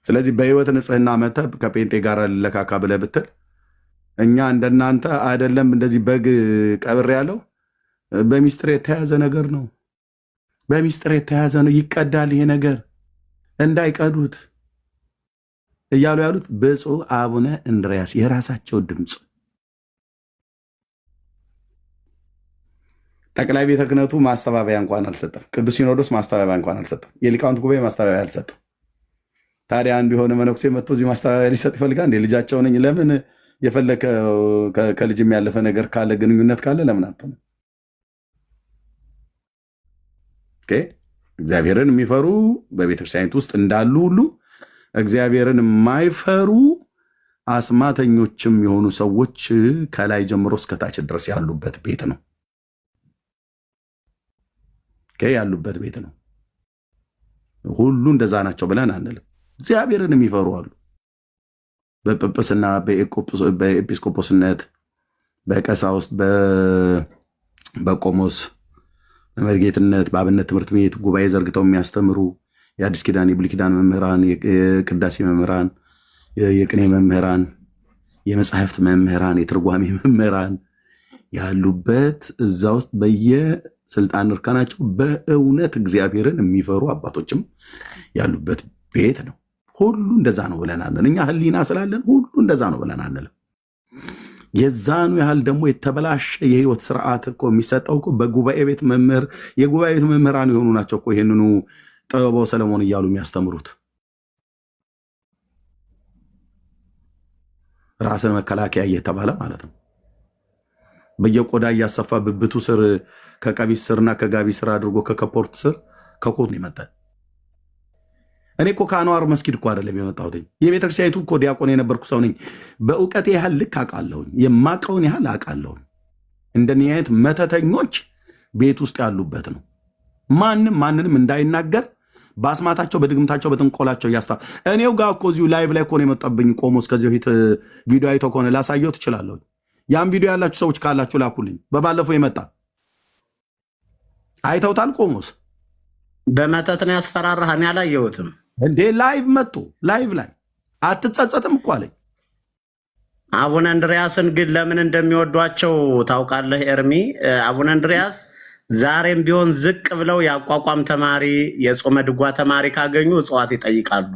ስለዚህ በህይወት ንጽህና መተህ ከጴንጤ ጋር ልለካካ ብለህ ብትል እኛ እንደናንተ አይደለም። እንደዚህ በግ ቀብር ያለው በሚስጥር የተያዘ ነገር ነው። በሚስጥር የተያዘ ነው። ይቀዳል። ይሄ ነገር እንዳይቀዱት እያሉ ያሉት ብፁዕ አቡነ እንድርያስ የራሳቸው ድምፅ። ጠቅላይ ቤተ ክህነቱ ማስተባበያ እንኳን አልሰጠም። ቅዱስ ሲኖዶስ ማስተባበያ እንኳን አልሰጠም። የሊቃውንት ጉባኤ ማስተባበያ አልሰጠም። ታዲያ አንዱ የሆነ መነኩሴ መጥቶ እዚህ ማስተባበያ ሊሰጥ ይፈልጋል እንዴ? ልጃቸው ነኝ። ለምን የፈለከ ከልጅ የሚያለፈ ነገር ካለ ግንኙነት ካለ ለምን አትሆንም? እግዚአብሔርን የሚፈሩ በቤተክርስቲያኒት ውስጥ እንዳሉ ሁሉ እግዚአብሔርን የማይፈሩ አስማተኞችም የሆኑ ሰዎች ከላይ ጀምሮ እስከታች ድረስ ያሉበት ቤት ነው። ያሉበት ቤት ነው። ሁሉ እንደዛ ናቸው ብለን አንልም። እግዚአብሔርን የሚፈሩ አሉ። በጵጵስና፣ በኤጲስቆጶስነት፣ በቀሳውስት፣ በቆሞስ፣ በመርጌትነት፣ በአብነት ትምህርት ቤት ጉባኤ ዘርግተው የሚያስተምሩ የአዲስ ኪዳን የብሉይ ኪዳን መምህራን፣ የቅዳሴ መምህራን፣ የቅኔ መምህራን፣ የመጽሐፍት መምህራን፣ የትርጓሜ መምህራን ያሉበት እዛ ውስጥ በየስልጣን እርከናቸው በእውነት እግዚአብሔርን የሚፈሩ አባቶችም ያሉበት ቤት ነው። ሁሉ እንደዛ ነው ብለን አንልም። እኛ ሕሊና ስላለን ሁሉ እንደዛ ነው ብለን አንልም። የዛኑ ያህል ደግሞ የተበላሸ የህይወት ስርዓት እኮ የሚሰጠው እኮ በጉባኤ ቤት መምህር የጉባኤ ቤት መምህራን የሆኑ ናቸው እኮ ይህንኑ ጥበበ ሰለሞን እያሉ የሚያስተምሩት። ራስን መከላከያ እየተባለ ማለት ነው። በየቆዳ እያሰፋ ብብቱ ስር ከቀሚስ ስርና ከጋቢ ስር አድርጎ ከከፖርት ስር ከኮት ይመጣል። እኔ እኮ ከአንዋር መስጊድ እኮ አይደለም የመጣሁት። የቤተክርስቲያኒቱ እኮ ዲያቆን የነበርኩ ሰው ነኝ። በእውቀቴ ያህል ልክ አውቃለሁኝ። የማውቀውን ያህል አውቃለሁኝ። እንደኔ አይነት መተተኞች ቤት ውስጥ ያሉበት ነው። ማንም ማንንም እንዳይናገር በአስማታቸው፣ በድግምታቸው፣ በጥንቆላቸው እያስታ እኔው ጋር እኮ እዚሁ ላይቭ ላይ እኮ ነው የመጣብኝ። ቆሞስ ከዚህ በፊት ቪዲዮ አይቶ ከሆነ ላሳየው ትችላለሁ። ያን ቪዲዮ ያላችሁ ሰዎች ካላችሁ ላኩልኝ። በባለፈው የመጣ አይተውታል። ቆሞስ በመተት ነው ያስፈራራህ? እኔ አላየሁትም እንዴ? ላይቭ መጥቶ ላይቭ ላይ አትጸጸትም እኮ አለኝ። አቡነ እንድርያስን ግን ለምን እንደሚወዷቸው ታውቃለህ ኤርሚ? አቡነ እንድርያስ ዛሬም ቢሆን ዝቅ ብለው የአቋቋም ተማሪ የጾመ ድጓ ተማሪ ካገኙ እጽዋት ይጠይቃሉ።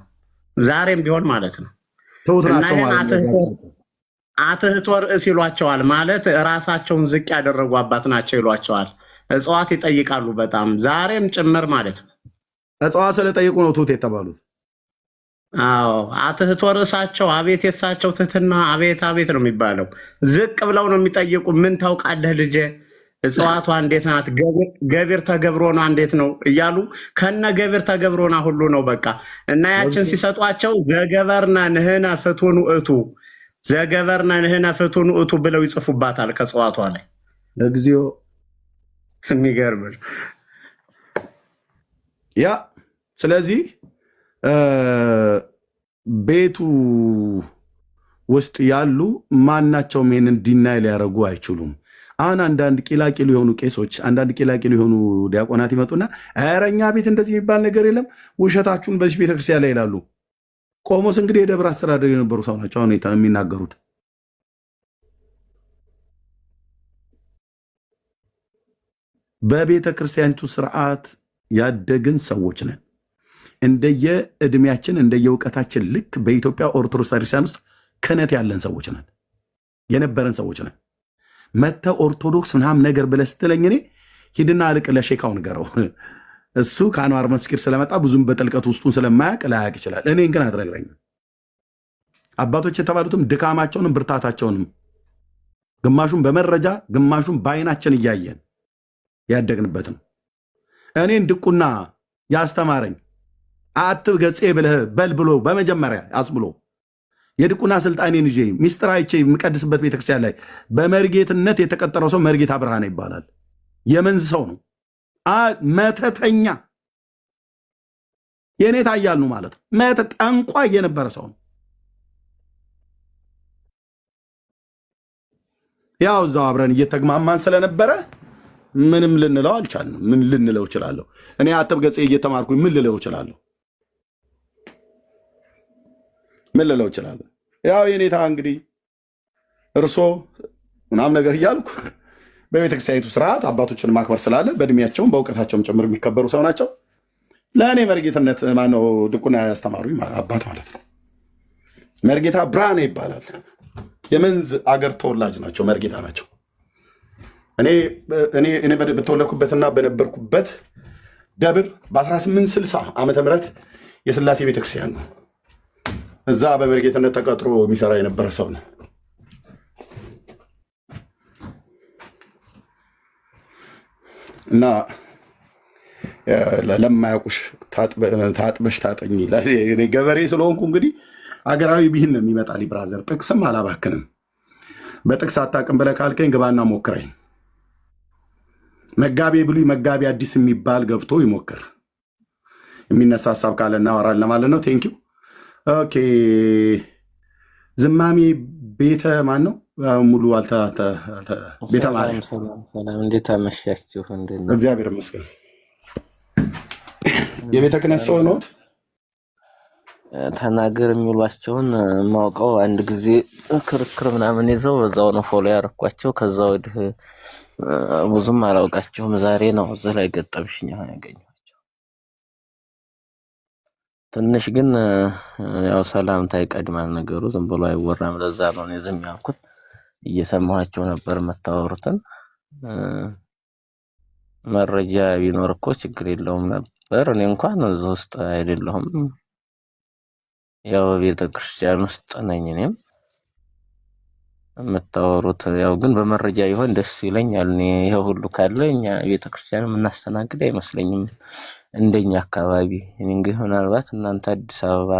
ዛሬም ቢሆን ማለት ነው። አትህቶ ርእስ ይሏቸዋል። ማለት ራሳቸውን ዝቅ ያደረጉ አባት ናቸው ይሏቸዋል። እጽዋት ይጠይቃሉ በጣም ዛሬም ጭምር ማለት ነው። እጽዋት ስለጠይቁ ነው ትሁት የተባሉት። አዎ አትህቶ ርእሳቸው አቤት የሳቸው ትህትና አቤት አቤት ነው የሚባለው። ዝቅ ብለው ነው የሚጠይቁ። ምን ታውቃለህ ልጄ? እጽዋቷ እንዴት ናት? ገቢር ተገብሮና እንዴት ነው እያሉ ከነ ገቢር ተገብሮና ሁሉ ነው በቃ። እና ያችን ሲሰጧቸው ዘገበርና ንህነ ፍቱን ውእቱ ዘገበርና ንህነ ፍቱን ውእቱ ብለው ይጽፉባታል ከእጽዋቷ ላይ። እግዚኦ የሚገርም ያ። ስለዚህ ቤቱ ውስጥ ያሉ ማናቸውም ይህንን ዲናይ ሊያደርጉ አይችሉም። አሁን አንዳንድ ቂላቂል የሆኑ ቄሶች፣ አንዳንድ ቂላቂል የሆኑ ዲያቆናት ይመጡና ኧረ እኛ ቤት እንደዚህ የሚባል ነገር የለም ውሸታችሁን በዚህ ቤተክርስቲያን ላይ ይላሉ። ቆሞስ እንግዲህ የደብር አስተዳደር የነበሩ ሰው ናቸው አሁን የሚናገሩት። በቤተ ክርስቲያኒቱ ስርዓት ያደግን ሰዎች ነን። እንደየ እድሜያችን እንደየ እውቀታችን ልክ በኢትዮጵያ ኦርቶዶክስ ቤተክርስቲያን ውስጥ ክህነት ያለን ሰዎች ነን፣ የነበረን ሰዎች ነን። መተ ኦርቶዶክስ ምናምን ነገር ብለህ ስትለኝ እኔ ሂድና አልቅ ለሼካው ንገረው። እሱ ከአንዋር መስጊድ ስለመጣ ብዙም በጥልቀት ውስጡን ስለማያውቅ ላያውቅ ይችላል። እኔን ግን አትነግረኝም። አባቶች የተባሉትም ድካማቸውንም ብርታታቸውንም ግማሹን በመረጃ ግማሹን በአይናችን እያየን ያደግንበትም እኔን ድቁና ያስተማረኝ አትብ ገጼ ብለህ በል ብሎ በመጀመሪያ አስብሎ የድቁና ስልጣኔን ይዤ ሚስጥር አይቼ የምቀድስበት ቤተክርስቲያን ላይ በመርጌትነት የተቀጠረው ሰው መርጌታ ብርሃነ ይባላል። የመንዝ ሰው ነው። መተተኛ የኔ ታያል ነው ማለት ጠንቋ የነበረ ሰው ነው። ያው እዛው አብረን እየተግማማን ስለነበረ ምንም ልንለው አልቻልንም። ምን ልንለው እችላለሁ? እኔ አትብ ገጼ እየተማርኩኝ ምን ልለው እችላለሁ? ምን ልለው እችላለሁ? ያው የኔታ እንግዲህ እርሶ ምናምን ነገር እያልኩ በቤተክርስቲያኒቱ ስርዓት አባቶችን ማክበር ስላለ በእድሜያቸውም በእውቀታቸውም ጭምር የሚከበሩ ሰው ናቸው። ለእኔ መርጌትነት ማነው ድቁና ያስተማሩ አባት ማለት ነው። መርጌታ ብርሃነ ይባላል። የመንዝ አገር ተወላጅ ናቸው። መርጌታ ናቸው። እኔ በተወለድኩበትና በነበርኩበት ደብር በ1860 ዓመተ ምህረት የስላሴ ቤተክርስቲያን ነው። እዛ በመርጌትነት ተቀጥሮ የሚሰራ የነበረ ሰው ነው። እና ለማያውቁሽ ታጥበሽ ታጠኝ። ገበሬ ስለሆንኩ እንግዲህ አገራዊ ቢህን ነው የሚመጣል። ብራዘር ጥቅስም አላባክንም። በጥቅስ አታውቅም ብለህ ካልከኝ ግባና ሞክረኝ። መጋቤ ብሉይ መጋቤ አዲስ የሚባል ገብቶ ይሞክር። የሚነሳ ሀሳብ ካለ እናወራለን ማለት ነው። ቴንኪው። ኦኬ። ዝማሜ ቤተ ማን ነው? ሙሉ ቤተ ማርያም። ሰላም፣ እንዴት አመሻችሁ? እግዚአብሔር ይመስገን። የቤተ ክህነት ሰው ነዎት? ተናገር የሚሏቸውን ማውቀው አንድ ጊዜ ክርክር ምናምን ይዘው በዛው ነው ፎሎ ያረኳቸው። ከዛ ወዲህ ብዙም አላውቃቸውም። ዛሬ ነው እዚህ ላይ ገጠምሽኝ አሁን ያገኘኋቸው። ትንሽ ግን ያው ሰላምታ ይቀድማል ነገሩ፣ ዝም ብሎ አይወራም። ለዛ ነው እኔ ዝም ያልኩት። እየሰማኋቸው ነበር መታወሩትን። መረጃ ቢኖር እኮ ችግር የለውም ነበር። እኔ እንኳን እዚህ ውስጥ አይደለሁም፣ ያው ቤተ ክርስቲያን ውስጥ ነኝ። እኔም የምታወሩት ያው ግን በመረጃ ይሆን ደስ ይለኛል። እኔ ይሄ ሁሉ ካለ እኛ ቤተ ክርስቲያን የምናስተናግድ አይመስለኝም እንደኛ አካባቢ። እኔ እንግዲህ ምናልባት እናንተ አዲስ አበባ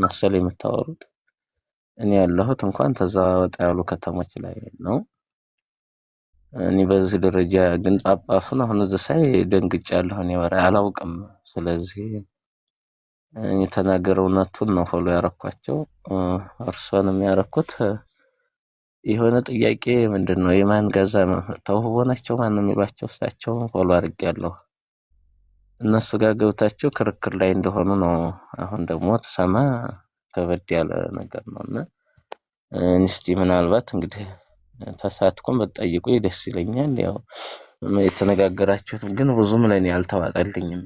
መሰለ የምታወሩት፣ እኔ ያለሁት እንኳን ተዛ ወጣ ያሉ ከተሞች ላይ ነው። እኔ በዚህ ደረጃ ግን ጳጳሱን አሁን እዚህ ሳይ ደንግጫለሁ። እኔ ወሬ አላውቅም። ስለዚህ የተናገረው እውነቱን ነው ፎሎ ያረኳቸው። እርሷንም ያረኩት የሆነ ጥያቄ ምንድነው የማን ጋዛ ተውቦ ናቸው ማን ነው የሚሏቸው እሳቸው ፎሎ አድርጌያለሁ። እነሱ ጋር ገብታቸው ክርክር ላይ እንደሆኑ ነው። አሁን ደግሞ ተሰማ ከበድ ያለ ነገር ነውና እንስቲ ምናልባት እንግዲህ ተሳትኩም በጠይቁ ደስ ይለኛል። ያው የተነጋገራችሁት ግን ብዙም ለኔ አልተዋጠልኝም፣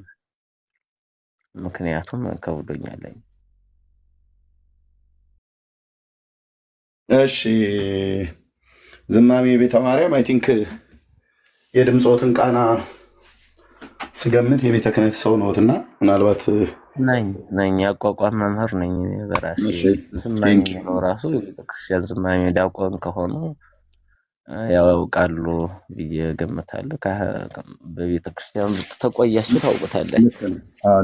ምክንያቱም ከብዶኛል። እሺ ዝማሜ ቤተ ማርያም አይ ቲንክ የድምፆትን ቃና ስገምት የቤተ ክህነት ሰው ነዎትና ምናልባት ነኝ ያቋቋም መምህር ነኝ በራሴ። ዝማሜ ነው ራሱ የቤተክርስቲያን ዝማሜ ዲያቆን ከሆኑ ያውቃሉ ብዬ ገምታለሁ። በቤተክርስቲያን ተቆያችሁ ታውቁታላችሁ።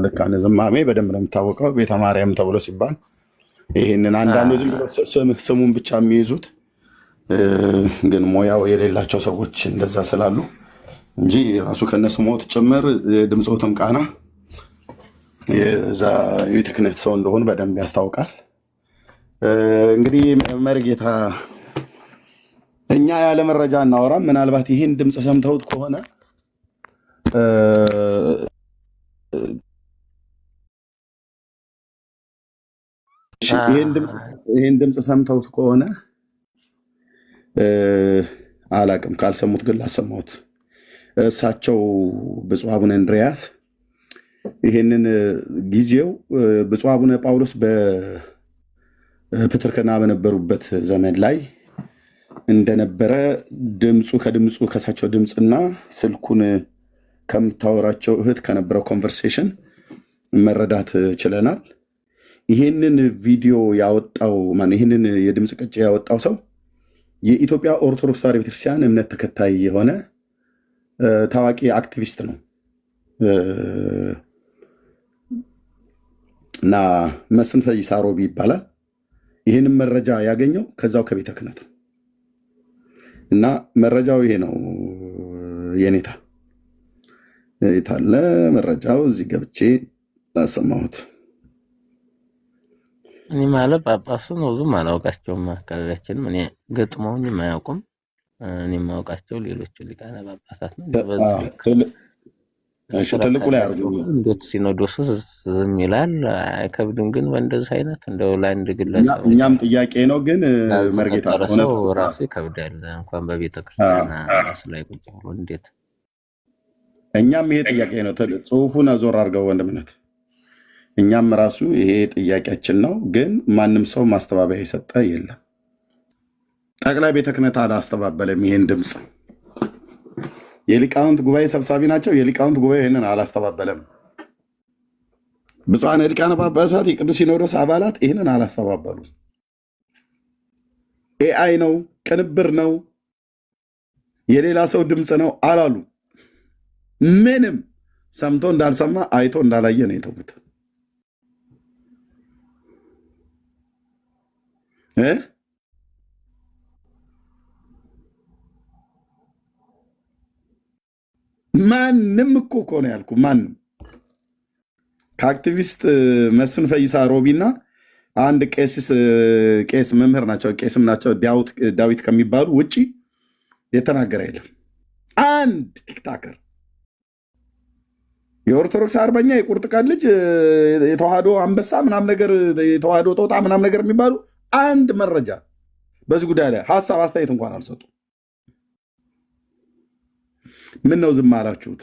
ልክ ነው። ዝማሜ በደንብ ነው የሚታወቀው ቤተ ማርያም ተብሎ ሲባል ይህንን አንዳንዱ ዝም ብሎ ስሙን ብቻ የሚይዙት ግን ሞያው የሌላቸው ሰዎች እንደዛ ስላሉ እንጂ ራሱ ከነሱ ሞት ጭምር ድምፆትም ቃና የዛ ቤተ ክህነት ሰው እንደሆኑ በደንብ ያስታውቃል። እንግዲህ መርጌታ እኛ ያለ መረጃ እናወራም። ምናልባት ይህን ድምፅ ሰምተውት ከሆነ ይህን ድምፅ ሰምተውት ከሆነ አላቅም። ካልሰሙት ግን ላሰማሁት። እሳቸው ብፁዕ አቡነ እንድርያስ ይህንን ጊዜው ብፁዕ አቡነ ጳውሎስ በፕትርክና በነበሩበት ዘመን ላይ እንደነበረ ድምፁ ከእሳቸው ድምፅና ስልኩን ከምታወራቸው እህት ከነበረው ኮንቨርሴሽን መረዳት ችለናል። ይህንን ቪዲዮ ያወጣው ይህንን የድምፅ ቅጭ ያወጣው ሰው የኢትዮጵያ ኦርቶዶክስ ተዋሕዶ ቤተክርስቲያን እምነት ተከታይ የሆነ ታዋቂ አክቲቪስት ነው እና መስፍን ፈይሳ ሮቢ ይባላል። ይህንን መረጃ ያገኘው ከዛው ከቤተ ክህነት ነው እና መረጃው ይሄ ነው። የኔታ የታለ መረጃው? እዚህ ገብቼ አሰማሁት። እኔ ማለት ጳጳሱን ብዙም አላውቃቸውም። አካባቢያችንም እኔ ገጥመውኝም አያውቁም። እኔ የማውቃቸው ሌሎቹ ሊቃነ ጳጳሳት ነው። ትልቁ ላይ አርጉ። እንዴት ሲኖዶሱ ዝም ይላል? አይከብድም? ግን በእንደዚህ አይነት እንደው ለአንድ ግለሰብ እኛም ጥያቄ ነው። ግን መርጌታ ሰው ራሱ ይከብዳል። እንኳን በቤተ ክርስቲያን ራሱ ላይ ቁጭ ብሎ እንዴት እኛም ይሄ ጥያቄ ነው። ጽሁፉን ዞር አድርገው ወንድምነት። እኛም ራሱ ይሄ ጥያቄያችን ነው። ግን ማንም ሰው ማስተባበያ የሰጠ የለም። ጠቅላይ ቤተ ክህነት አላስተባበለም ይሄን ድምፅ። የሊቃውንት ጉባኤ ሰብሳቢ ናቸው። የሊቃውንት ጉባኤ ይህንን አላስተባበለም። ብፁዓን ሊቃነ ጳጳሳት የቅዱስ ሲኖዶስ አባላት ይህንን አላስተባበሉ። ኤአይ ነው፣ ቅንብር ነው፣ የሌላ ሰው ድምፅ ነው አላሉ። ምንም ሰምቶ እንዳልሰማ አይቶ እንዳላየ ነው የተዉት። ማንም እኮ ነው ያልኩ። ማንም ከአክቲቪስት መስፍን ፈይሳ ሮቢና አንድ ቄስ መምህር ናቸው፣ ቄስም ናቸው ዳዊት ከሚባሉ ውጭ የተናገረ የለም። አንድ ቲክታከር የኦርቶዶክስ አርበኛ የቁርጥ ቀን ልጅ የተዋህዶ አንበሳ ምናምን ነገር የተዋህዶ ጦጣ ምናምን ነገር የሚባሉ አንድ መረጃ በዚህ ጉዳይ ላይ ሀሳብ አስተያየት እንኳን አልሰጡ። ምን ነው ዝም አላችሁት?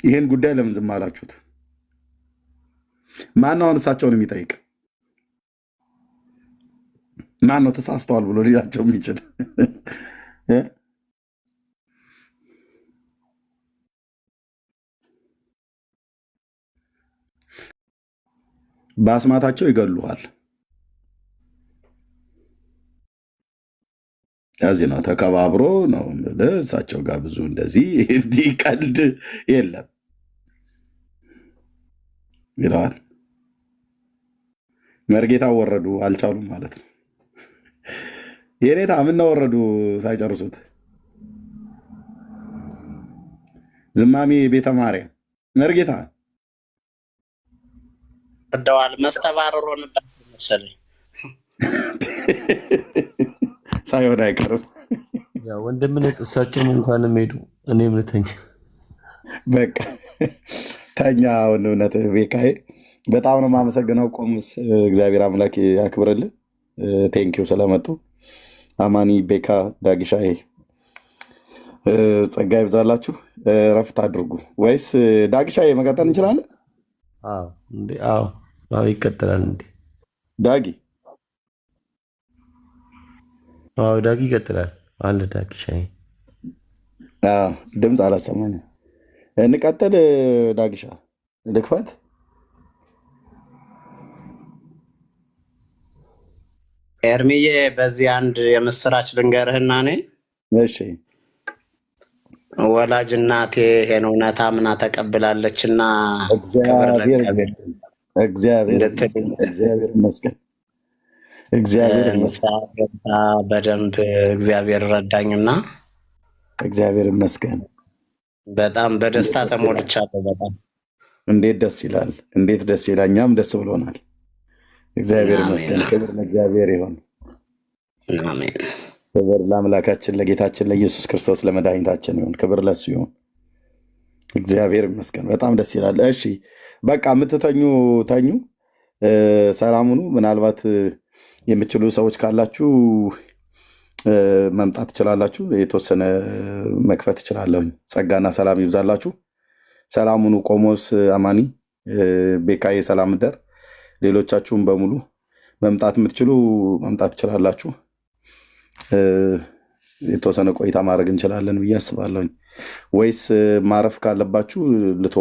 ይሄን ጉዳይ ለምን ዝም አላችሁት? ማን ነው እሳቸውን የሚጠይቅ? ማን ነው ተሳስተዋል ብሎ ሊላቸው የሚችል? በአስማታቸው ይገሉሃል። ከዚህ ነው ተከባብሮ ነው እሳቸው ጋር ብዙ እንደዚህ እንዲህ ቀልድ የለም ይለዋል። መርጌታ ወረዱ አልቻሉም ማለት ነው። የኔታ ምነው ወረዱ ሳይጨርሱት? ዝማሜ ቤተ ማርያም መርጌታ ወደዋል። መስተባረር ሆነበት መሰለኝ። ሳይሆን አይቀርም። ወንድምነት እሳቸውም እንኳንም ሄዱ። እኔም ልተኛ በቃ ተኛ። ወንድምነት ቤካዬ በጣም ነው የማመሰግነው። ቆሙስ እግዚአብሔር አምላክ ያክብርልን። ቴንኪው ስለመጡ። አማኒ ቤካ ዳግሻዬ ጸጋ ይብዛላችሁ። ረፍት አድርጉ። ወይስ ዳግሻዬ መቀጠል እንችላለን? አዎ ይቀጥላል። እንዴ ዳጊ? አዎ ዳጊ ይቀጥላል። አንድ ዳግሻዬ ድምፅ አላሰማኝም። እንቀጥል። ዳግሻ ልክፈት። ኤርሚዬ በዚህ አንድ የምስራች ልንገርህና እኔ እሺ ወላጅ እናቴ ይሄን እውነት አምና ተቀብላለችና እግዚአብሔር ይመስገን። እግዚአብሔር ይመስገን። በደንብ እግዚአብሔር ረዳኝና እግዚአብሔር ይመስገን። በጣም በደስታ ተሞልቻለሁ። በጣም እንዴት ደስ ይላል! እንዴት ደስ ይላል! እኛም ደስ ብሎናል። እግዚአብሔር ይመስገን። ክብር ለእግዚአብሔር ይሁን። አሜን። ክብር ለአምላካችን ለጌታችን ለኢየሱስ ክርስቶስ ለመድኃኒታችን ይሁን። ክብር ለሱ ይሁን። እግዚአብሔር ይመስገን። በጣም ደስ ይላል። እሺ በቃ የምትተኙ ተኙ። ሰላም ሁኑ። ምናልባት የምትችሉ ሰዎች ካላችሁ መምጣት ትችላላችሁ። የተወሰነ መክፈት እችላለሁ። ጸጋና ሰላም ይብዛላችሁ። ሰላም ሁኑ። ቆሞስ፣ አማኒ፣ ቤካዬ ሰላም እደር። ሌሎቻችሁም በሙሉ መምጣት የምትችሉ መምጣት ትችላላችሁ። የተወሰነ ቆይታ ማድረግ እንችላለን ብዬ አስባለሁኝ። ወይስ ማረፍ ካለባችሁ ልቶ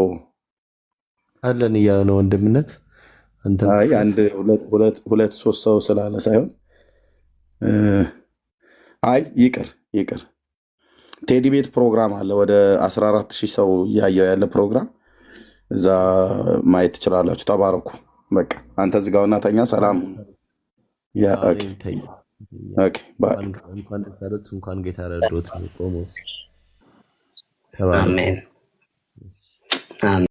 አለን እያለ ነው ወንድምነት። አንድ ሁለት ሶስት ሰው ስላለ ሳይሆን ይቅር ቴዲ ቤት ፕሮግራም አለ። ወደ 14,000 ሰው እያየው ያለ ፕሮግራም፣ እዛ ማየት ትችላላችሁ። ተባረኩ። በቃ አንተ ዝጋውና ተኛ። ሰላም። እንኳን ደስ አለት፣ እንኳን ጌታ ረዶት። ቆሞስ አሜን።